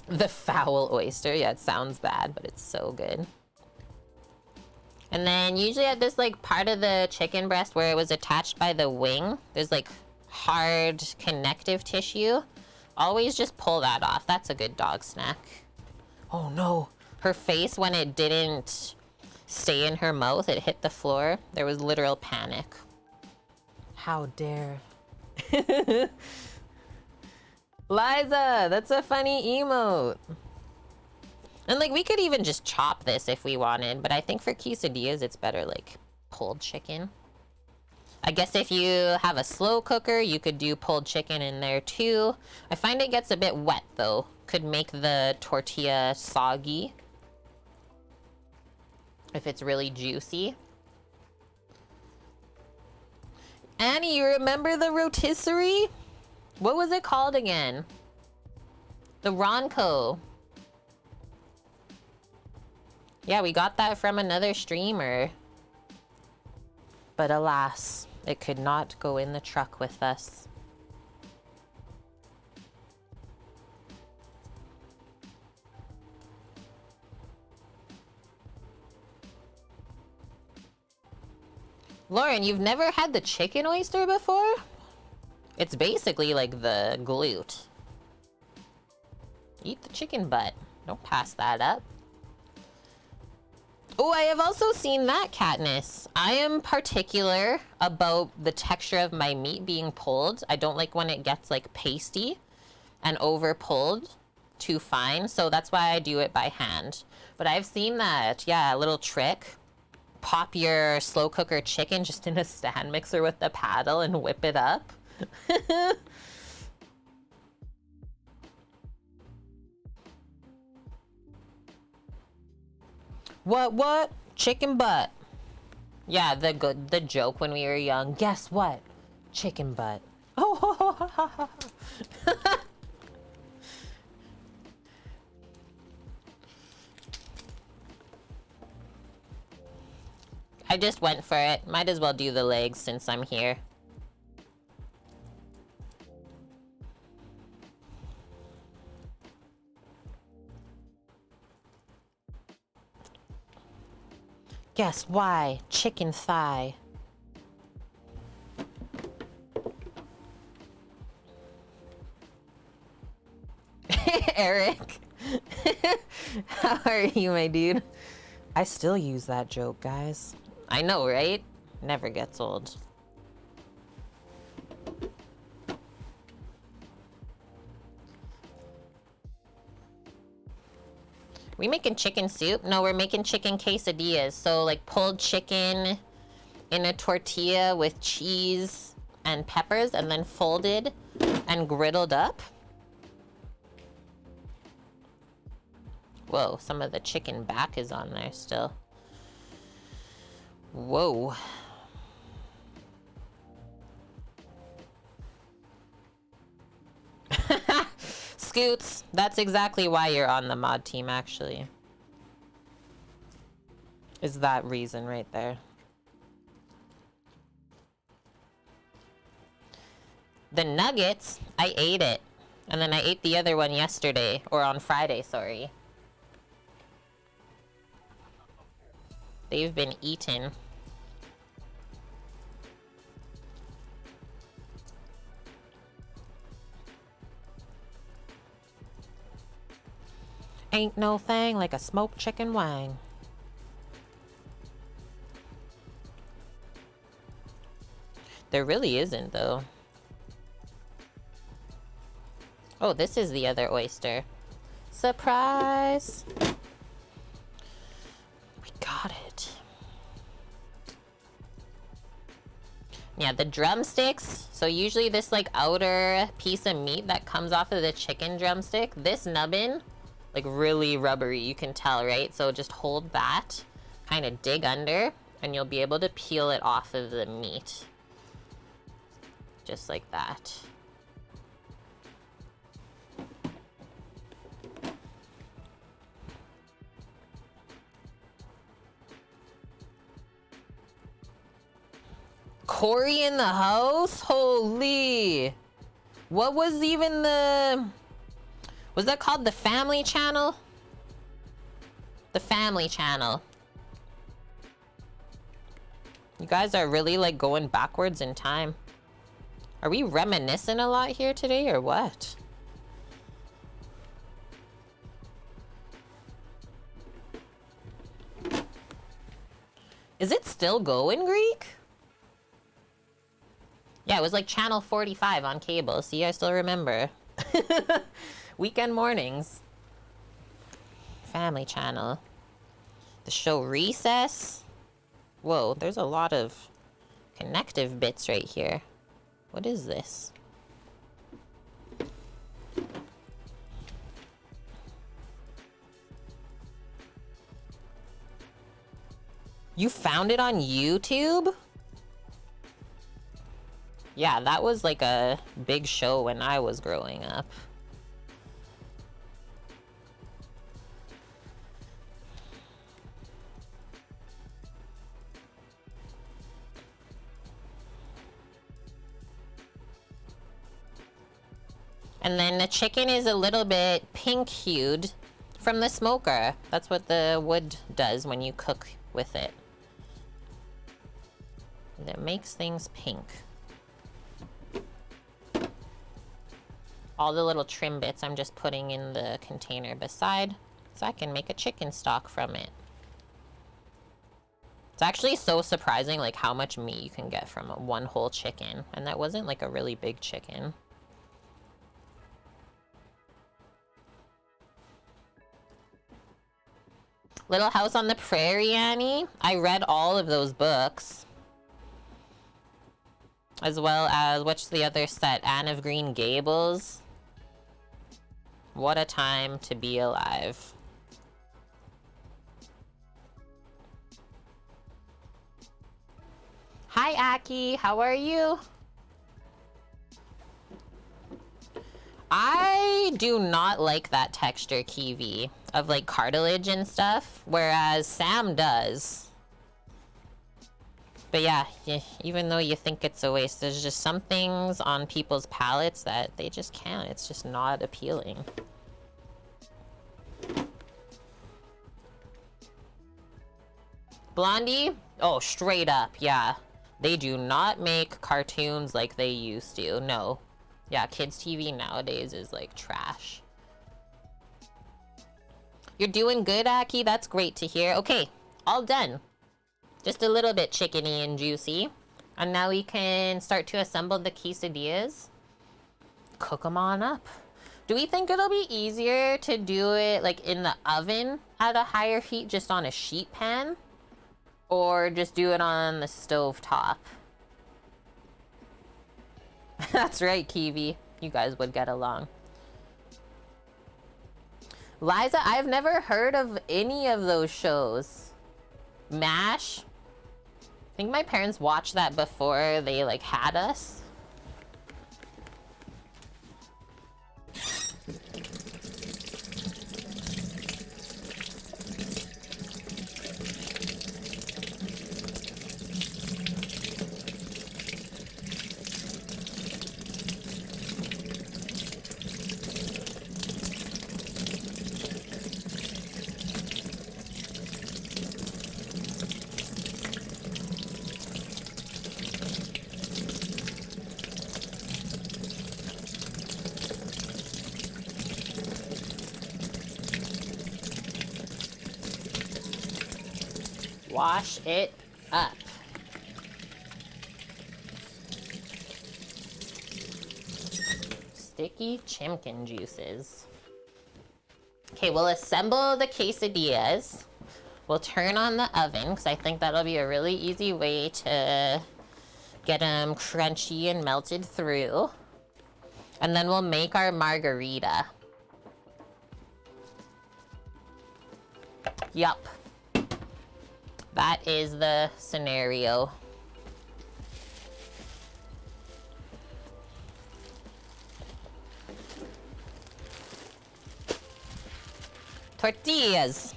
The foul oyster. Yeah, it sounds bad, but it's so good. And then usually at this like part of the chicken breast where it was attached by the wing, there's like hard connective tissue. Always just pull that off. That's a good dog snack. Oh no. Her face when it didn't stay in her mouth, it hit the floor. There was literal panic. How dare. Liza, that's a funny emote. And like we could even just chop this if we wanted, but I think for quesadillas it's better like pulled chicken. I guess if you have a slow cooker, you could do pulled chicken in there too. I find it gets a bit wet though. Could make the tortilla soggy if it's really juicy. Annie, you remember the rotisserie? What was it called again? The Ronco. Yeah, we got that from another streamer. But alas, it could not go in the truck with us. Lauren, you've never had the chicken oyster before? It's basically like the glute. Eat the chicken butt. Don't pass that up. Oh, I have also seen that, Katniss. I am particular about the texture of my meat being pulled. I don't like when it gets like pasty and over pulled too fine. So that's why I do it by hand. But I've seen that, yeah, a little trick. Pop your slow cooker chicken just in a stand mixer with the paddle and whip it up. What? Chicken butt. Yeah, the joke when we were young. Guess what? Chicken butt. Oh. I just went for it. Might as well do the legs since I'm here. Guess why? Chicken thigh. Eric. How are you, my dude? I still use that joke, guys. I know, right? Never gets old. We making chicken soup? No, we're making chicken quesadillas. So like pulled chicken in a tortilla with cheese and peppers and then folded and griddled up. Whoa, some of the chicken back is on there still. Whoa. Scoots, that's exactly why you're on the mod team, actually. Is that reason right there. The nuggets, I ate it. And then I ate the other one yesterday, or on Friday, sorry. They've been eaten. Ain't no thing like a smoked chicken wing. There really isn't, though. Oh, this is the other oyster. Surprise! We got it. Yeah, the drumsticks. So usually this like outer piece of meat that comes off of the chicken drumstick, this nubbin, like really rubbery, you can tell, right? So just hold that, kind of dig under, and you'll be able to peel it off of the meat. Just like that. Corey in the house? Holy. What was even the... Was that called the Family Channel? The Family Channel. You guys are really like going backwards in time. Are we reminiscing a lot here today or what? Is it still going, Greek? Yeah, it was like channel 45 on cable. See, I still remember. Weekend mornings. Family Channel. The show Recess. Whoa, there's a lot of connective bits right here. What is this? You found it on YouTube? Yeah, that was like a big show when I was growing up. And then the chicken is a little bit pink hued from the smoker. That's what the wood does when you cook with it. It makes things pink. All the little trim bits I'm just putting in the container beside, so I can make a chicken stock from it. It's actually so surprising like how much meat you can get from one whole chicken, and that wasn't like a really big chicken. Little House on the Prairie, Annie. I read all of those books. As well as, what's the other set? Anne of Green Gables. What a time to be alive. Hi, Aki. How are you? I do not like that texture, Kiwi, of like cartilage and stuff, whereas Sam does. But yeah, even though you think it's a waste, there's just some things on people's palates that they just can't. It's just not appealing. Blondie? Oh, straight up, yeah. They do not make cartoons like they used to, no. Yeah, kids' TV nowadays is like trash. You're doing good, Aki. That's great to hear. Okay, all done. Just a little bit chickeny and juicy. And now we can start to assemble the quesadillas. Cook them on up. Do we think it'll be easier to do it like in the oven at a higher heat just on a sheet pan? Or just do it on the stove top. That's right, Kiwi. You guys would get along. Liza, I've never heard of any of those shows. MASH? I think my parents watched that before they like had us. Wash it up. Sticky chimkin juices. Okay, we'll assemble the quesadillas. We'll turn on the oven because I think that'll be a really easy way to get them crunchy and melted through. And then we'll make our margarita. Yup. That is the scenario. Tortillas.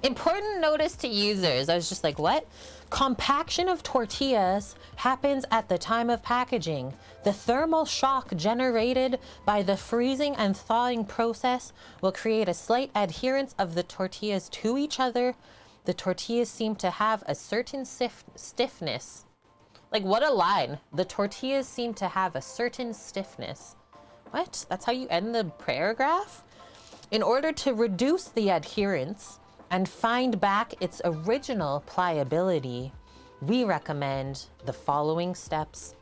Important notice to users. I was just like, what? Compaction of tortillas happens at the time of packaging. The thermal shock generated by the freezing and thawing process will create a slight adherence of the tortillas to each other. The tortillas seem to have a certain stiffness. Like, what a line. The tortillas seem to have a certain stiffness. What? That's how you end the paragraph? In order to reduce the adherence and find back its original pliability, we recommend the following steps.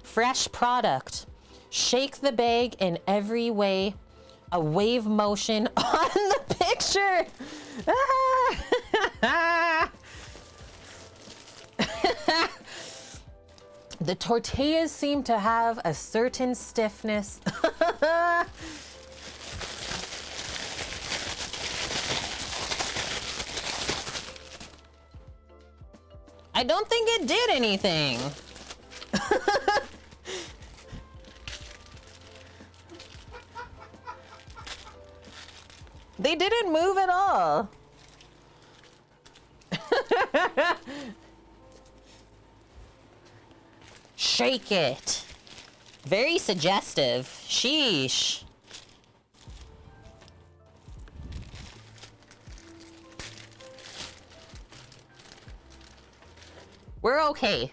Fresh product. Shake the bag in every way. A wave motion on the picture. The tortillas seem to have a certain stiffness. I don't think it did anything. They didn't move at all. Shake it. Very suggestive. Sheesh. We're okay.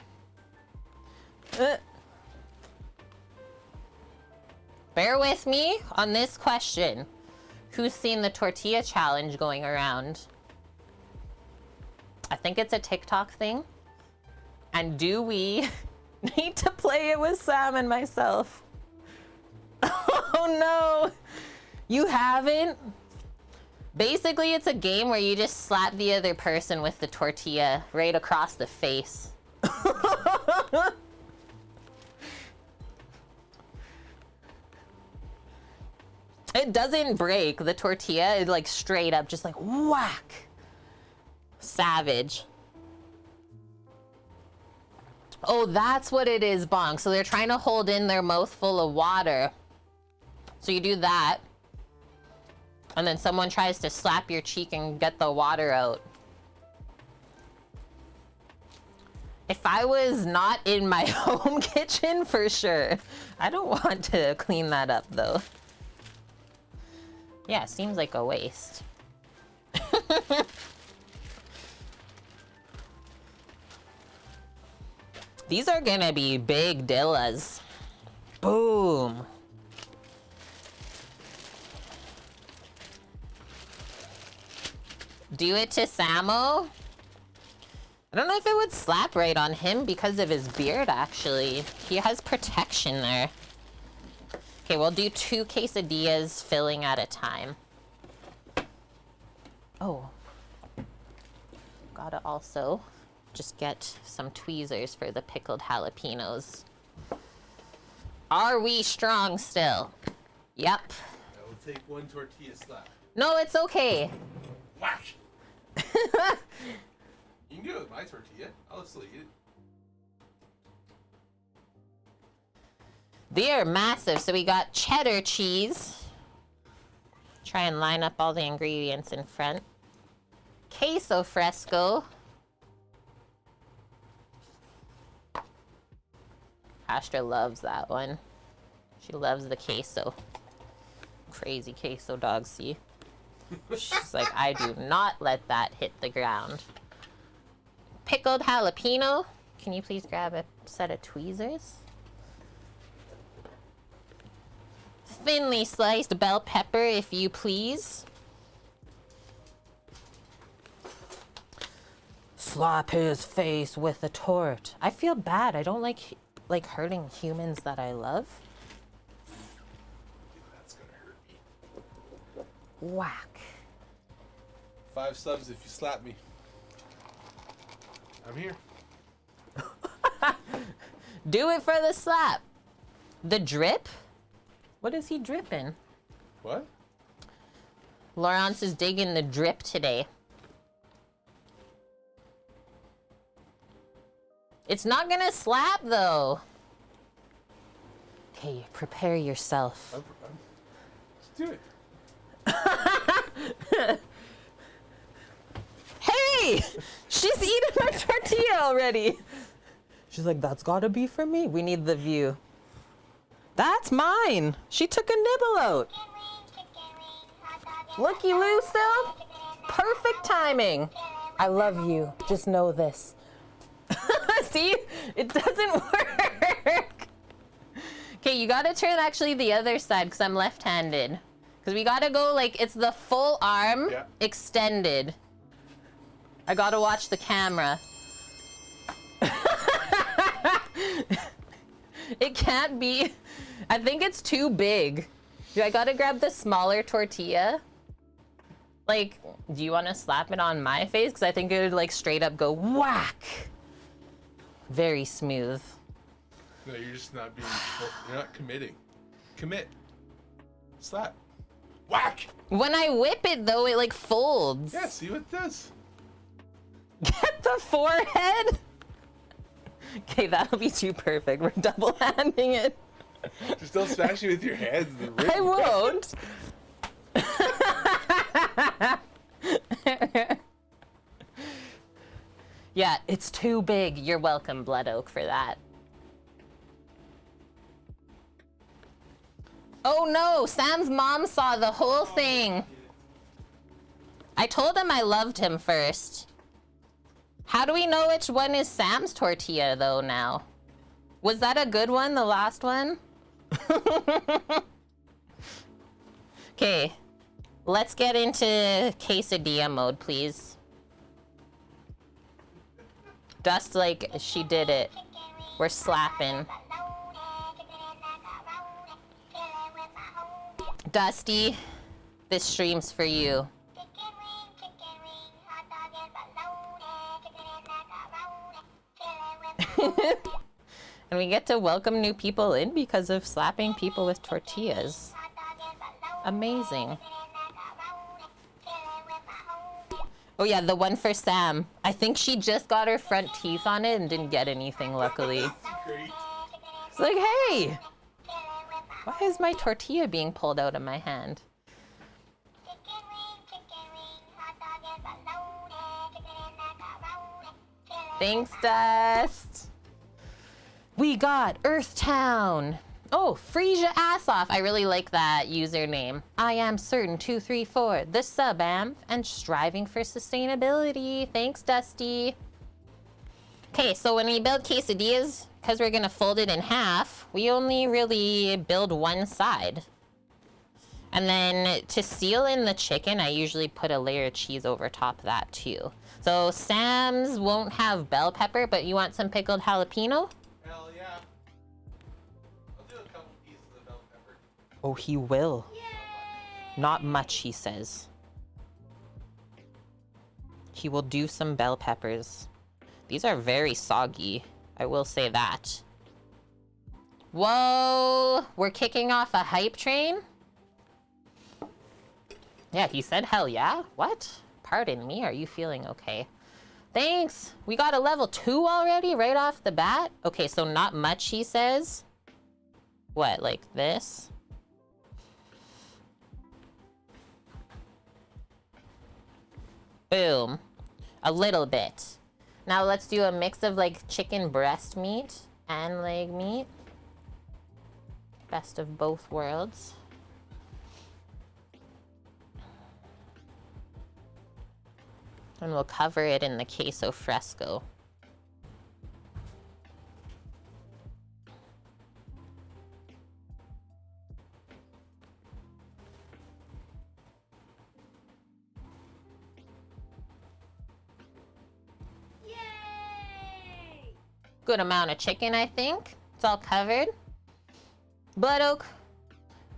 Bear with me on this question. Who's seen the tortilla challenge going around? I think it's a TikTok thing. And do we need to play it with Sam and myself? Oh no! You haven't? Basically, it's a game where you just slap the other person with the tortilla right across the face. It doesn't break the tortilla. It like straight up, just like whack. Savage. Oh, that's what it is, Bonk. So they're trying to hold in their mouth full of water. So you do that. And then someone tries to slap your cheek and get the water out. If I was not in my home kitchen, for sure. I don't want to clean that up, though. Yeah, seems like a waste. These are gonna be big dillas. Boom. Do it to Samo. I don't know if it would slap right on him because of his beard, actually. He has protection there. Okay, we'll do 2 quesadillas filling at a time. Oh. Gotta also just get some tweezers for the pickled jalapenos. Are we strong still? Yep. I will take 1 tortilla slap. No, it's okay. Whack! You can do it with my tortilla. I'll still eat it. They are massive. So we got cheddar cheese. Try and line up all the ingredients in front. Queso fresco. Astra loves that one. She loves the queso. Crazy queso dog, see? She's like, I do not let that hit the ground. Pickled jalapeno. Can you please grab a set of tweezers? Thinly sliced bell pepper, if you please. Slap his face with a tort. I feel bad. I don't like hurting humans that I love. That's gonna hurt me. Whack. 5 subs if you slap me. I'm here. Do it for the slap. The drip? What is he dripping? What? Laurence is digging the drip today. It's not gonna slap though. Okay, prepare yourself. Let's do it. Hey! She's eating her tortilla already. She's like, that's gotta be for me. We need the view. That's mine. She took a nibble out. Looky Loo, still. Perfect timing. I love you. Just know this. See? It doesn't work. Okay, you gotta turn actually the other side because I'm left-handed. Because we gotta go like it's the full arm extended. I gotta watch the camera. It can't be. I think it's too big. I gotta grab the smaller tortilla. Like, do you want to slap it on my face? Because I think it would like straight up go whack. Very smooth. No, you're just not being. You're not committing. Commit. Slap. Whack. When I whip it though, it like folds. Yeah, see what it does. Get the forehead. Okay, that'll be too perfect. We're double handing it. Just don't smash it with your hands. I won't. Yeah, it's too big. You're welcome, Blood Oak, for that. Oh no, Sam's mom saw the whole thing. I told him I loved him first. How do we know which one is Sam's tortilla though now? Was that a good one, the last one? Okay, let's get into quesadilla mode, please. Dust like she did it. We're slapping. Dusty, this stream's for you. And we get to welcome new people in because of slapping people with tortillas. Amazing. Oh yeah, the one for Sam. I think she just got her front teeth on it and didn't get anything, luckily. Great. It's like, hey! Why is my tortilla being pulled out of my hand? Thanks, Dust. We got Earthtown. Oh, freeze your ass off. I really like that username. I am certain 234, the sub-amp, and striving for sustainability. Thanks, Dusty. Okay, so when we build quesadillas, because we're gonna fold it in half, we only really build one side. And then to seal in the chicken, I usually put a layer of cheese over top of that too. So Sam's won't have bell pepper, but you want some pickled jalapeno? Hell yeah. I'll do a couple pieces of bell pepper. Oh, he will. Not much, he says. He will do some bell peppers. These are very soggy, I will say that. Whoa, we're kicking off a hype train? Yeah, he said hell yeah? What? Pardon me, are you feeling okay? Thanks! We got a level 2 already, right off the bat? Okay, so not much, he says. What, like this? Boom. A little bit. Now let's do a mix of like chicken breast meat and leg meat. Best of both worlds. And we'll cover it in the queso fresco. Yay! Good amount of chicken, I think. It's all covered. Blood oak.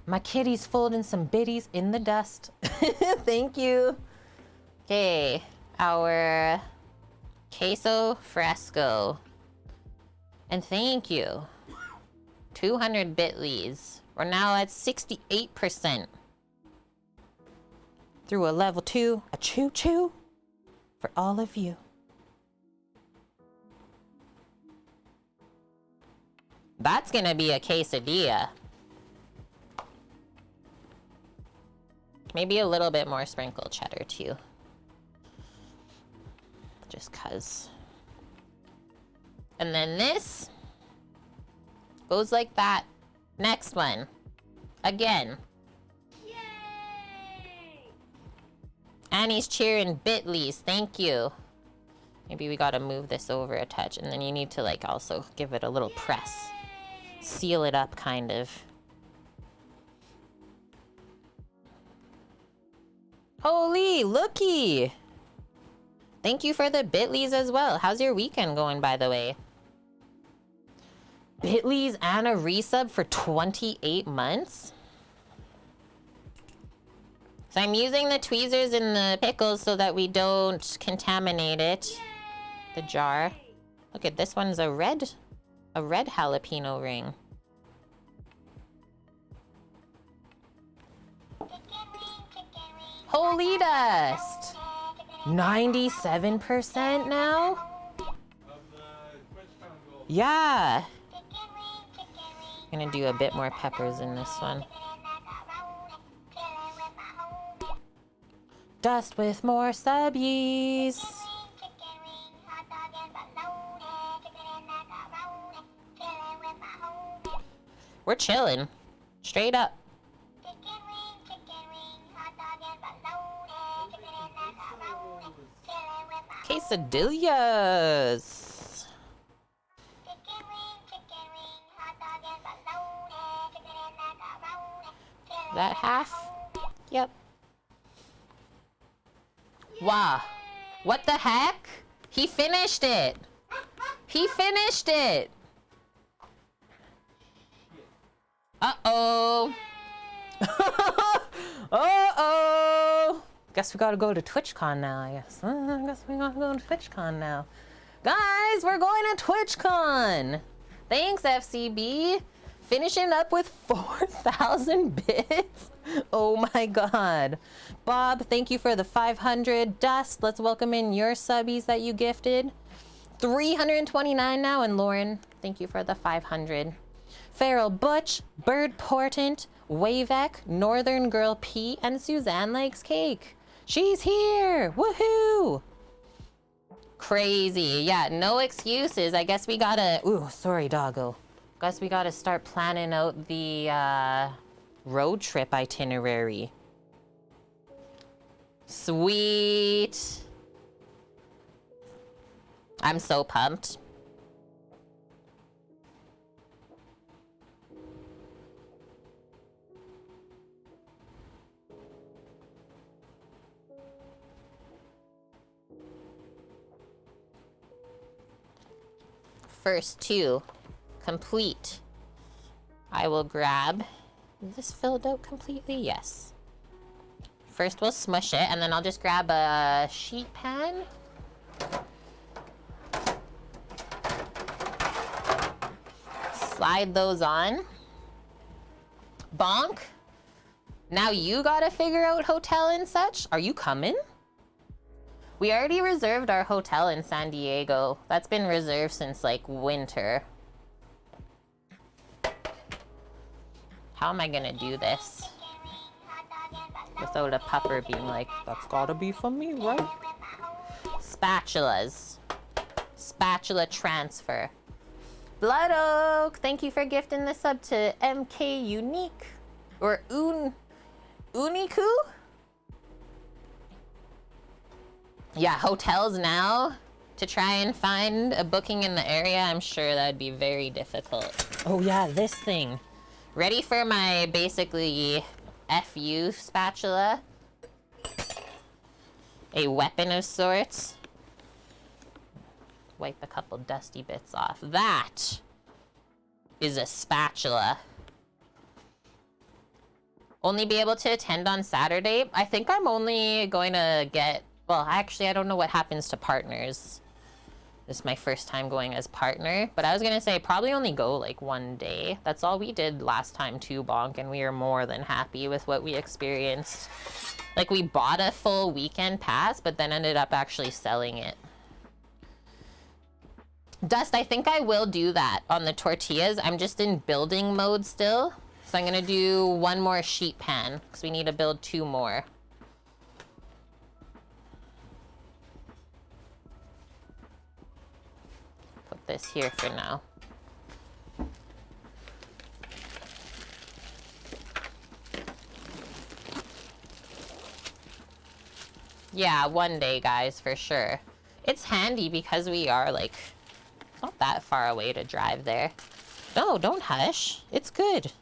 My kitty's folding some biddies in the dust. Thank you. Okay, our queso fresco. And thank you. 200 bitlies. We're now at 68%. Through a level 2, a choo-choo for all of you. That's gonna be a quesadilla. Maybe a little bit more sprinkled cheddar too. Just cuz. And then this goes like that. Next one. Again. Yay! Annie's cheering bitlies. Thank you. Maybe we gotta move this over a touch, and then you need to like also give it a little press. Seal it up, kind of. Holy, looky! Thank you for the bitlies as well. How's your weekend going, by the way? Bitlies and a resub for 28 months? So I'm using the tweezers in the pickles so that we don't contaminate it. The jar. Look at this one's a red jalapeno ring. Holy dust! 97% now? Yeah. I'm gonna do a bit more peppers in this one. Dust with more subbies. We're chilling. Straight up. Quesadillas. That half? Yep. Wow. What the heck? He finished it. He finished it. Uh-oh. Uh-oh. Guess we gotta go to TwitchCon now, I guess. I guess we gotta go to TwitchCon now. Guys, we're going to TwitchCon. Thanks, FCB. Finishing up with 4,000 bits. Oh my god. Bob, thank you for the 500. Dust, let's welcome in your subbies that you gifted. 329 now. And Lauren, thank you for the 500. Farrell Butch, Bird Portent, Wavek, Northern Girl P, and Suzanne Likes Cake. She's here! Woohoo! Crazy. Yeah, no excuses. I guess we gotta... Ooh, sorry, doggo. Guess we gotta start planning out the road trip itinerary. Sweet. I'm so pumped. first two complete, I will grab... Is this filled out completely? Yes. First we'll smush it, and then I'll just grab a sheet pan. Slide those on. Bonk. Now you gotta figure out hotel and such. Are you coming? We already reserved our hotel in San Diego. That's been reserved since like winter. How am I gonna do this without a pupper being like, that's gotta be for me, right? Spatulas. Spatula transfer. Blood Oak, thank you for gifting the sub to MK Unique. Or Uniku? Yeah, hotels now. To try and find a booking in the area, I'm sure that'd be very difficult. Oh yeah, this thing. Ready for my basically FU spatula? A weapon of sorts. Wipe a couple dusty bits off. That is a spatula. Only be able to attend on Saturday. I think I'm only going to get... Well, actually, I don't know what happens to partners. This is my first time going as partner. But I was going to say, probably only go like one day. That's all we did last time too, Bonk. And we are more than happy with what we experienced. Like, we bought a full weekend pass, but then ended up actually selling it. Dust, I think I will do that on the tortillas. I'm just in building mode still. So I'm gonna do one more sheet pan because we need to build two more. Put this here for now. Yeah, one day, guys, for sure. It's handy because we are like... not that far away to drive there. No, don't hush. It's good.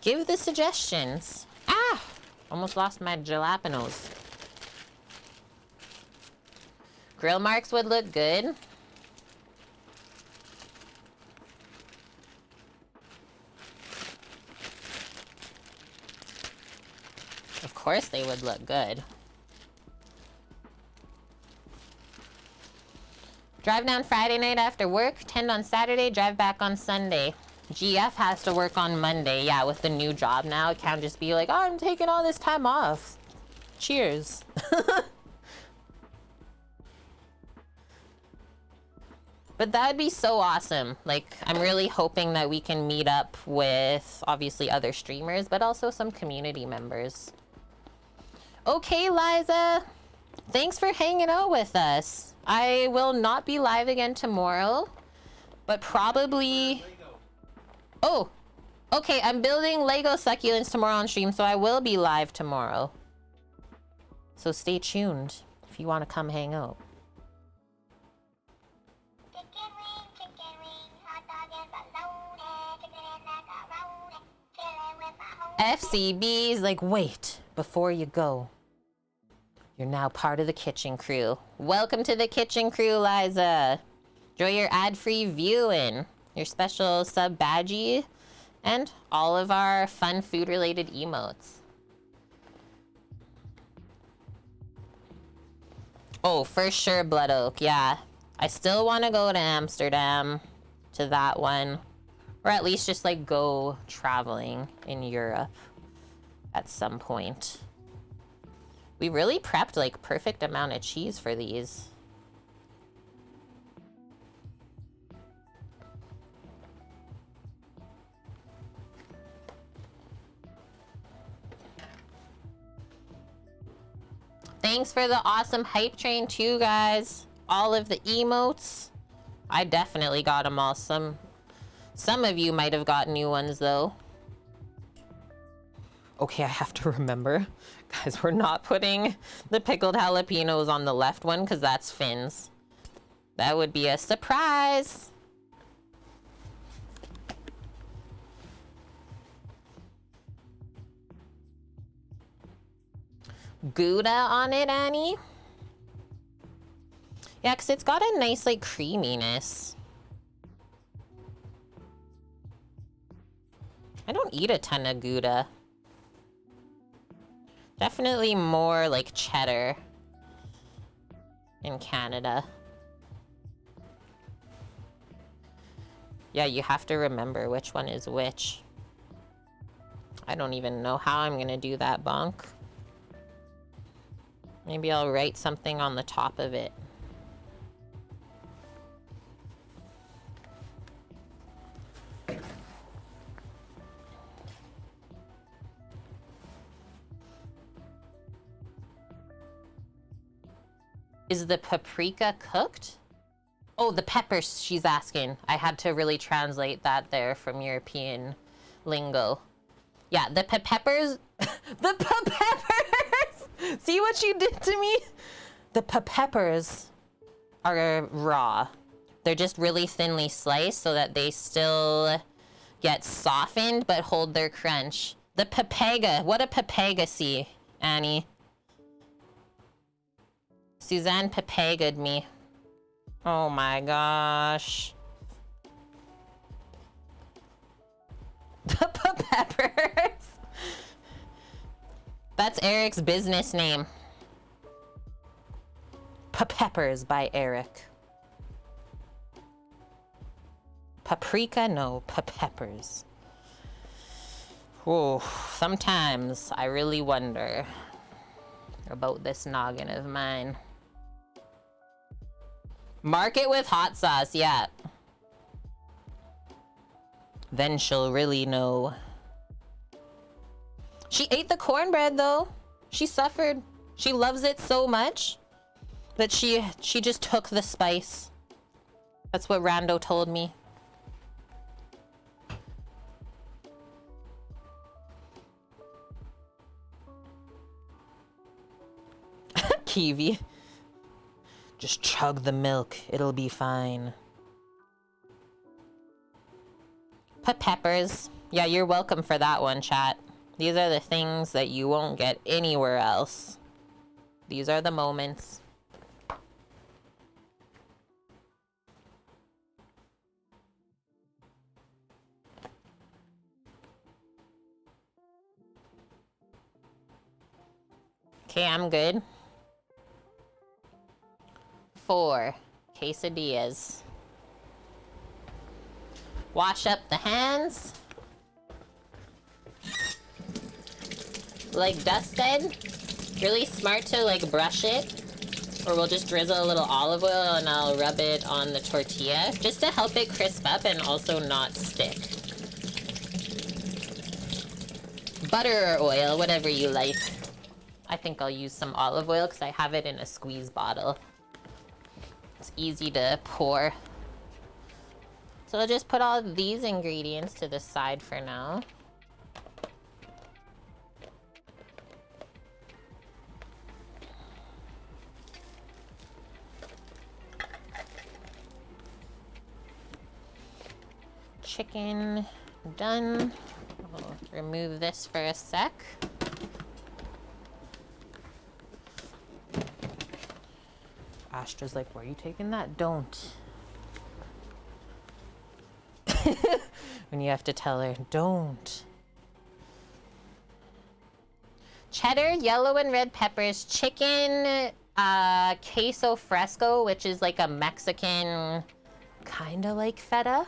Give the suggestions. Ah! Almost lost my jalapenos. Grill marks would look good. Of course they would look good. Drive down Friday night after work, attend on Saturday, drive back on Sunday. GF has to work on Monday. Yeah, with the new job now, it can't just be like, oh, I'm taking all this time off. Cheers. But that'd be so awesome. Like, I'm really hoping that we can meet up with, obviously, other streamers, but also some community members. Okay, Liza. Thanks for hanging out with us. I will not be live again tomorrow, but probably... Oh, okay, I'm building Lego succulents tomorrow on stream, so I will be live tomorrow. So stay tuned if you want to come hang out. FCB's like, wait, before you go. You're now part of the kitchen crew. Welcome to the kitchen crew, Liza. Enjoy your ad-free viewing, your special sub badgie, and all of our fun food-related emotes. Oh, for sure, Blood Oak, yeah. I still want to go to Amsterdam, to that one. Or at least just, like, go traveling in Europe at some point. We really prepped, like, perfect amount of cheese for these. Thanks for the awesome hype train too, guys. All of the emotes. I definitely got them all. Some of you might have got new ones, though. Okay, I have to remember. Guys, we're not putting the pickled jalapenos on the left one because that's Finn's. That would be a surprise. Gouda on it, Annie? Yeah, because it's got a nice, like, creaminess. I don't eat a ton of Gouda. Definitely more like cheddar in Canada. Yeah, you have to remember which one is which. I don't even know how I'm gonna do that, Bonk. Maybe I'll write something on the top of it. Is the paprika cooked? Oh, the peppers, she's asking. I had to really translate that there from European lingo. Yeah, the peppers. The peppers! See what you did to me? The peppers are raw. They're just really thinly sliced so that they still get softened but hold their crunch. The papaga. What a papaga, see, Annie. Suzanne papaga'd me. Oh my gosh. The peppers. That's Eric's business name. Peppers by Eric. Paprika? No, peppers. Oh, sometimes I really wonder about this noggin of mine. Mark it with hot sauce, yeah. Then she'll really know. She ate the cornbread though. She suffered. She loves it so much that she just took the spice. That's what Rando told me. Kiwi. Just chug the milk. It'll be fine. Peppers. Yeah, you're welcome for that one, chat. These are the things that you won't get anywhere else. These are the moments. Okay, I'm good. 4 quesadillas. Wash up the hands. Like Dust said, really smart to like brush it, or we'll just drizzle a little olive oil and I'll rub it on the tortilla just to help it crisp up and also not stick. Butter or oil, whatever you like. I think I'll use some olive oil because I have it in a squeeze bottle. It's easy to pour. So I'll just put all these ingredients to the side for now. Chicken done. I'll remove this for a sec. Astra's like, where are you taking that? Don't. When you have to tell her, don't. Cheddar, yellow and red peppers, chicken, queso fresco, which is like a Mexican, kind of like feta.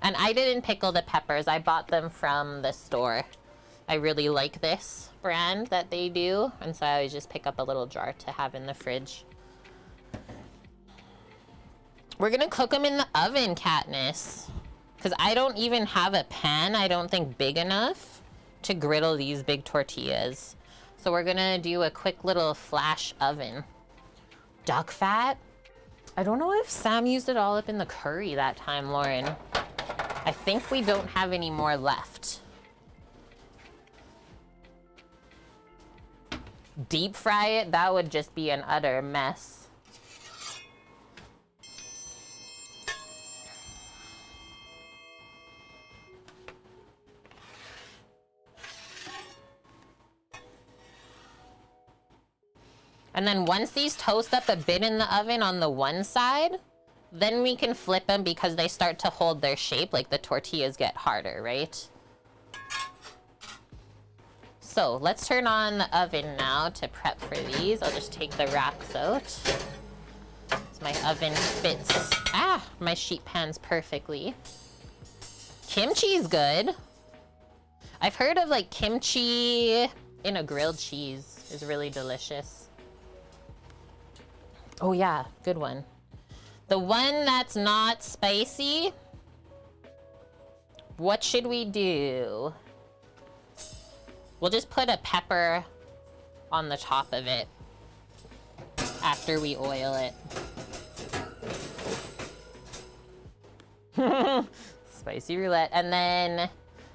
And I didn't pickle the peppers. I bought them from the store. I really like this brand that they do. And so I always just pick up a little jar to have in the fridge. We're gonna cook them in the oven, Katniss. Because I don't even have a pan, I don't think, big enough to griddle these big tortillas. So we're gonna do a quick little flash oven. Duck fat? I don't know if Sam used it all up in the curry that time, Lauren. I think we don't have any more left. Deep fry it? That would just be an utter mess. And then once these toast up a bit in the oven on the one side, then we can flip them because they start to hold their shape, like the tortillas get harder, right? So let's turn on the oven now to prep for these. I'll just take the racks out. So my oven fits, my sheet pans perfectly. Kimchi's good. I've heard of like kimchi in a grilled cheese is really delicious. Oh yeah, good one. The one that's not spicy, what should we do? We'll just put a pepper on the top of it after we oil it. Spicy roulette. And then,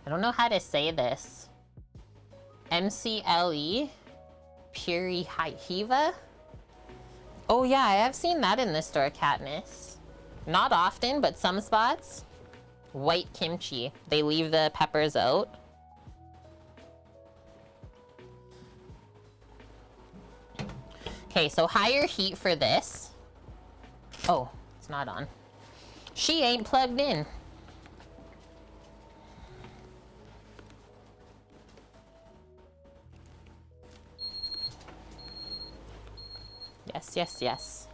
I don't know how to say this. MCLE? Puri Hiva? Oh yeah, I have seen that in the store, Katniss. Not often, but some spots. White kimchi. They leave the peppers out. Okay, so higher heat for this. Oh, it's not on. She ain't plugged in. Yes, yes, yes.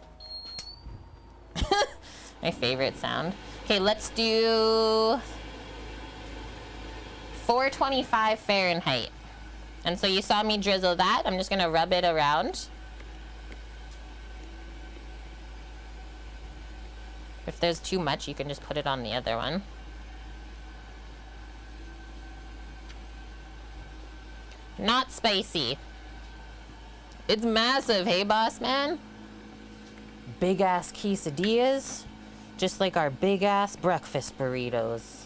My favorite sound. Okay, let's do 425 Fahrenheit. And so you saw me drizzle that. I'm just gonna rub it around. If there's too much, you can just put it on the other one. Not spicy. It's massive, hey boss man? Big ass quesadillas, just like our big ass breakfast burritos.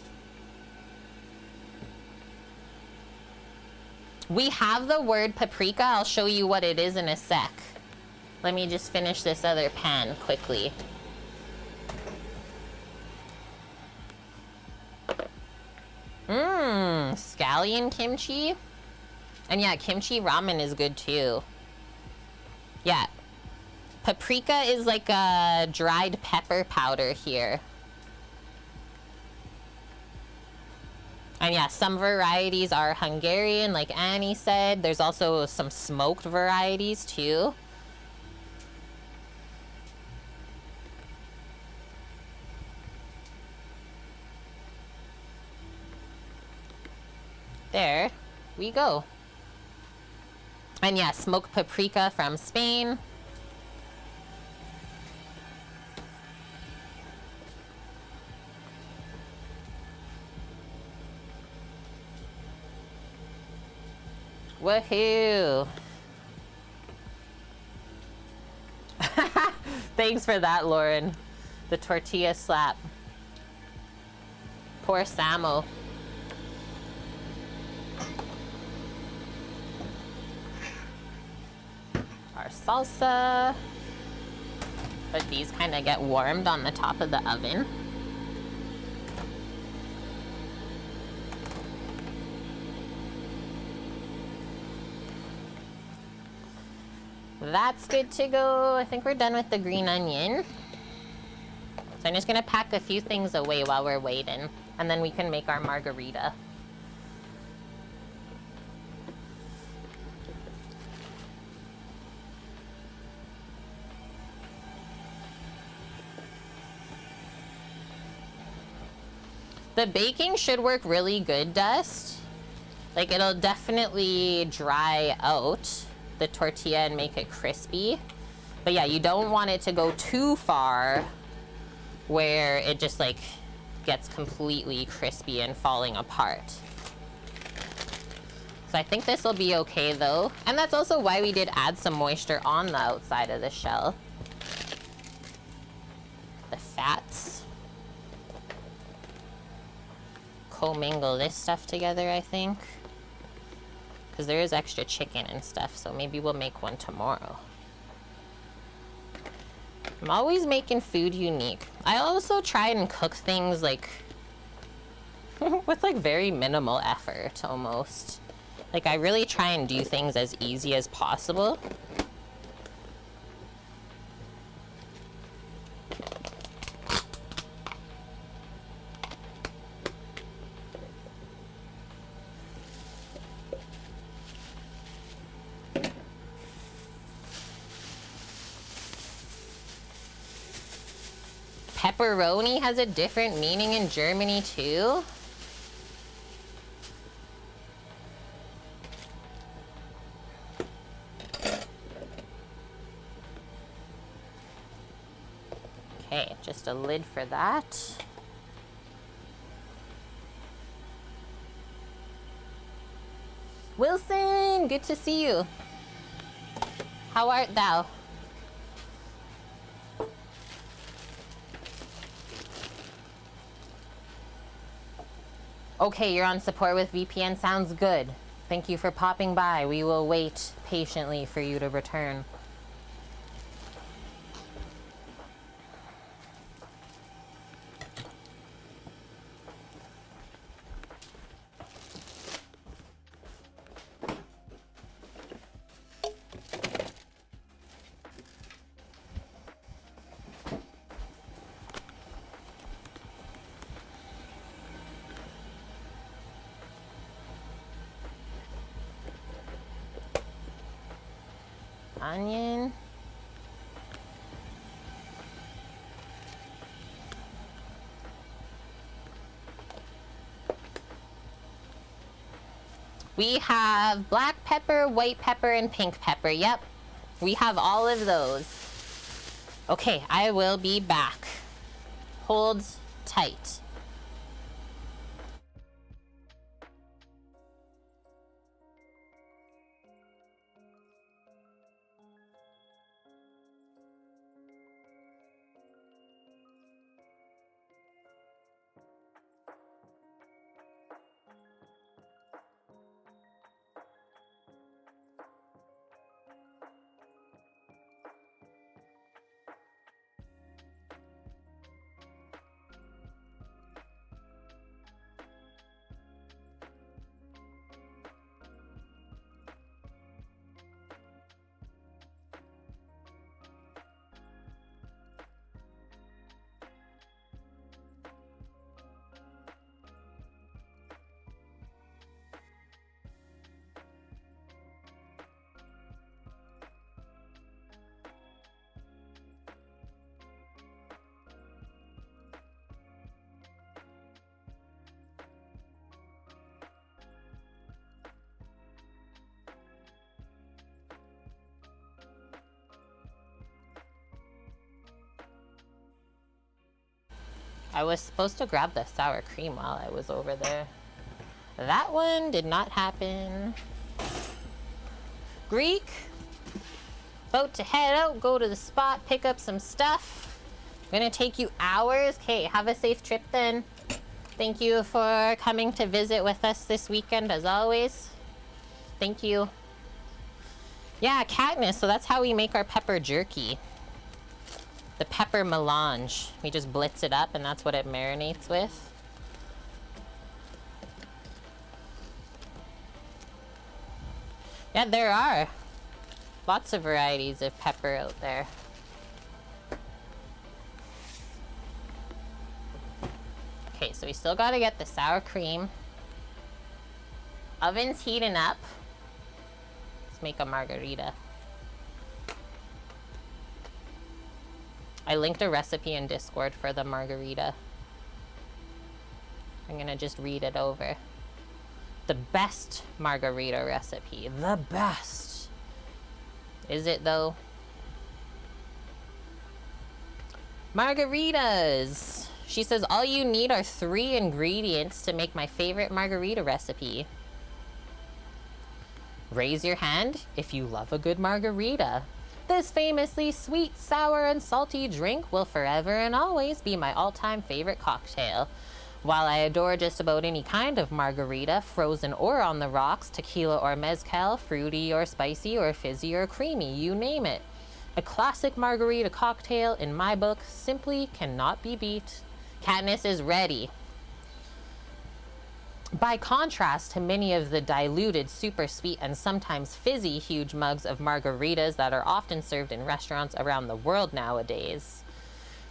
We have the word paprika. I'll show you what it is in a sec. Let me just finish this other pan quickly. Scallion kimchi. And yeah, kimchi ramen is good too. Yeah. Paprika is like a dried pepper powder here. And yeah, some varieties are Hungarian, like Annie said. There's also some smoked varieties too. There we go. And yeah, smoked paprika from Spain. Woohoo! Thanks for that, Lauren. The tortilla slap. Poor Samo. Our salsa. But these kind of get warmed on the top of the oven. That's good to go. I think we're done with the green onion. So I'm just gonna pack a few things away while we're waiting, and then we can make our margarita. The baking should work really good, Dust. Like, it'll definitely dry out the tortilla and make it crispy. But yeah, you don't want it to go too far where it just like gets completely crispy and falling apart. So I think this will be okay though. And that's also why we did add some moisture on the outside of the shell. The fats. Co-mingle this stuff together, I think. Because there is extra chicken and stuff, so maybe we'll make one tomorrow. I'm always making food unique. I also try and cook things like with like very minimal effort almost. Like I really try and do things as easy as possible. pepperoni has a different meaning in Germany too? Okay, just a lid for that. Wilson, good to see you. How art thou? Okay, you're on support with VPN. Sounds good. Thank you for popping by. We will wait patiently for you to return. Onion. We have black pepper, white pepper, and pink pepper. Yep, we have all of those. Okay, I will be back. Hold tight. I was supposed to grab the sour cream while I was over there. That one did not happen. Greek, about to head out, go to the spot, pick up some stuff. Gonna take you hours. Okay, have a safe trip then. Thank you for coming to visit with us this weekend as always. Thank you. Yeah, Katniss, so that's how we make our pepper jerky. The pepper melange. We just blitz it up and that's what it marinates with. Yeah, there are lots of varieties of pepper out there. Okay, so we still gotta get the sour cream. Oven's heating up. Let's make a margarita. I linked a recipe in Discord for the margarita. I'm gonna just read it over. The best margarita recipe. The best. Is it though? Margaritas. She says, all you need are 3 ingredients to make my favorite margarita recipe. Raise your hand if you love a good margarita. This famously sweet, sour, and salty drink will forever and always be my all-time favorite cocktail. While I adore just about any kind of margarita, frozen or on the rocks, tequila or mezcal, fruity or spicy or fizzy or creamy, you name it. A classic margarita cocktail, in my book, simply cannot be beat. Katniss is ready. By contrast to many of the diluted, super sweet, and sometimes fizzy huge mugs of margaritas that are often served in restaurants around the world nowadays,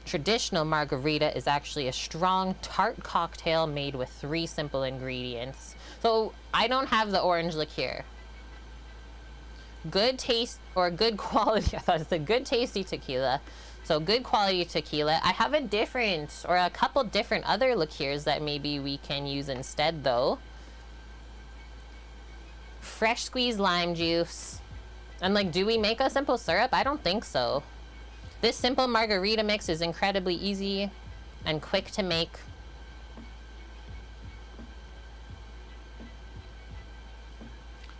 traditional margarita is actually a strong, tart cocktail made with 3 simple ingredients. So I don't have the orange liqueur. Good taste, or good quality, I thought it said good tasty tequila, So good quality tequila. I have a different, or a couple different other liqueurs that maybe we can use instead though. Fresh squeezed lime juice. And like, do we make a simple syrup? I don't think so. This simple margarita mix is incredibly easy and quick to make.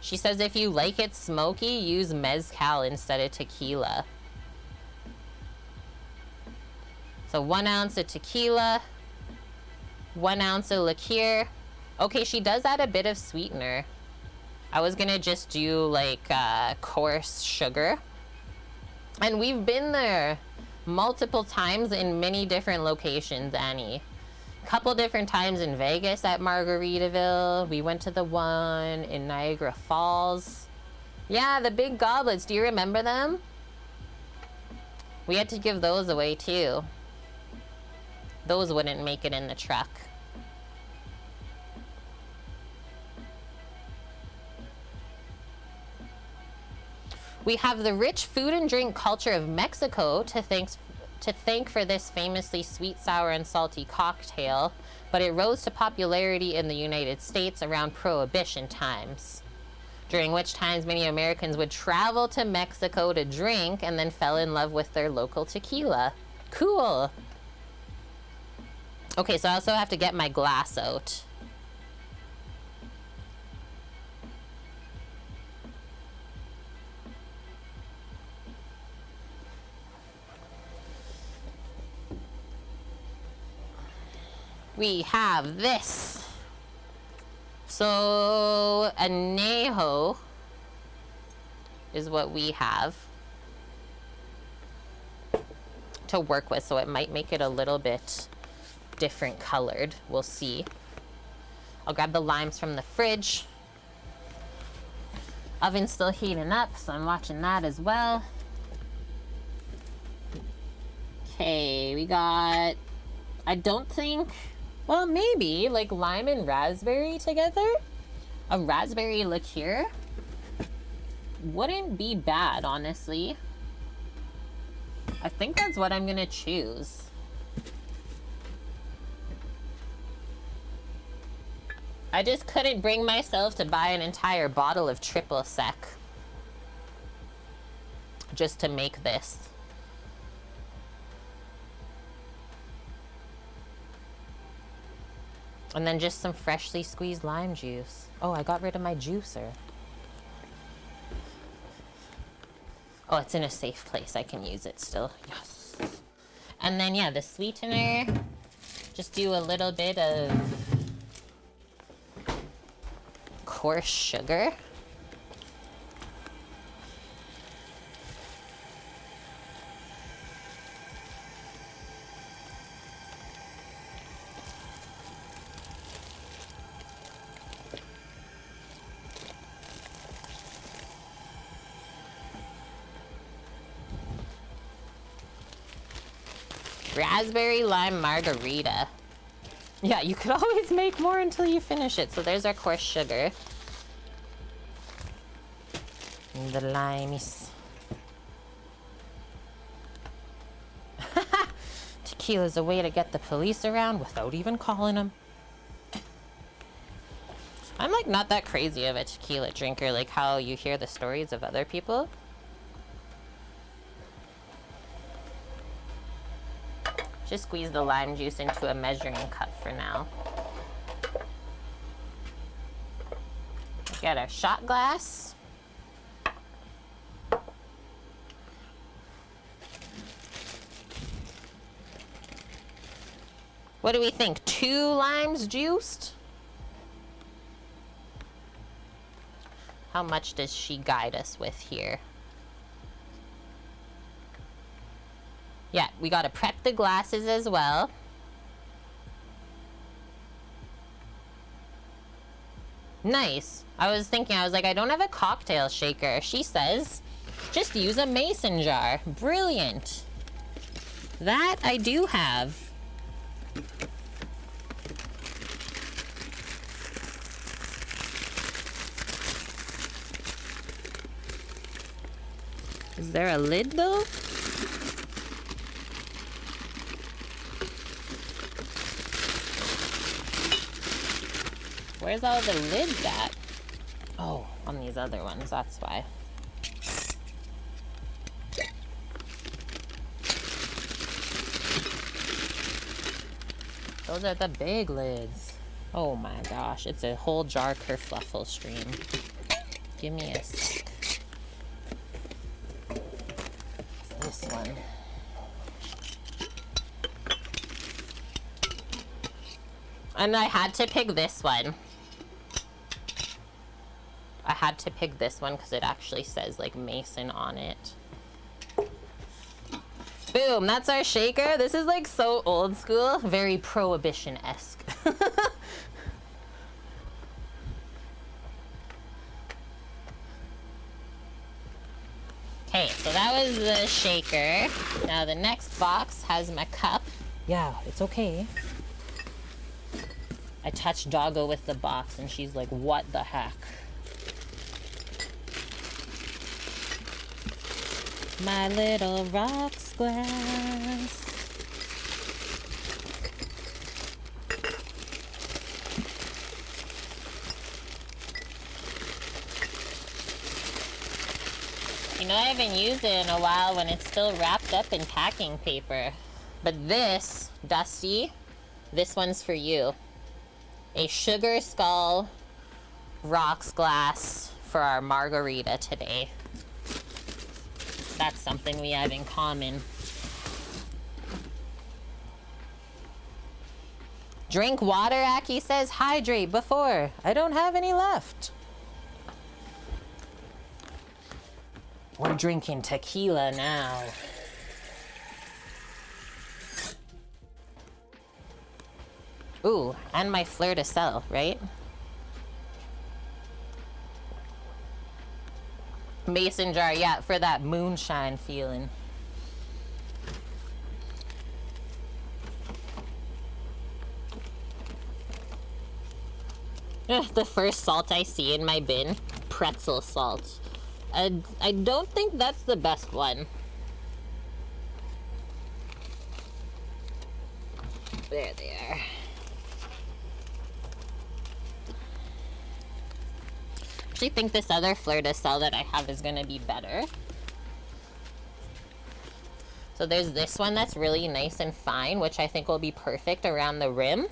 She says if you like it smoky, use mezcal instead of tequila. So 1 ounce of tequila, 1 ounce of liqueur. Okay, she does add a bit of sweetener. I was gonna just do like coarse sugar. And we've been there multiple times in many different locations, Annie. Couple different times in Vegas at Margaritaville. We went to the one in Niagara Falls. Yeah, the big goblets. Do you remember them? We had to give those away too. Those wouldn't make it in the truck. We have the rich food and drink culture of Mexico to thank for this famously sweet, sour, and salty cocktail, but it rose to popularity in the United States around Prohibition times, during which times many Americans would travel to Mexico to drink and then fell in love with their local tequila. Cool. Okay, so I also have to get my glass out. We have this. So añejo is what we have to work with, so it might make it a little bit different colored. We'll see. I'll grab the limes from the fridge. Oven's still heating up, so I'm watching that as well. Okay, we got, I don't think, well, maybe like lime and raspberry together. A raspberry liqueur wouldn't be bad, honestly. I think that's what I'm gonna choose. I just couldn't bring myself to buy an entire bottle of triple sec just to make this. And then just some freshly squeezed lime juice. Oh, I got rid of my juicer. Oh, it's in a safe place. I can use it still. Yes. And then, yeah, the sweetener. Just do a little bit of coarse sugar. Raspberry lime margarita. Yeah, you could always make more until you finish it. So there's our coarse sugar. And the limes. Tequila's a way to get the police around without even calling them. I'm like not that crazy of a tequila drinker, like how you hear the stories of other people. Just squeeze the lime juice into a measuring cup for now. Get our shot glass. What do we think? 2 limes juiced? How much does she guide us with here? Yeah, we gotta prep the glasses as well. Nice. I was like, I don't have a cocktail shaker. She says, just use a mason jar. Brilliant. That I do have. Is there a lid though? Where's all the lids at? Oh, on these other ones, that's why. Those are the big lids. Oh my gosh, it's a whole jar kerfluffle stream. Give me a sec. This one. And I had to pick this one. I had to pick this one because it actually says like Mason on it. Boom, that's our shaker. This is like so old school, very Prohibition-esque. Okay, so that was the shaker. Now the next box has my cup. Yeah, it's okay. I touched Doggo with the box and she's like, what the heck? My little rocks glass. You know, I haven't used it in a while when it's still wrapped up in packing paper. But this, Dusty, this one's for you. A sugar skull rocks glass for our margarita today. That's something we have in common. Drink water, Aki says. Hydrate before. I don't have any left. We're drinking tequila now. Ooh, and my fleur de sel, right? Mason jar, yeah, for that moonshine feeling. The first salt I see in my bin, pretzel salt. I don't think that's the best one. There they are. I actually think this other fleur de sel that I have is gonna be better. So there's this one that's really nice and fine, which I think will be perfect around the rim.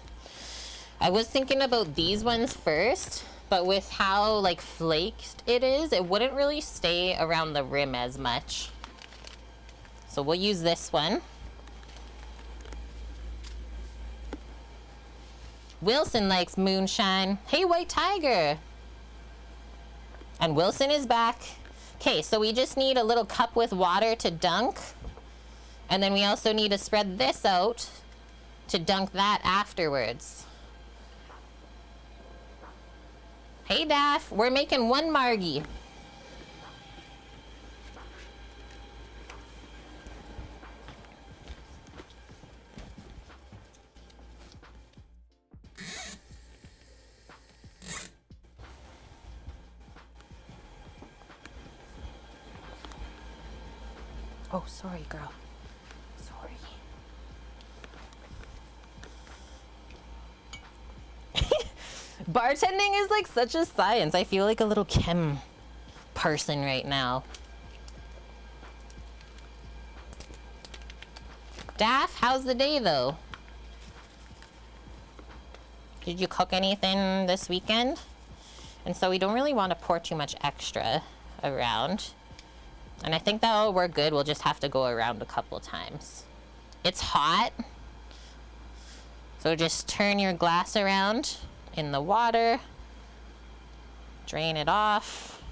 I was thinking about these ones first, but with how like flaked it is, it wouldn't really stay around the rim as much. So we'll use this one. Wilson likes moonshine. Hey, White Tiger. And Wilson is back. Okay, so we just need a little cup with water to dunk. And then we also need to spread this out to dunk that afterwards. Hey, Daff, we're making one margie. Oh, sorry, girl. Sorry. Bartending is like such a science. I feel like a little chem person right now. Daff, how's the day though? Did you cook anything this weekend? And so we don't really want to pour too much extra around. And I think that'll work good. We'll just have to go around a couple times. It's hot. So just turn your glass around in the water. Drain it off.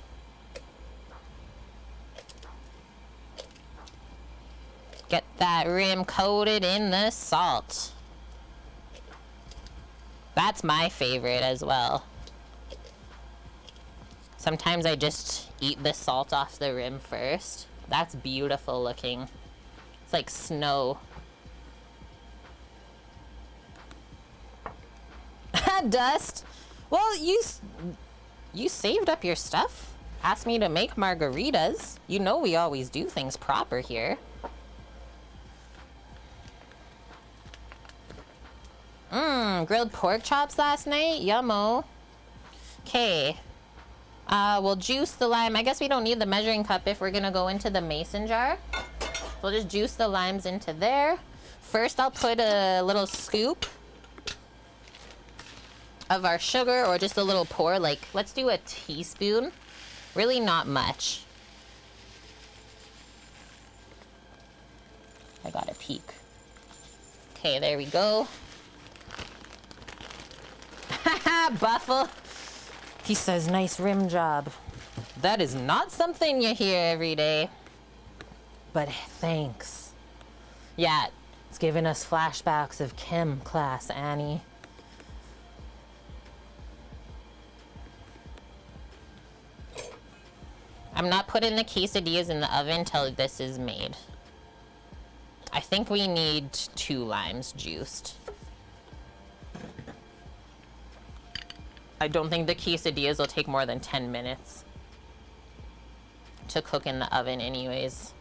Get that rim coated in the salt. That's my favorite as well. Sometimes I just eat the salt off the rim first. That's beautiful looking. It's like snow. Dust. Well, you saved up your stuff. Asked me to make margaritas. You know we always do things proper here. Grilled pork chops last night. Yummo. Okay. We'll juice the lime. I guess we don't need the measuring cup if we're gonna go into the mason jar. We'll just juice the limes into there. First, I'll put a little scoop of our sugar, or just a little pour. Like, let's do a teaspoon. Really not much. I gotta peek. Okay, there we go. Haha, Buffle. He says, nice rim job. That is not something you hear every day. But thanks. Yeah, it's giving us flashbacks of chem class, Annie. I'm not putting the quesadillas in the oven till this is made. I think we need 2 limes juiced. I don't think the quesadillas will take more than 10 minutes to cook in the oven anyways.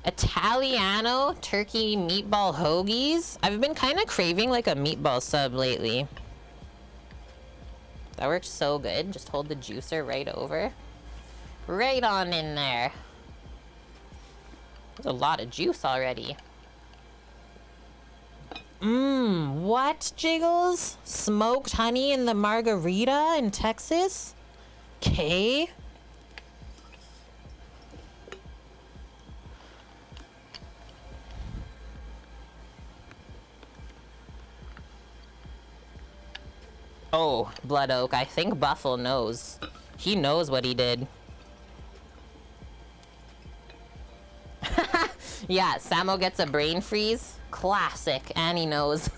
Italiano turkey meatball hoagies. I've been kind of craving like a meatball sub lately. That works so good. Just hold the juicer right over. Right on in there. There's a lot of juice already. What, Jiggles? Smoked honey in the Margarita in Texas? Okay. Oh, Blood Oak. I think Buffalo knows. He knows what he did. Yeah, Samo gets a brain freeze. Classic. And he knows.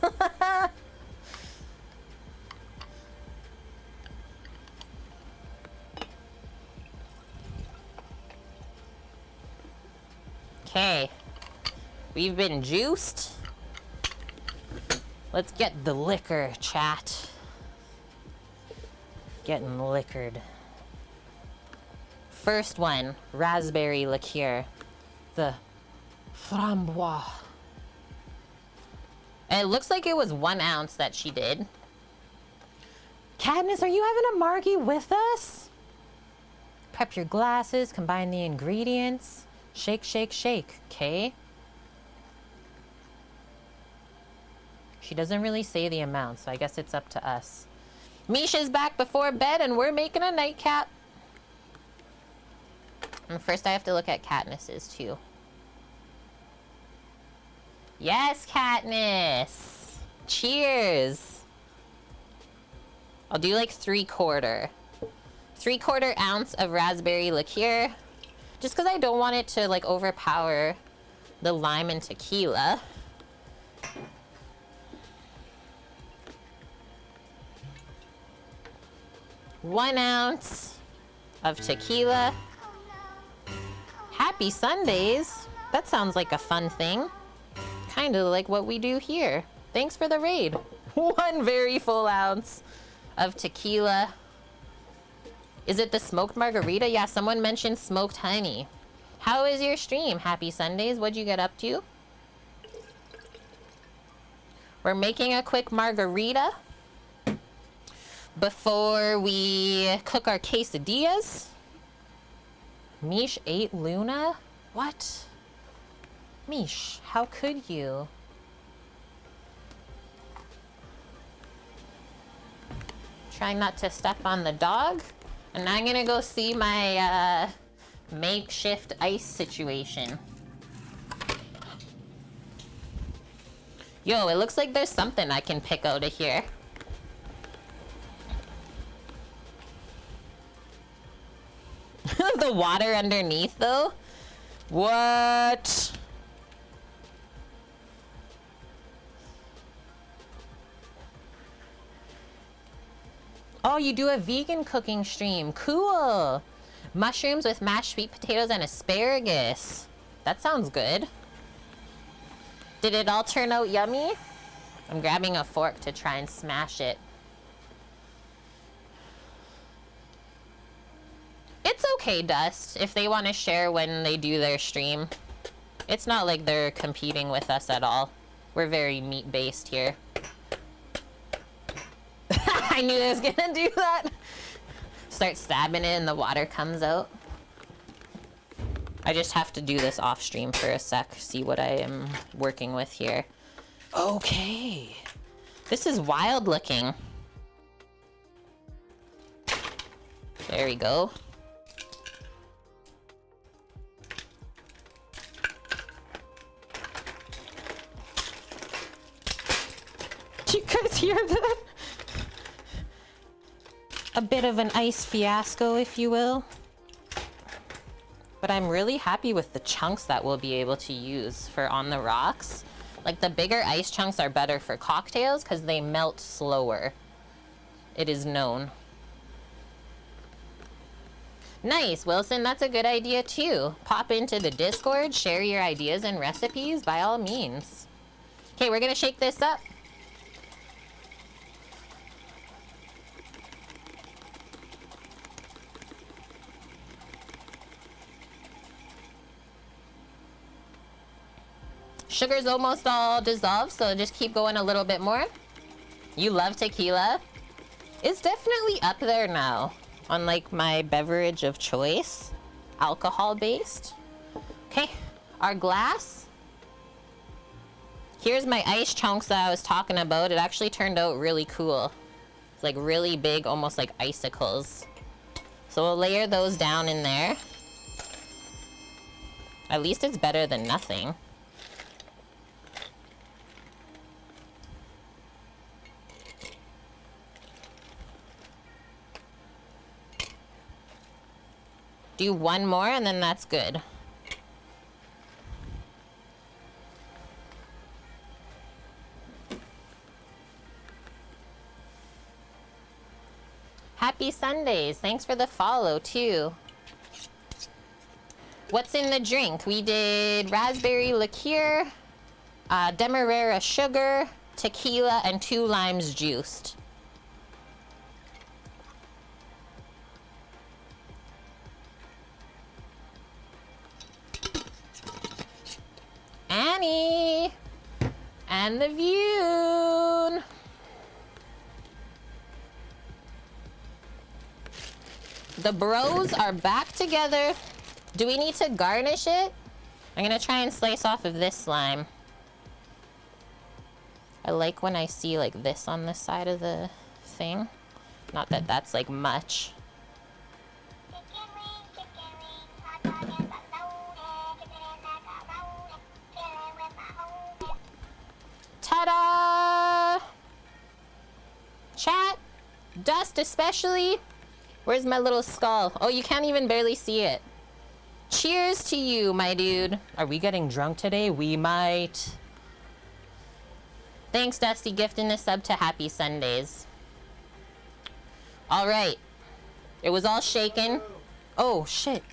Okay. We've been juiced. Let's get the liquor, chat. Getting liquored. First one, raspberry liqueur. The framboise. And it looks like it was 1 ounce that she did. Katniss, are you having a margie with us? Prep your glasses, combine the ingredients. Shake, shake, shake, okay? She doesn't really say the amount, so I guess it's up to us. Misha's back before bed and we're making a nightcap. And first I have to look at Katniss's too. Yes, Katniss. Cheers. I'll do like 3/4. 3/4 ounce of raspberry liqueur. Just because I don't want it to like overpower the lime and tequila. One ounce of tequila. Happy Sundays. That sounds like a fun thing. Kind of like what we do here. Thanks for the raid. 1 very full ounce of tequila. Is it the smoked margarita? Yeah, someone mentioned smoked honey. How is your stream? Happy Sundays. What'd you get up to? We're making a quick margarita before we cook our quesadillas. Mish ate Luna? What? Mish, how could you? Trying not to step on the dog. And I'm gonna go see my makeshift ice situation. Yo, it looks like there's something I can pick out of here. The water underneath, though? What? Oh, you do a vegan cooking stream. Cool. Mushrooms with mashed sweet potatoes and asparagus. That sounds good. Did it all turn out yummy? I'm grabbing a fork to try and smash it. It's okay, Dust, if they want to share when they do their stream. It's not like they're competing with us at all. We're very meat-based here. I knew I was gonna do that. Start stabbing it and the water comes out. I just have to do this off stream for a sec, see what I am working with here. Okay. This is wild looking. There we go. Do you guys hear that? A bit of an ice fiasco, if you will. But I'm really happy with the chunks that we'll be able to use for on the rocks. Like the bigger ice chunks are better for cocktails because they melt slower. It is known. Nice, Wilson, that's a good idea too. Pop into the Discord, share your ideas and recipes by all means. Okay, we're gonna shake this up. Sugar's almost all dissolved, so just keep going a little bit more. You love tequila. It's definitely up there now on like my beverage of choice, alcohol based. Okay, our glass. Here's my ice chunks that I was talking about. It actually turned out really cool. It's like really big, almost like icicles. So we'll layer those down in there. At least it's better than nothing. Do one more and then that's good. Happy Sundays. Thanks for the follow too. What's in the drink? We did raspberry liqueur, demerara sugar, tequila, and 2 limes juiced. Annie and the view. The bros are back together. Do we need to garnish it? I'm gonna try and slice off of this slime. I like when I see like this on this side of the thing. Not that that's like much. Ta-da! Chat, Dust especially. Where's my little skull? Oh, you can't even barely see it. Cheers to you, my dude. Are we getting drunk today? We might. Thanks, Dusty, gifting the sub to Happy Sundays. All right. It was all shaken. Oh, shit.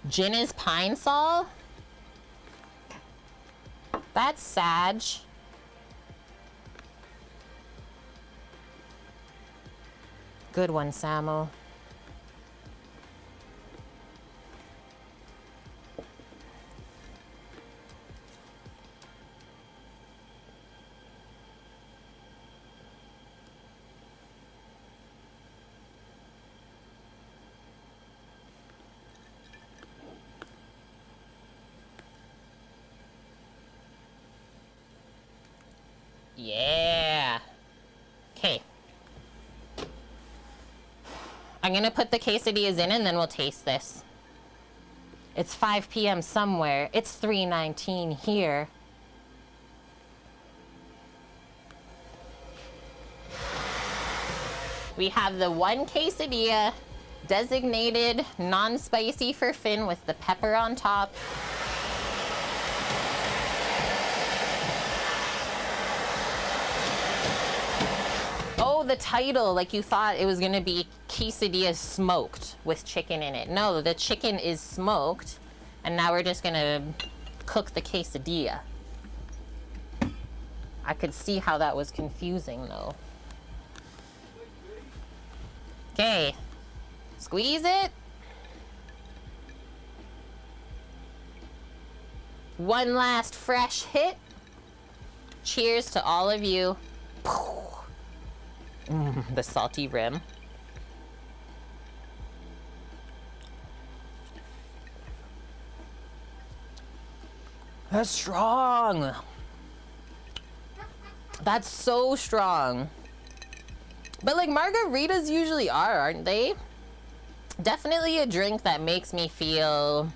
Gin is Pine Sol? That's Sag. Good one, Samo. Yeah. Okay. I'm gonna put the quesadillas in and then we'll taste this. It's 5 p.m. somewhere. It's 3:19 here. We have the one quesadilla, designated non-spicy for Finn with the pepper on top. Oh, the title, like you thought it was gonna be quesadilla smoked with chicken in it. No, the chicken is smoked, and now we're just gonna cook the quesadilla. I could see how that was confusing though. Okay, squeeze it. One last fresh hit. Cheers to all of you. The salty rim. That's strong. That's so strong. But like margaritas usually are, aren't they? Definitely a drink that makes me feel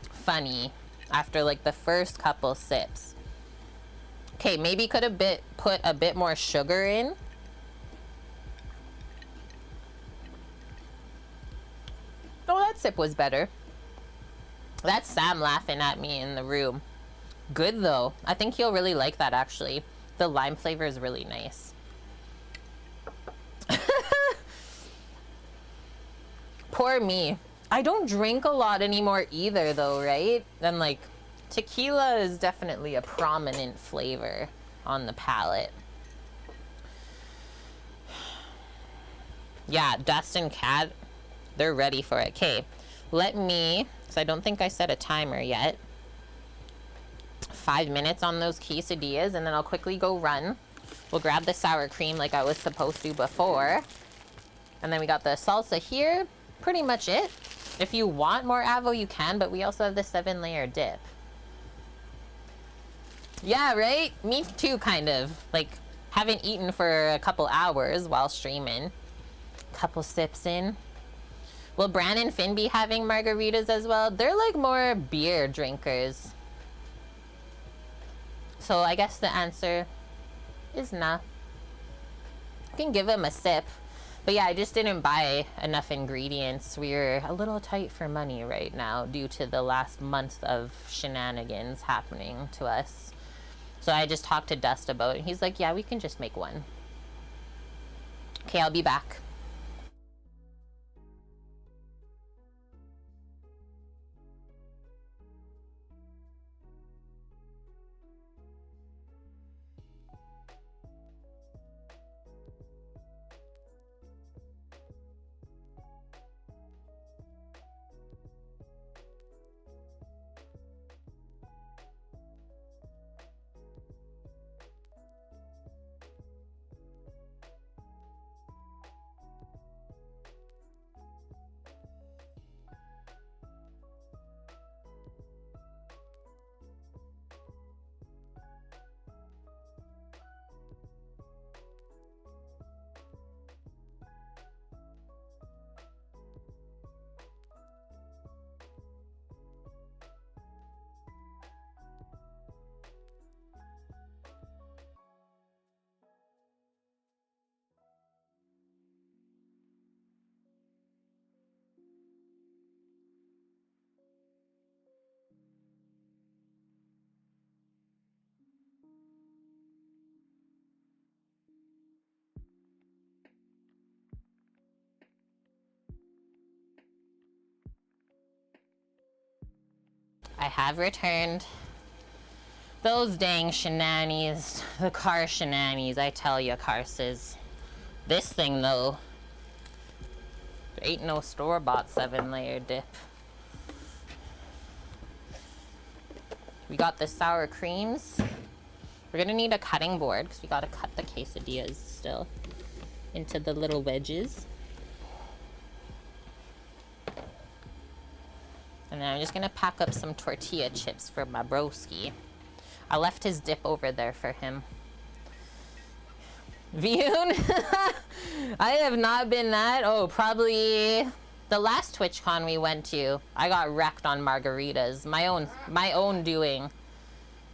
funny after like the first couple sips. Okay, maybe could have put a bit more sugar in. Oh, that sip was better. That's Sam laughing at me in the room. Good though. I think he'll really like that actually. The lime flavor is really nice. Poor me. I don't drink a lot anymore either though, right? And like tequila is definitely a prominent flavor on the palate. Yeah, Dust and Cat, they're ready for it. Okay, let me, because I don't think I set a timer yet. 5 minutes on those quesadillas and then I'll quickly go run. We'll grab the sour cream like I was supposed to before. And then we got the salsa here. Pretty much it. If you want more avo, you can, but we also have the 7-layer dip. Yeah, right? Me too, kind of. Like, haven't eaten for a couple hours while streaming. Couple sips in. Will Bran and Finn be having margaritas as well? They're like more beer drinkers. So I guess the answer is nah. You can give them a sip. But yeah, I just didn't buy enough ingredients. We're a little tight for money right now due to the last month of shenanigans happening to us. So I just talked to Dust about it. He's like, yeah, we can just make one. Okay, I'll be back. I have returned. Those dang shenanies. The car shenanies, I tell ya, Carses. This thing, though. There ain't no store-bought 7-layer dip. We got the sour creams. We're gonna need a cutting board, because we gotta cut the quesadillas still into the little wedges. And then I'm just gonna pack up some tortilla chips for my broski. I left his dip over there for him. Viyun? I have not been that. Oh, probably the last TwitchCon we went to. I got wrecked on margaritas. My own doing.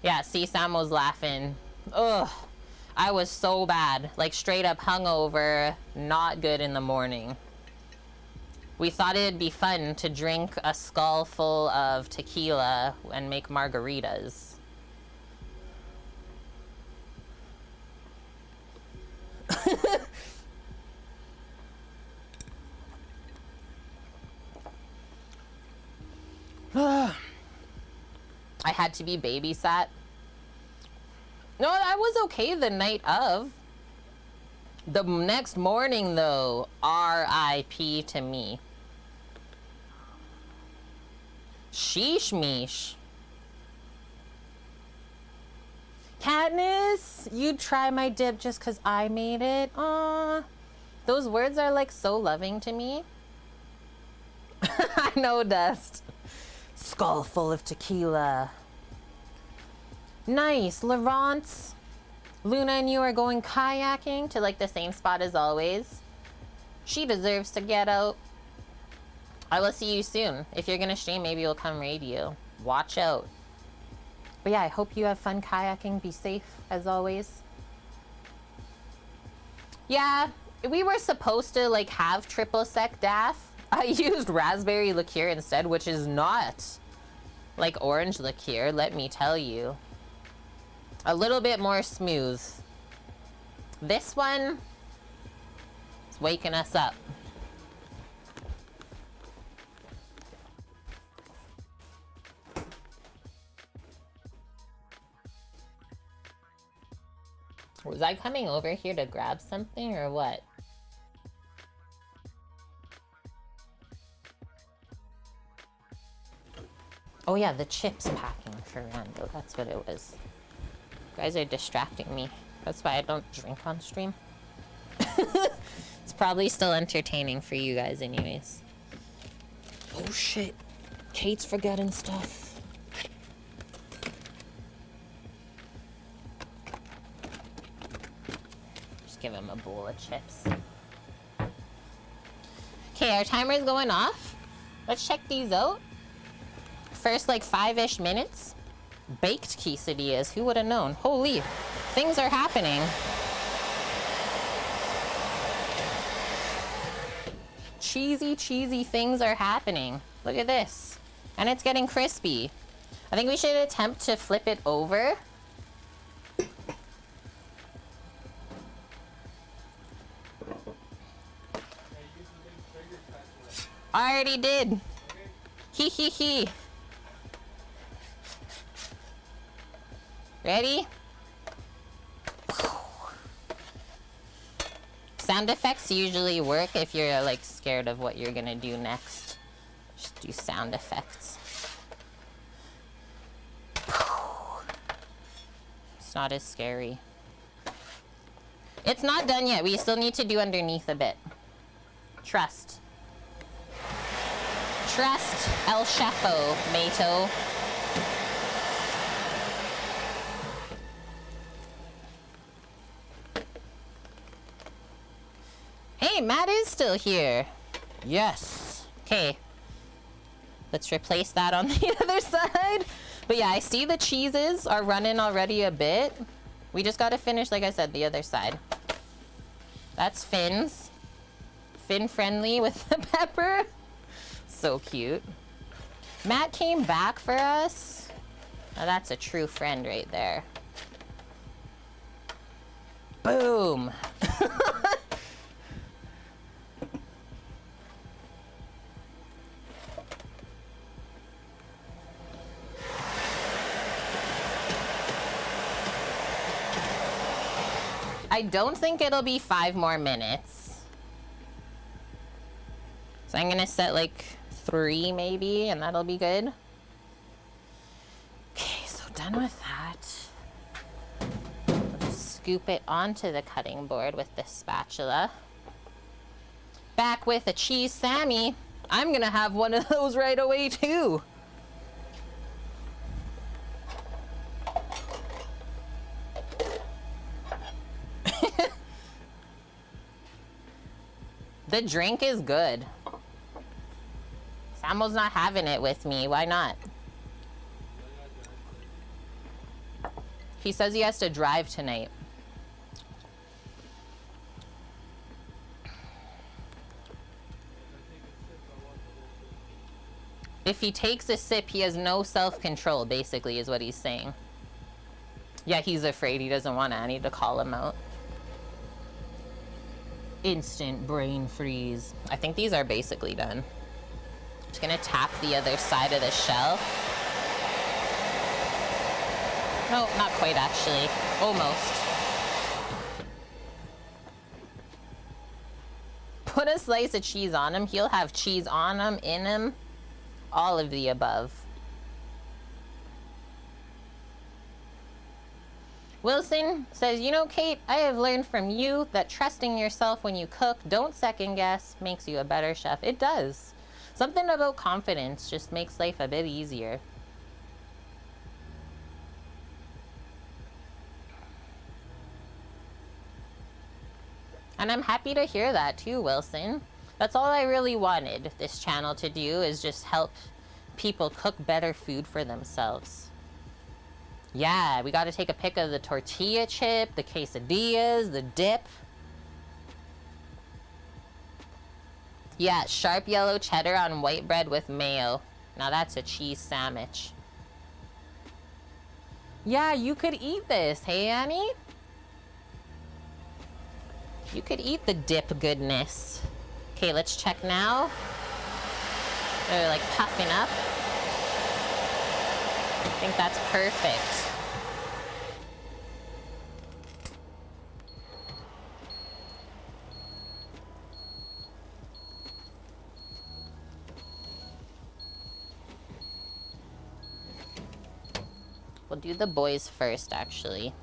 Yeah, see, Sam was laughing. Ugh. I was so bad. Like straight up hungover. Not good in the morning. We thought it'd be fun to drink a skull full of tequila and make margaritas. I had to be babysat. No, I was okay the night of. The next morning, though, R.I.P. to me. Sheesh meesh. Katniss, you'd try my dip just because I made it. Aw. Those words are like so loving to me. I know, Dust. Skull full of tequila. Nice. Laurence, Luna and you are going kayaking to like the same spot as always. She deserves to get out. I will see you soon. If you're gonna stream, maybe we'll come raid you. Watch out. But yeah, I hope you have fun kayaking. Be safe, as always. Yeah, we were supposed to like have triple sec DAF. I used raspberry liqueur instead, which is not like orange liqueur, let me tell you. A little bit more smooth. This one is waking us up. Was I coming over here to grab something or what? Oh yeah, the chips packing for Rando. That's what it was. You guys are distracting me. That's why I don't drink on stream. It's probably still entertaining for you guys anyways. Oh shit. Kate's forgetting stuff. Give him a bowl of chips. Okay, our timer's going off. Let's check these out. First like 5-ish minutes. Baked quesadillas, who would have known? Holy, things are happening. Cheesy things are happening. Look at this. And it's getting crispy. I think we should attempt to flip it over. I already did. He. Ready? Sound effects usually work if you're like scared of what you're gonna do next. Just do sound effects. It's not as scary. It's not done yet. We still need to do underneath a bit. Trust. Trust El Chefo, Mato. Hey, Matt is still here. Yes. Okay. Let's replace that on the other side. But yeah, I see the cheeses are running already a bit. We just gotta finish, like I said, the other side. That's Finn's. Finn friendly with the pepper. So cute. Matt came back for us. Now that's a true friend right there. Boom. I don't think it'll be 5 more minutes. So I'm gonna set like 3 maybe, and that'll be good. Okay, so done with that. Let's scoop it onto the cutting board with the spatula. Back with a cheese Sammy. I'm gonna have one of those right away too. The drink is good. Samo's not having it with me. Why not? He says he has to drive tonight. If he takes a sip, he has no self-control, basically, is what he's saying. Yeah, he's afraid. He doesn't want Annie to call him out. Instant brain freeze. I think these are basically done. Just gonna tap the other side of the shell. No, not quite actually. Almost. Put a slice of cheese on him. He'll have cheese on him, in him. All of the above. Wilson says, you know, Kate, I have learned from you that trusting yourself when you cook, don't second guess, makes you a better chef. It does. Something about confidence just makes life a bit easier. And I'm happy to hear that too, Wilson. That's all I really wanted this channel to do, is just help people cook better food for themselves. Yeah, we got to take a pic of the tortilla chip, the quesadillas, the dip. Yeah, sharp yellow cheddar on white bread with mayo. Now that's a cheese sandwich. Yeah, you could eat this, hey Annie? You could eat the dip goodness. Okay, let's check now. They're like puffing up. I think that's perfect. We'll do the boys first, actually.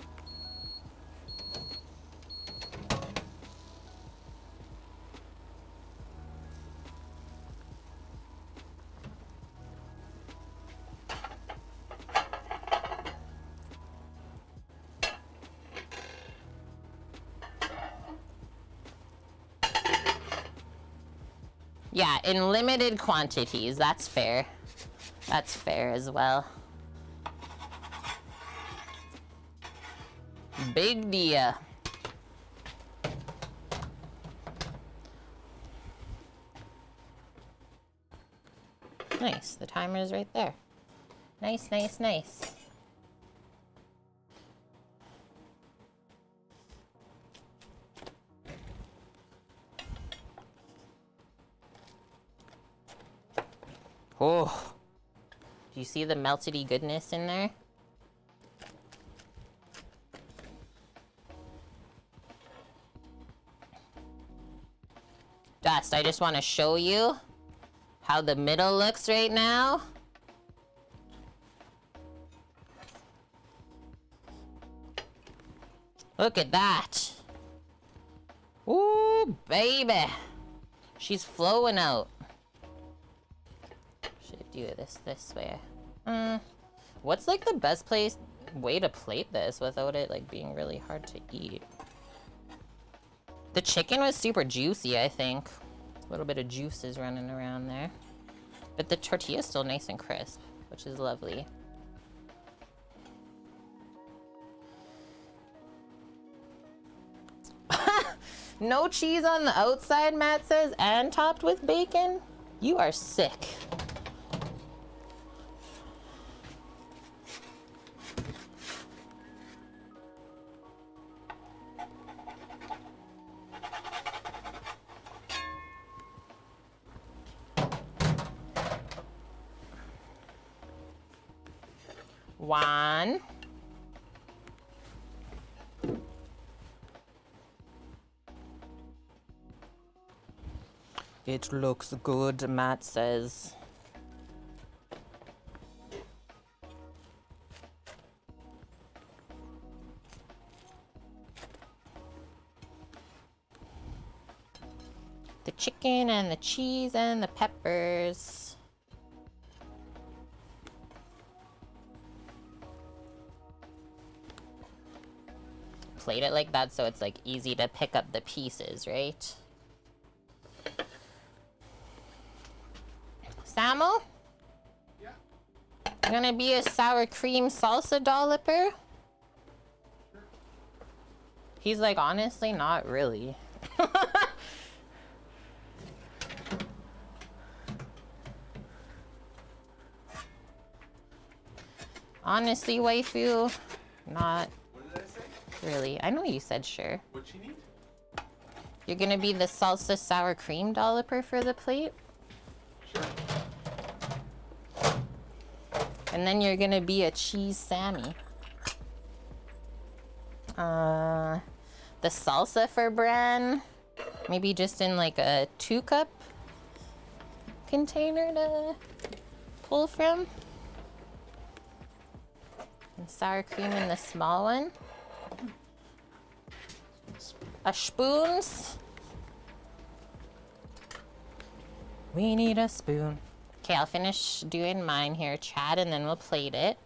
Yeah, in limited quantities. That's fair. That's fair as well. Big deal. Nice. The timer is right there. Nice, nice, nice. Oh, do you see the melty goodness in there? Dust, I just want to show you how the middle looks right now. Look at that. Ooh, baby. She's flowing out. Should do this way. What's like the best way to plate this without it like being really hard to eat? The chicken was super juicy, I think. A little bit of juice is running around there. But the tortilla is still nice and crisp, which is lovely. No cheese on the outside, Matt says, and topped with bacon? You are sick. One. It looks good, Matt says. The chicken and the cheese and the peppers. Plate it like that so it's like easy to pick up the pieces, right? Samuel? Yeah. You gonna be a sour cream salsa dolloper? Sure. He's like, honestly, not really. Honestly, waifu, not What did I say? really. I know you said sure. What you need? You're gonna be the salsa sour cream dolloper for the plate? Sure. And then you're gonna be a cheese Sammy. The salsa for Bran. Maybe just in like a 2-cup container to pull from. And sour cream in the small one. A spoons. We need a spoon. Okay, I'll finish doing mine here, Chad, and then we'll plate it.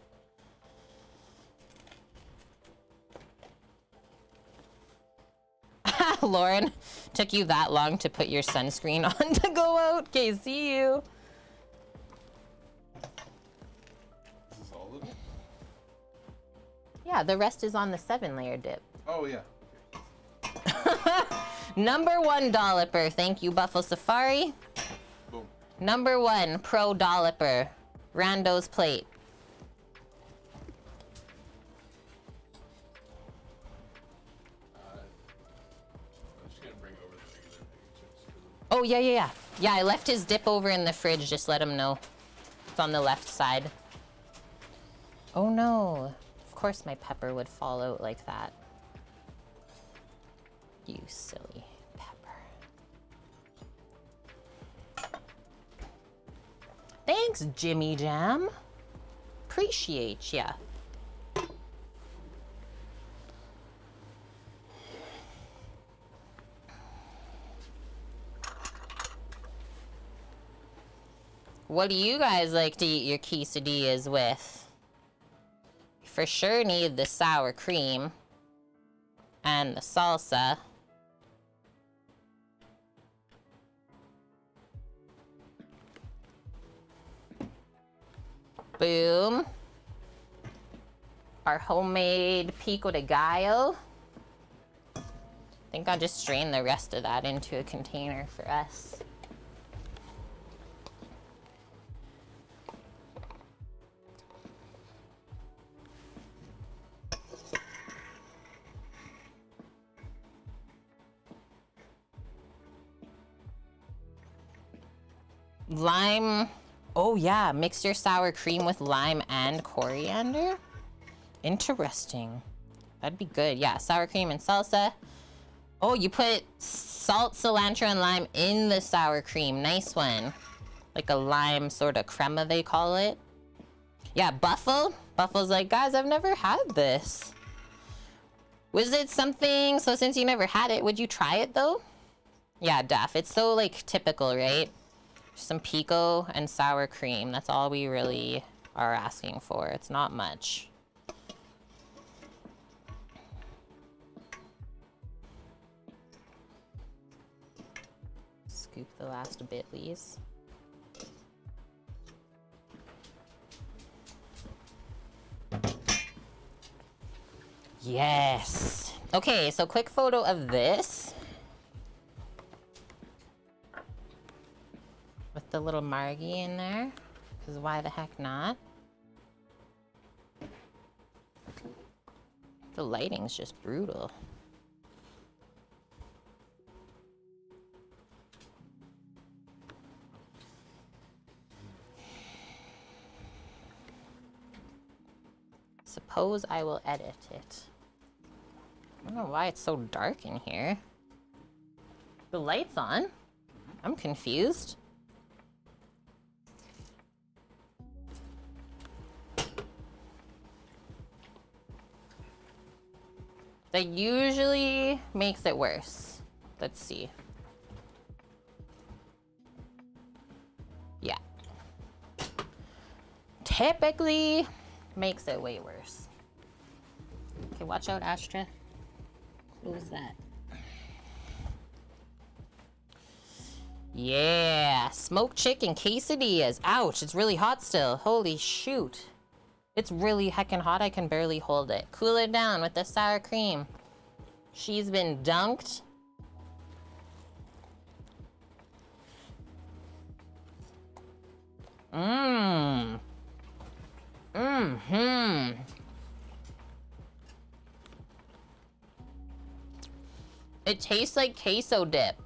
Lauren, took you that long to put your sunscreen on to go out? Okay, see you. Is this all of it? Yeah, the rest is on the 7-layer dip. Oh, yeah. Number 1 dolloper. Thank you, Buffalo Safari. Boom. Number 1 pro dolloper. Rando's plate. I'm just gonna bring over the regular thing chips. Oh, yeah. Yeah, I left his dip over in the fridge. Just let him know. It's on the left side. Oh, no. Of course my pepper would fall out like that. You silly pepper. Thanks, Jimmy Jam. Appreciate ya. What do you guys like to eat your quesadillas with? You for sure need the sour cream and the salsa. Boom. Our homemade pico de gallo. I think I'll just strain the rest of that into a container for us. Lime. Oh yeah, mix your sour cream with lime and coriander. Interesting. That'd be good. Yeah, sour cream and salsa. Oh, you put salt, cilantro, and lime in the sour cream. Nice one. Like a lime sort of crema, they call it. Yeah, Buffalo's like, guys, I've never had this. Was it something, so since you never had it, would you try it though? Yeah, Duff, it's so like typical, right? Some pico and sour cream. That's all we really are asking for. It's not much. Scoop the last bit, please. Yes. Okay, so quick photo of this. With the little Margie in there, because why the heck not? The lighting's just brutal. Suppose I will edit it. I don't know why it's so dark in here. The light's on? I'm confused. That usually makes it worse. Let's see. Yeah. Typically makes it way worse. Okay, watch out, Astra. Close that. Yeah, smoked chicken quesadillas. Ouch, it's really hot still. Holy shoot. It's really heckin' hot, I can barely hold it. Cool it down with the sour cream. She's been dunked. Mmm. Mm-hmm. It tastes like queso dip.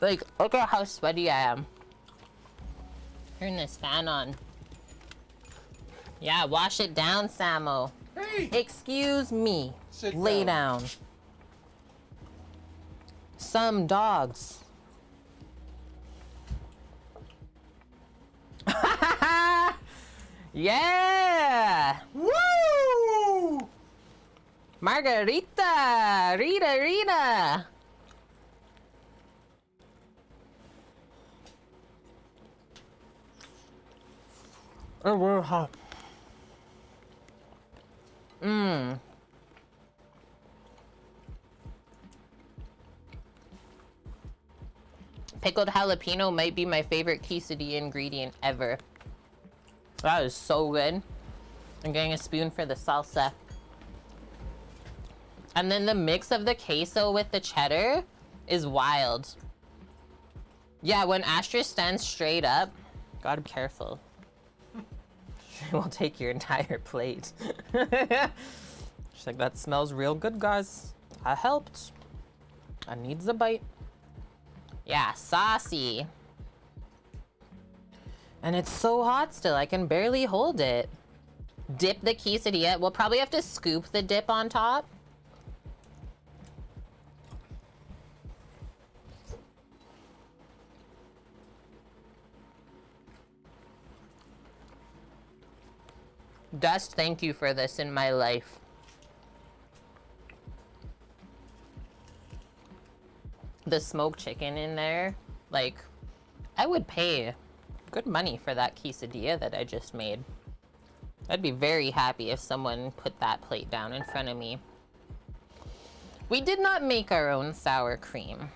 Like, look at how sweaty I am. Turn this fan on. Yeah, wash it down, Samo. Hey! Excuse me. Sit Lay down. down. Some dogs. Yeah! Woo! Margarita! Rita! And we're hot. Mmm. Pickled jalapeno might be my favorite quesadilla ingredient ever. That is so good. I'm getting a spoon for the salsa. And then the mix of the queso with the cheddar is wild. Yeah, when Astra stands straight up, gotta be careful. She will take your entire plate. She's like, that smells real good, guys. I helped. I needs a bite. Yeah, saucy. And it's so hot still, I can barely hold it. Dip the quesadilla. We'll probably have to scoop the dip on top. Dust, thank you for this in my life. The smoked chicken in there, like, I would pay good money for that quesadilla that I just made. I'd be very happy if someone put that plate down in front of me. We did not make our own sour cream.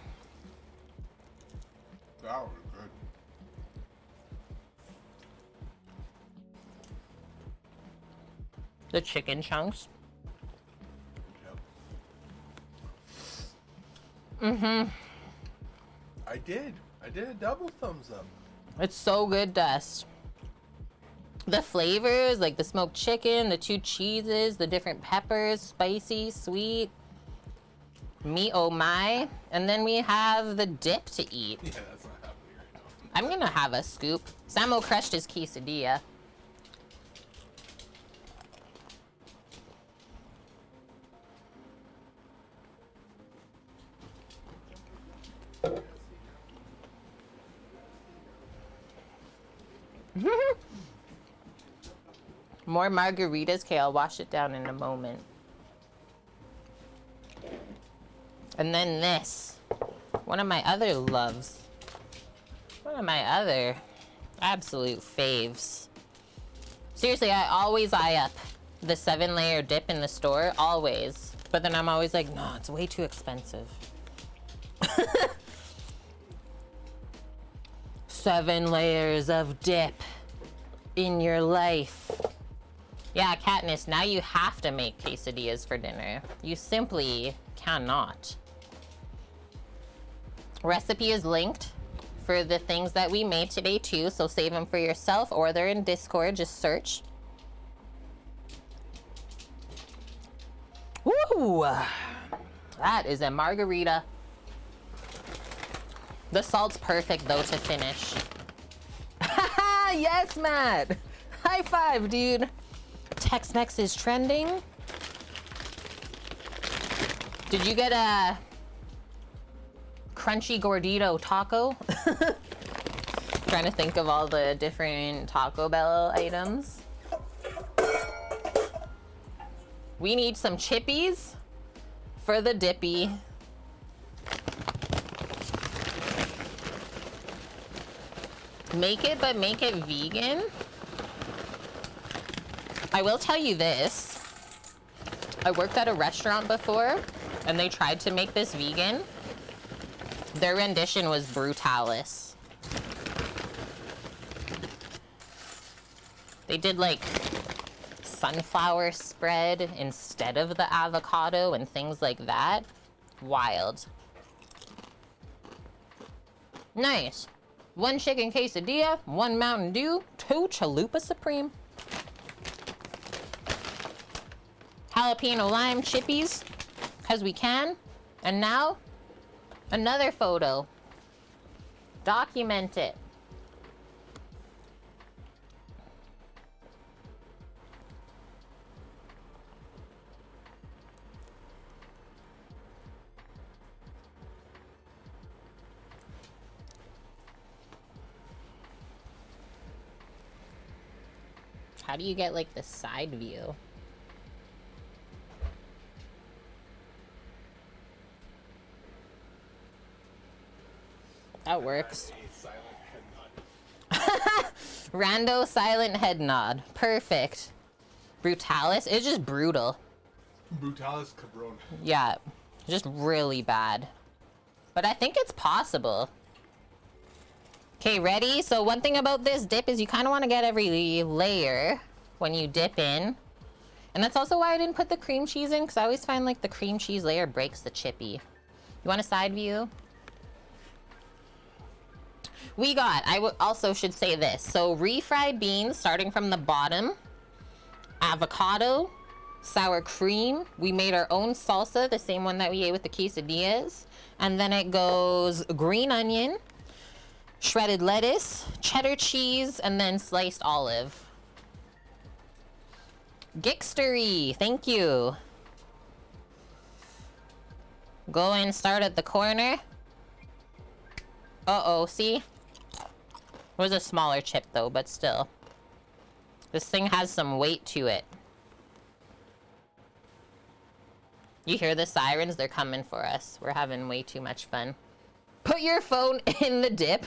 That was good. The chicken chunks. Yep. Mm-hmm. I did a double thumbs up. It's so good, Dust. The flavors, like the smoked chicken, the 2 cheeses, the different peppers, spicy, sweet. Me oh my. And then we have the dip to eat. Yeah, that's not happening right now. I'm gonna have a scoop. Samo crushed his quesadilla. More margaritas. Okay, I'll wash it down in a moment. And then this. One of my other loves. One of my other absolute faves. Seriously, I always eye up the 7-layer dip in the store. Always. But then I'm always like, no, it's way too expensive. 7 layers of dip in your life. Yeah, Katniss, now you have to make quesadillas for dinner. You simply cannot. Recipe is linked for the things that we made today too, so save them for yourself, or they're in Discord, just search. Woo! That is a margarita. The salt's perfect though to finish. Yes, Matt! High five, dude! Tex-Mex is trending. Did you get a crunchy gordito taco? Trying to think of all the different Taco Bell items. We need some chippies for the dippy. Make it, but make it vegan. I will tell you this. I worked at a restaurant before, and they tried to make this vegan. Their rendition was brutalis. They did like sunflower spread instead of the avocado and things like that. Wild. Nice. 1 chicken quesadilla, 1 Mountain Dew, 2 Chalupa Supreme. Jalapeno lime chippies, because we can. And now, another photo. Document it. How do you get like the side view? That works. Rando silent head nod. Perfect. Brutalis. It's just brutal. Brutalis cabron. Yeah. Just really bad. But I think it's possible. Okay, ready? So one thing about this dip is you kind of want to get every layer when you dip in. And that's also why I didn't put the cream cheese in, because I always find like the cream cheese layer breaks the chippy. You want a side view? We got, also should say this. So refried beans starting from the bottom. Avocado. Sour cream. We made our own salsa, the same one that we ate with the quesadillas. And then it goes green onion, shredded lettuce, cheddar cheese, and then sliced olive. Gixtery, thank you. Go and start at the corner. Uh-oh, see? It was a smaller chip though, but still. This thing has some weight to it. You hear the sirens? They're coming for us. We're having way too much fun. Put your phone in the dip.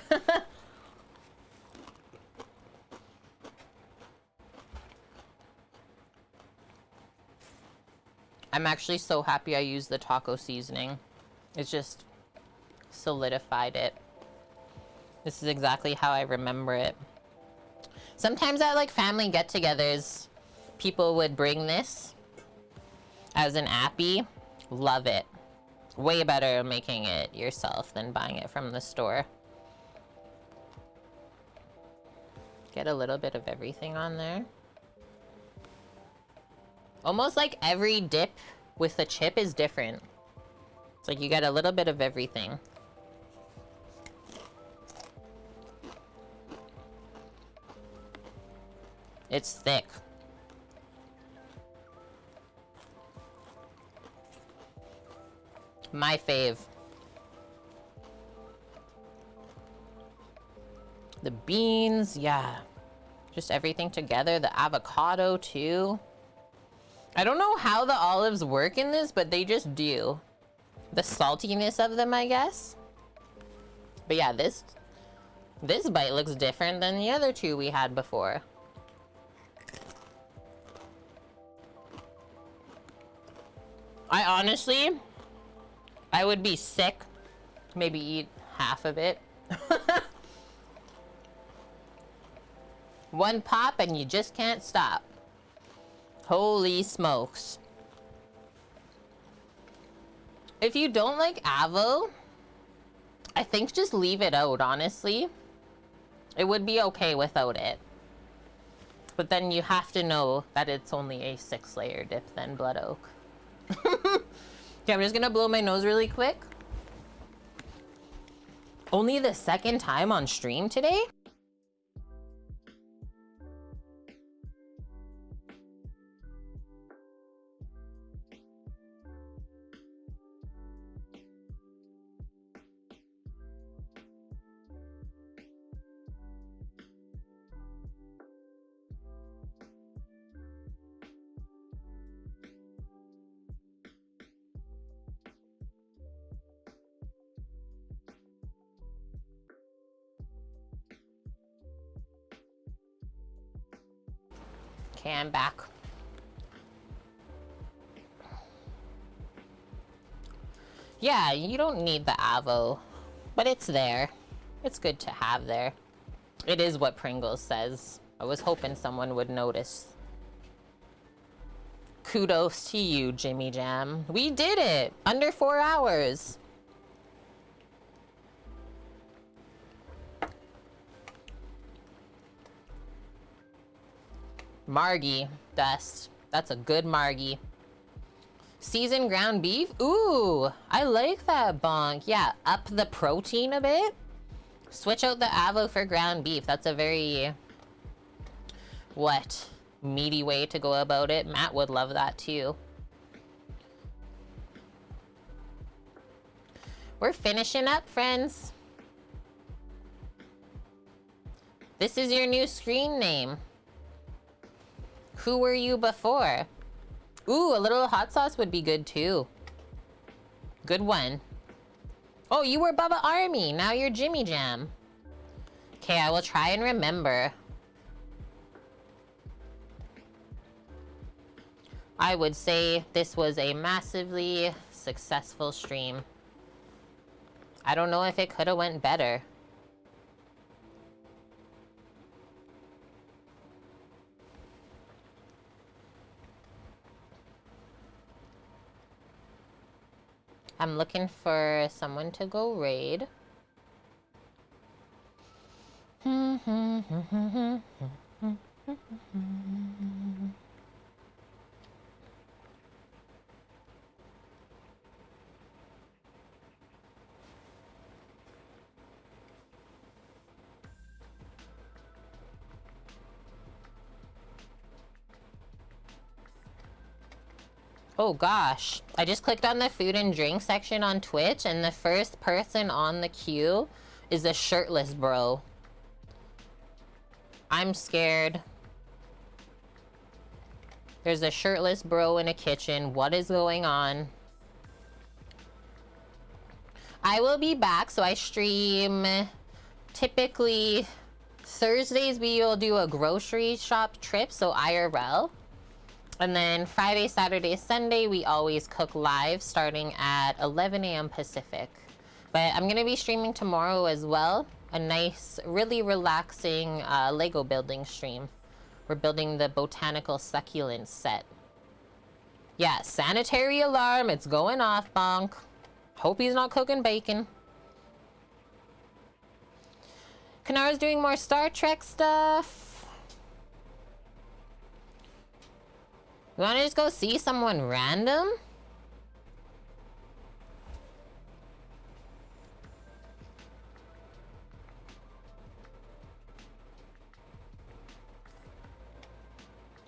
I'm actually so happy I used the taco seasoning. It's just solidified it. This is exactly how I remember it. Sometimes at like family get-togethers, people would bring this as an appy. Love it. Way better making it yourself than buying it from the store. Get a little bit of everything on there. Almost like every dip with the chip is different. It's like you get a little bit of everything. It's thick. My fave. The beans, yeah. Just everything together. The avocado too. I don't know how the olives work in this, but they just do. The saltiness of them, I guess. But yeah, this bite looks different than the other two we had before. I would be sick, maybe eat half of it. One pop and you just can't stop. Holy smokes. If you don't like avo, I think just leave it out, honestly. It would be okay without it. But then you have to know that it's only a 6-layer dip then, blood oak. Okay, I'm just gonna blow my nose really quick. Only the second time on stream today? Okay, I'm back. Yeah, you don't need the avo, but it's there. It's good to have there. It is what Pringles says. I was hoping someone would notice. Kudos to you, Jimmy Jam. We did it! Under 4 hours. Margie, dust. That's a good Margie. Seasoned ground beef? Ooh, I like that, bonk. Yeah, up the protein a bit. Switch out the avo for ground beef. That's a very, meaty way to go about it. Matt would love that too. We're finishing up, friends. This is your new screen name. Who were you before? Ooh, a little hot sauce would be good too. Good one. Oh, you were Bubba Army. Now you're Jimmy Jam. Okay, I will try and remember. I would say this was a massively successful stream. I don't know if it could have went better. I'm looking for someone to go raid. Oh gosh, I just clicked on the food and drink section on Twitch and the first person on the queue is a shirtless bro. I'm scared. There's a shirtless bro in a kitchen. What is going on? I will be back, so I stream typically Thursdays we will do a grocery shop trip, so IRL. And then Friday, Saturday, Sunday, we always cook live starting at 11 a.m. Pacific. But I'm going to be streaming tomorrow as well. A nice, really relaxing Lego building stream. We're building the botanical succulent set. Yeah, sanitary alarm. It's going off, Bonk. Hope he's not cooking bacon. Kanara's doing more Star Trek stuff. You wanna just go see someone random?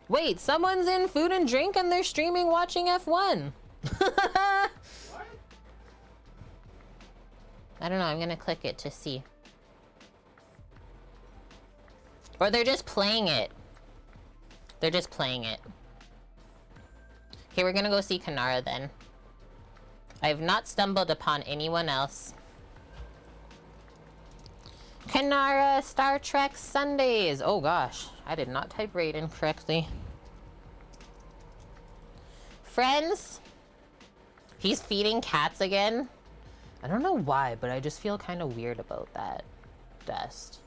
Wait, someone's in food and drink and they're streaming watching F1. What? I don't know, I'm gonna click it to see. Or they're just playing it. They're just playing it. Okay, we're gonna go see Kanara then. I have not stumbled upon anyone else. Kanara, Star Trek Sundays. Oh gosh, I did not type raid incorrectly. Friends? He's feeding cats again? I don't know why, but I just feel kind of weird about that. Dust.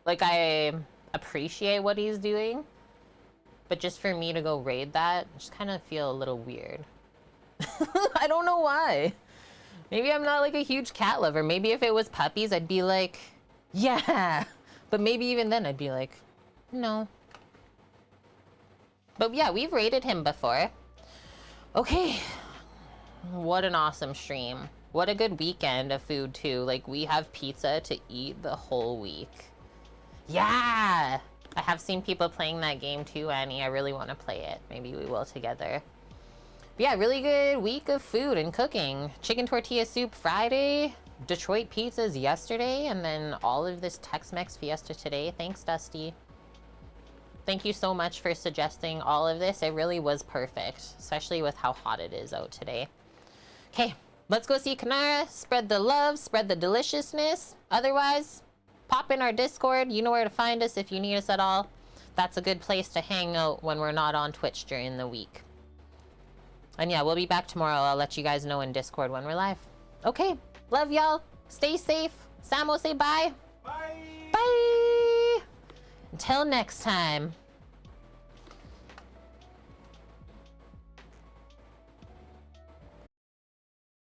Like, I appreciate what he's doing. But just for me to go raid that, I just kind of feel a little weird. I don't know why. Maybe I'm not like a huge cat lover. Maybe if it was puppies, I'd be like, yeah. But maybe even then I'd be like, no. But yeah, we've raided him before. Okay. What an awesome stream. What a good weekend of food too. Like, we have pizza to eat the whole week. Yeah. I have seen people playing that game too, Annie. I really want to play it. Maybe we will together. But yeah, really good week of food and cooking. Chicken tortilla soup Friday, Detroit pizzas yesterday, and then all of this Tex-Mex fiesta today. Thanks, Dusty. Thank you so much for suggesting all of this. It really was perfect, especially with how hot it is out today. Okay, let's go see Kanara. Spread the love, spread the deliciousness. Otherwise, pop in our Discord. You know where to find us if you need us at all. That's a good place to hang out when we're not on Twitch during the week. And yeah, we'll be back tomorrow. I'll let you guys know in Discord when we're live. Okay, love y'all. Stay safe. Samo, say bye. Bye. Bye. Until next time.